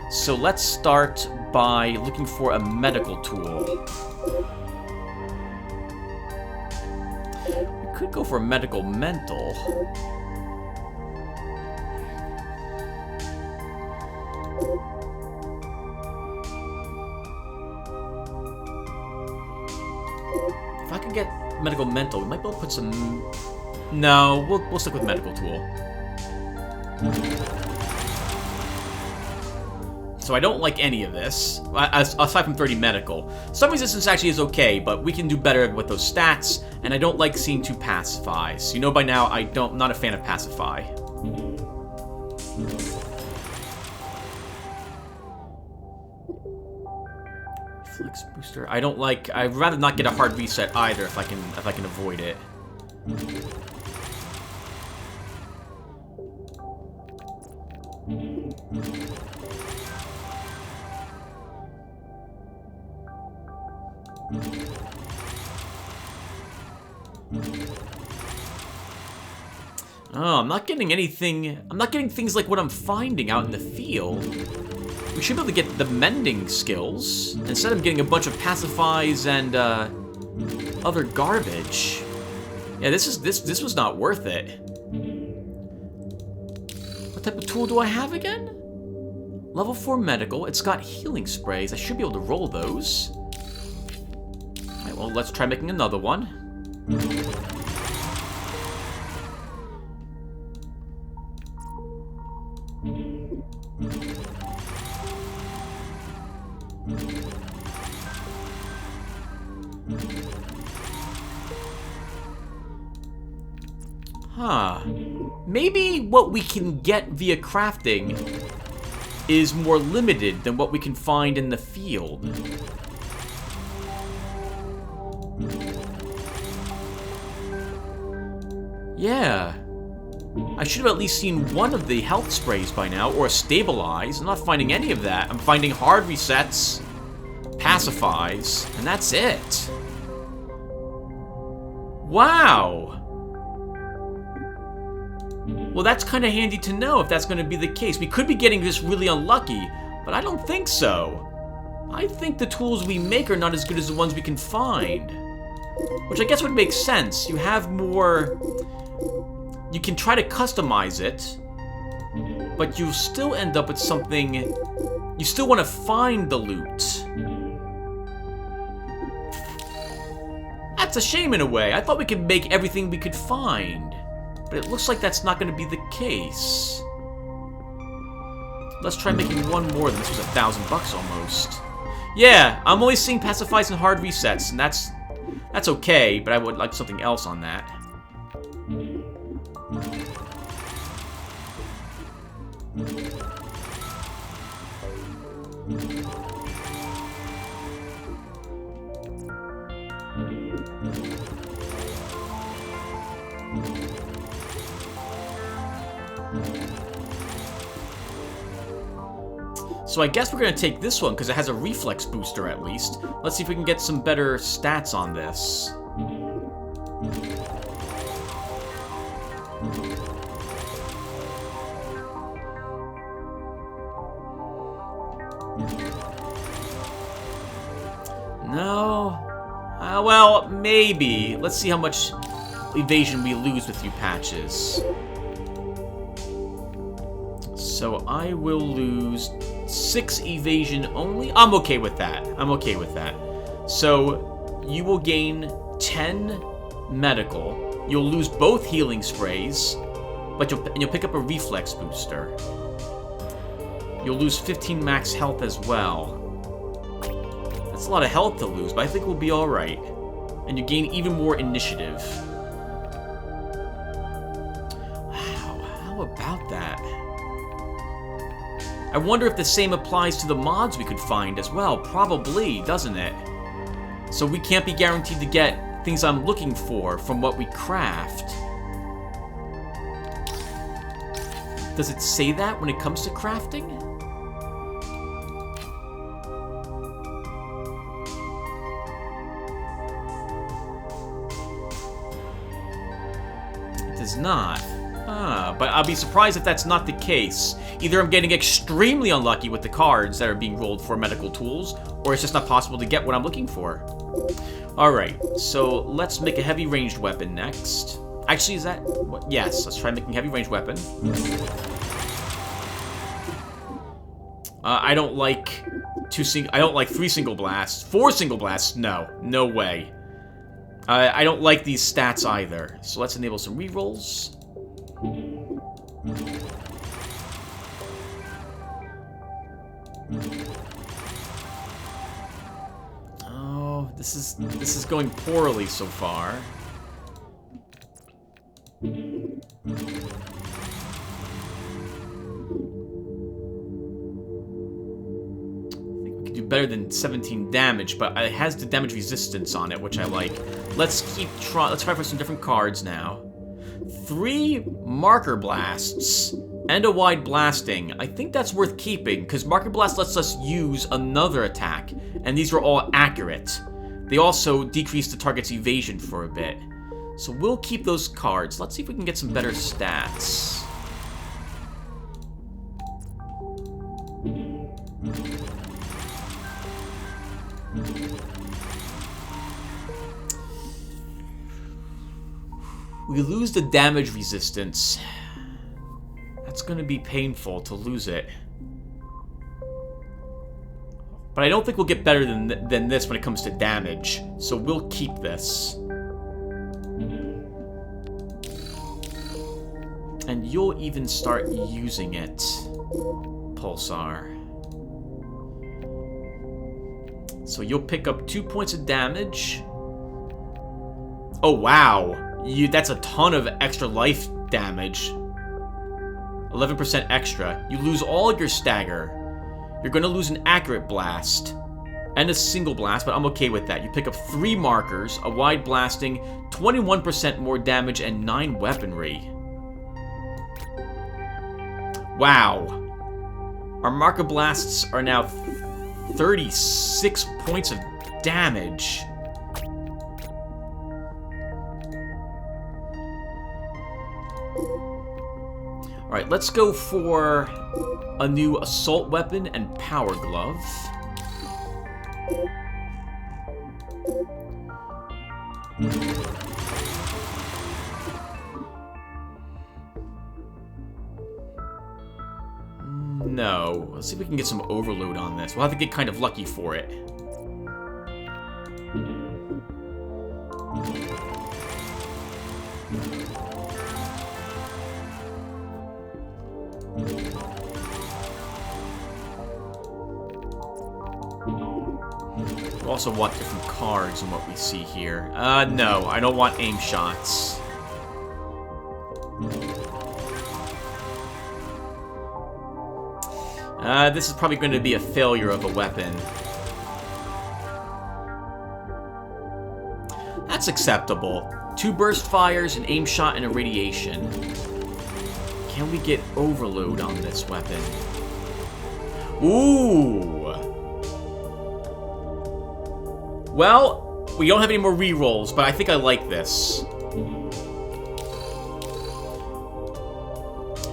so let's start by looking for a medical tool. We could go for a medical mental. If I could get medical mental, we might be able to put some... No, we'll stick with medical tool. So I don't like any of this, aside from 30 medical. Some resistance actually is okay, but we can do better with those stats, and I don't like seeing 2 pacifies. You know by now, I'm not a fan of pacify. Flex booster. I don't like. I'd rather not get a hard reset either if I can avoid it. Oh, I'm not getting anything... I'm not getting things like what I'm finding out in the field. We should be able to get the mending skills. Instead of getting a bunch of pacifies and, other garbage. Yeah, this was not worth it. What type of tool do I have again? Level 4 medical. It's got healing sprays. I should be able to roll those. Alright, well, let's try making another one. Huh. Maybe what we can get via crafting is more limited than what we can find in the field. Yeah. I should have at least seen one of the health sprays by now, or a stabilize. I'm not finding any of that. I'm finding hard resets, pacifies, and that's it. Wow. Well, that's kind of handy to know if that's going to be the case. We could be getting just really unlucky, but I don't think so. I think the tools we make are not as good as the ones we can find. Which I guess would make sense. You have more... You can try to customize it, but you'll still end up with something... You still want to find the loot. That's a shame in a way. I thought we could make everything we could find. But it looks like that's not going to be the case. Let's try making one more. This was $1,000 almost. Yeah, I'm only seeing pacifies and hard resets, and that's okay, but I would like something else on that. So I guess we're going to take this one, because it has a reflex booster at least. Let's see if we can get some better stats on this. No? Well, maybe. Let's see how much evasion we lose with you patches. So I will lose 6 evasion only. I'm okay with that. I'm okay with that. So you will gain 10 medical. You'll lose both healing sprays, but you'll pick up a reflex booster. You'll lose 15 max health as well. That's a lot of health to lose, but I think we'll be all right. And you gain even more initiative. Wow, how about that? I wonder if the same applies to the mods we could find as well. Probably, doesn't it? So we can't be guaranteed to get things I'm looking for from what we craft. Does it say that when it comes to crafting? It does not. But I'll be surprised if that's not the case. Either I'm getting extremely unlucky with the cards that are being rolled for medical tools, or it's just not possible to get what I'm looking for. Alright, so let's make a heavy ranged weapon next. Actually, is that... What? Yes, let's try making a heavy ranged weapon. I don't like I don't like 3 single blasts. 4 single blasts? No. No way. I don't like these stats either. So let's enable some rerolls. Oh, this is going poorly so far. I think we could do better than 17 damage, but it has the damage resistance on it, which I like. Let's try for some different cards now. 3 marker blasts and a wide blasting. I think that's worth keeping, because marker blast lets us use another attack, and these are all accurate. They also decrease the target's evasion for a bit. So we'll keep those cards. Let's see if we can get some better stats. We lose the damage resistance. That's going to be painful to lose it. But I don't think we'll get better than this when it comes to damage. So we'll keep this. And you'll even start using it, Pulsar. So you'll pick up 2 points of damage. Oh, wow. That's a ton of extra life damage. 11% extra. You lose all your stagger. You're going to lose an accurate blast. And a single blast, but I'm okay with that. You pick up 3 markers, a wide blasting, 21% more damage, and 9 weaponry. Wow. Our marker blasts are now 36 points of damage. Alright, let's go for a new assault weapon and power glove. No. Let's see if we can get some overload on this. We'll have to get kind of lucky for it. We also want different cards in what we see here. No, I don't want aim shots. This is probably going to be a failure of a weapon. That's acceptable. 2 burst fires, an aim shot, and a radiation. Can we get overload on this weapon? Ooh! Well, we don't have any more rerolls, but I think I like this.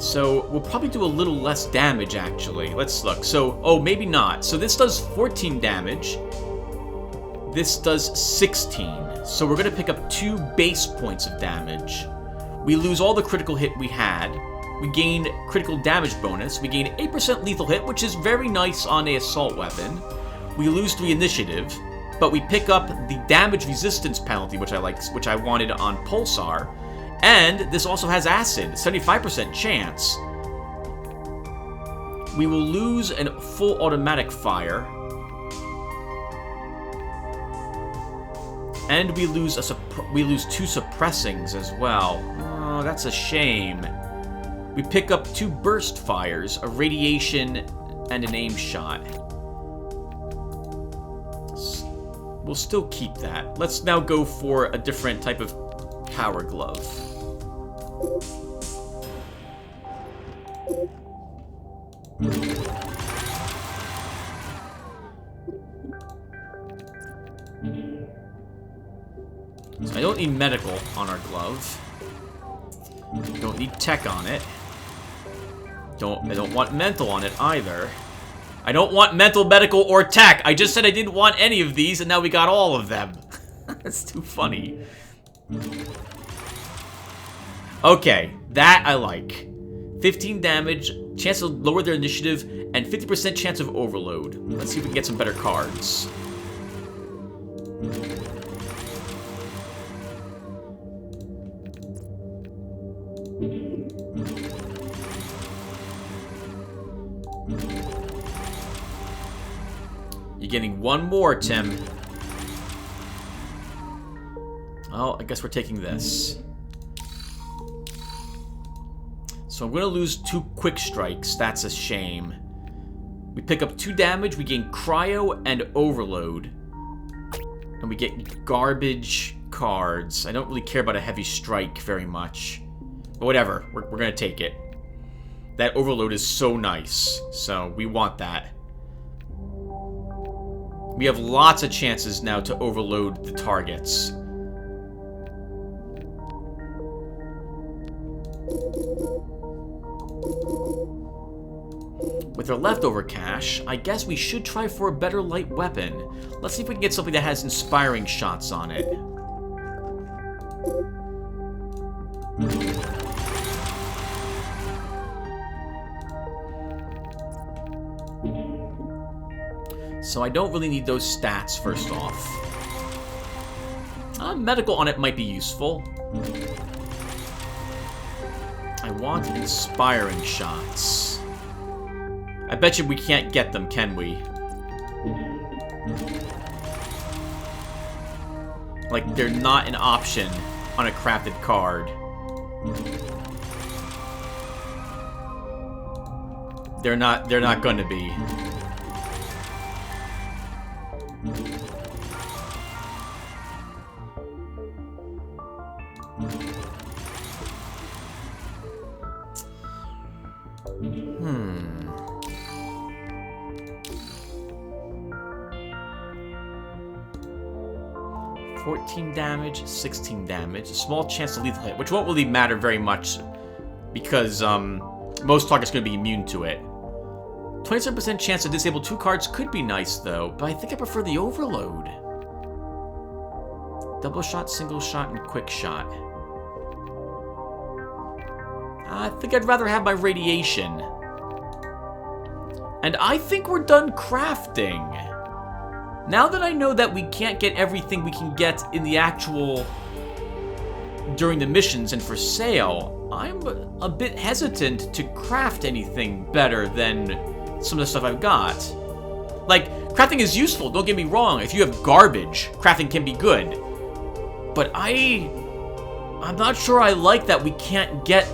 So, we'll probably do a little less damage, actually. Let's look. So, oh, maybe not. So this does 14 damage. This does 16. So we're going to pick up 2 base points of damage. We lose all the critical hit we had. We gain critical damage bonus. We gain 8% lethal hit, which is very nice on an assault weapon. We lose 3 initiative. But we pick up the damage resistance penalty, which I like, which I wanted on Pulsar, and this also has acid, 75% chance. We will lose a full automatic fire, and we lose 2 suppressings as well. Oh, that's a shame. We pick up 2 burst fires, a radiation, and an aim shot. We'll still keep that. Let's now go for a different type of power glove. So I don't need medical on our glove. Don't need tech on it. I don't want mental on it either. I don't want mental, medical, or tech. I just said I didn't want any of these, and now we got all of them. That's too funny. Okay, that I like. 15 damage, chance to lower their initiative, and 50% chance of overload. Let's see if we can get some better cards. You're getting 1 more, Tim. Oh, I guess we're taking this. So I'm going to lose 2 quick strikes. That's a shame. We pick up 2 damage. We gain cryo and overload. And we get garbage cards. I don't really care about a heavy strike very much. But whatever. We're going to take it. That overload is so nice. So we want that. We have lots of chances now to overload the targets. With our leftover cash, I guess we should try for a better light weapon. Let's see if we can get something that has inspiring shots on it. So I don't really need those stats first off. Medical on it might be useful. I want inspiring shots. I bet you we can't get them, can we? Like, they're not an option on a crafted card. They're not going to be. Hmm. 14 damage, 16 damage, a small chance to lethal hit, which won't really matter very much because most targets are going to be immune to it. 27% chance to disable 2 cards could be nice though, but I think I prefer the overload. Double shot, single shot, and quick shot. I think I'd rather have my radiation. And I think we're done crafting. Now that I know that we can't get everything we can get in the actual... during the missions and for sale, I'm a bit hesitant to craft anything better than some of the stuff I've got. Like, crafting is useful, don't get me wrong. If you have garbage, crafting can be good. But I'm not sure I like that we can't get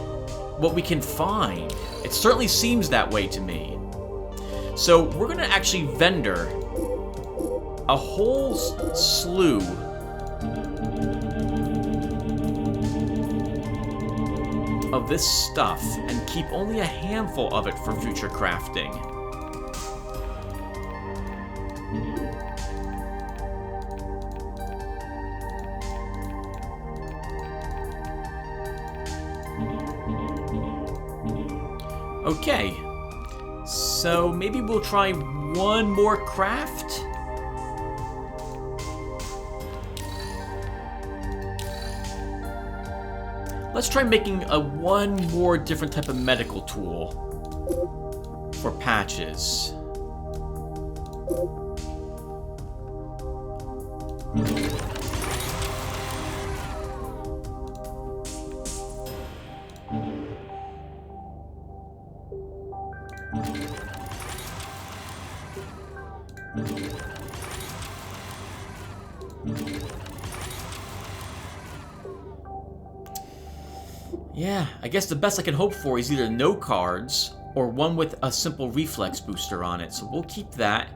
what we can find. It certainly seems that way to me. So we're gonna actually vendor a whole slew of this stuff and keep only a handful of it for future crafting. Okay, so maybe we'll try one more craft? Let's try making one more different type of medical tool for patches. Yeah, I guess the best I can hope for is either no cards or one with a simple reflex booster on it. So we'll keep that.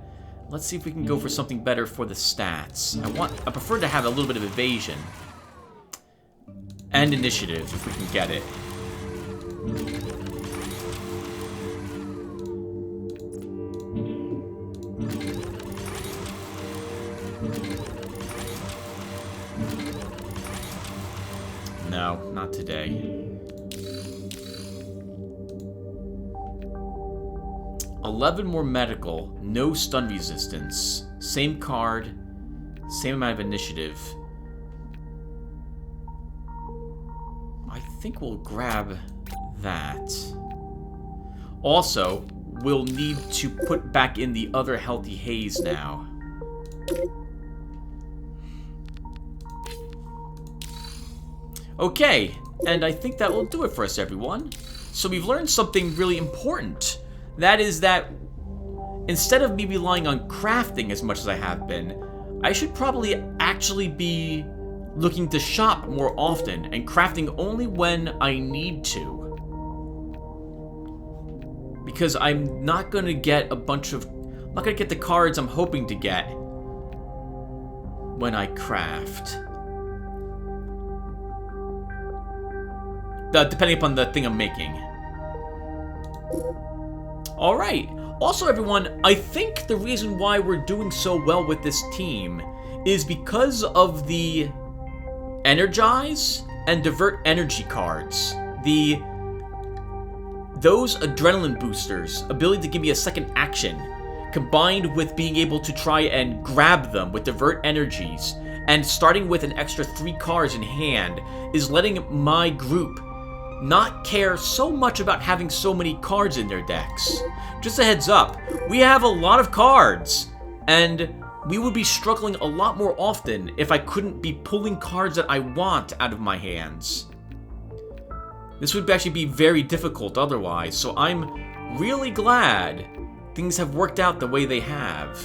Let's see if we can go for something better for the stats. I prefer to have a little bit of evasion and initiative if we can get it. No, not today. 11 more medical, no stun resistance, same card, same amount of initiative. I think we'll grab that. Also, we'll need to put back in the other healthy haze now. Okay, and I think that will do it for us, everyone. So we've learned something really important. That is that instead of me relying on crafting as much as I have been, I should probably actually be looking to shop more often and crafting only when I need to. Because I'm not going to get I'm not going to get the cards I'm hoping to get when I craft. Depending upon the thing I'm making. Alright. Also, everyone, I think the reason why we're doing so well with this team is because of the Energize and Divert Energy cards. The those adrenaline boosters, ability to give me a second action, combined with being able to try and grab them with divert energies, and starting with an extra 3 cards in hand, is letting my group not care so much about having so many cards in their decks. Just a heads up, we have a lot of cards, and we would be struggling a lot more often if I couldn't be pulling cards that I want out of my hands. This would actually be very difficult otherwise, so I'm really glad things have worked out the way they have.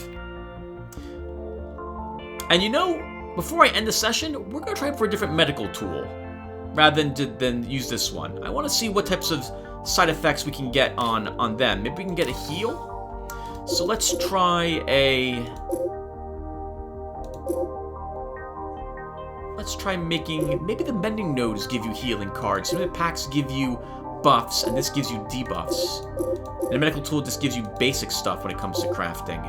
And you know, before I end the session, we're going to try for a different medical tool, rather than use this one. I want to see what types of side effects we can get on them. Maybe we can get a heal? So let's try a... Let's try making... Maybe the mending nodes give you healing cards. Some of the packs give you buffs, and this gives you debuffs. And the medical tool just gives you basic stuff when it comes to crafting.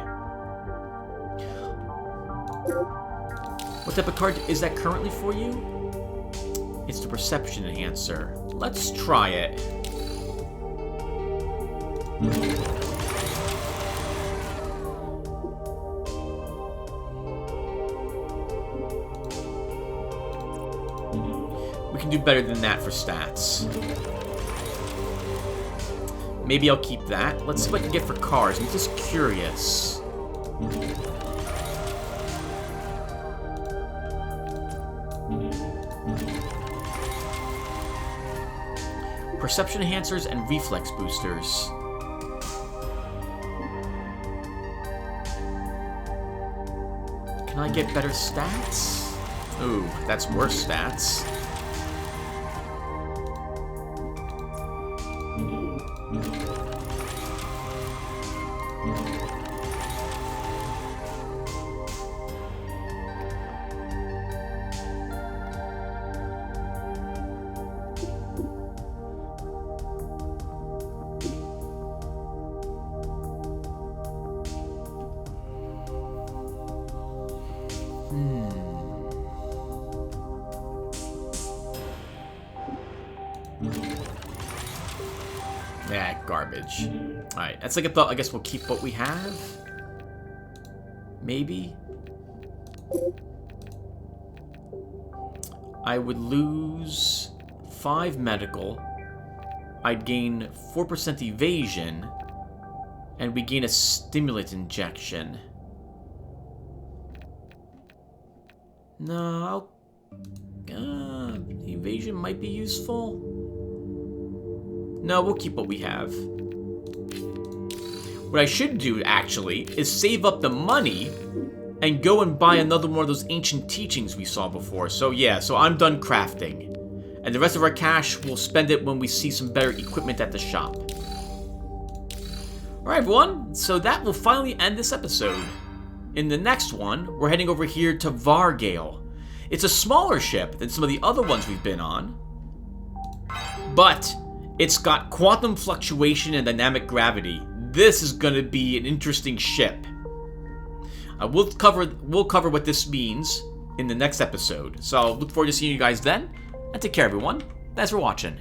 What type of card is that currently for you? It's the Perception Enhancer. Let's try it. We can do better than that for stats. Maybe I'll keep that. Let's see what I can get for cards. I'm just curious. Perception enhancers and reflex boosters. Can I get better stats? Ooh, that's worse stats. Yeah, garbage. Alright, that's like a thought. I guess we'll keep what we have. Maybe. I would lose 5 medical. I'd gain 4% evasion. And we gain a stimulant injection. No, evasion might be useful. No, we'll keep what we have. What I should do, actually, is save up the money and go and buy another one of those ancient teachings we saw before. So yeah, so I'm done crafting. And the rest of our cash, we'll spend it when we see some better equipment at the shop. Alright, everyone. So that will finally end this episode. In the next one, we're heading over here to Vargale. It's a smaller ship than some of the other ones we've been on. But it's got quantum fluctuation and dynamic gravity. This is going to be an interesting ship. We'll cover what this means in the next episode. So look forward to seeing you guys then. And take care, everyone. Thanks for watching.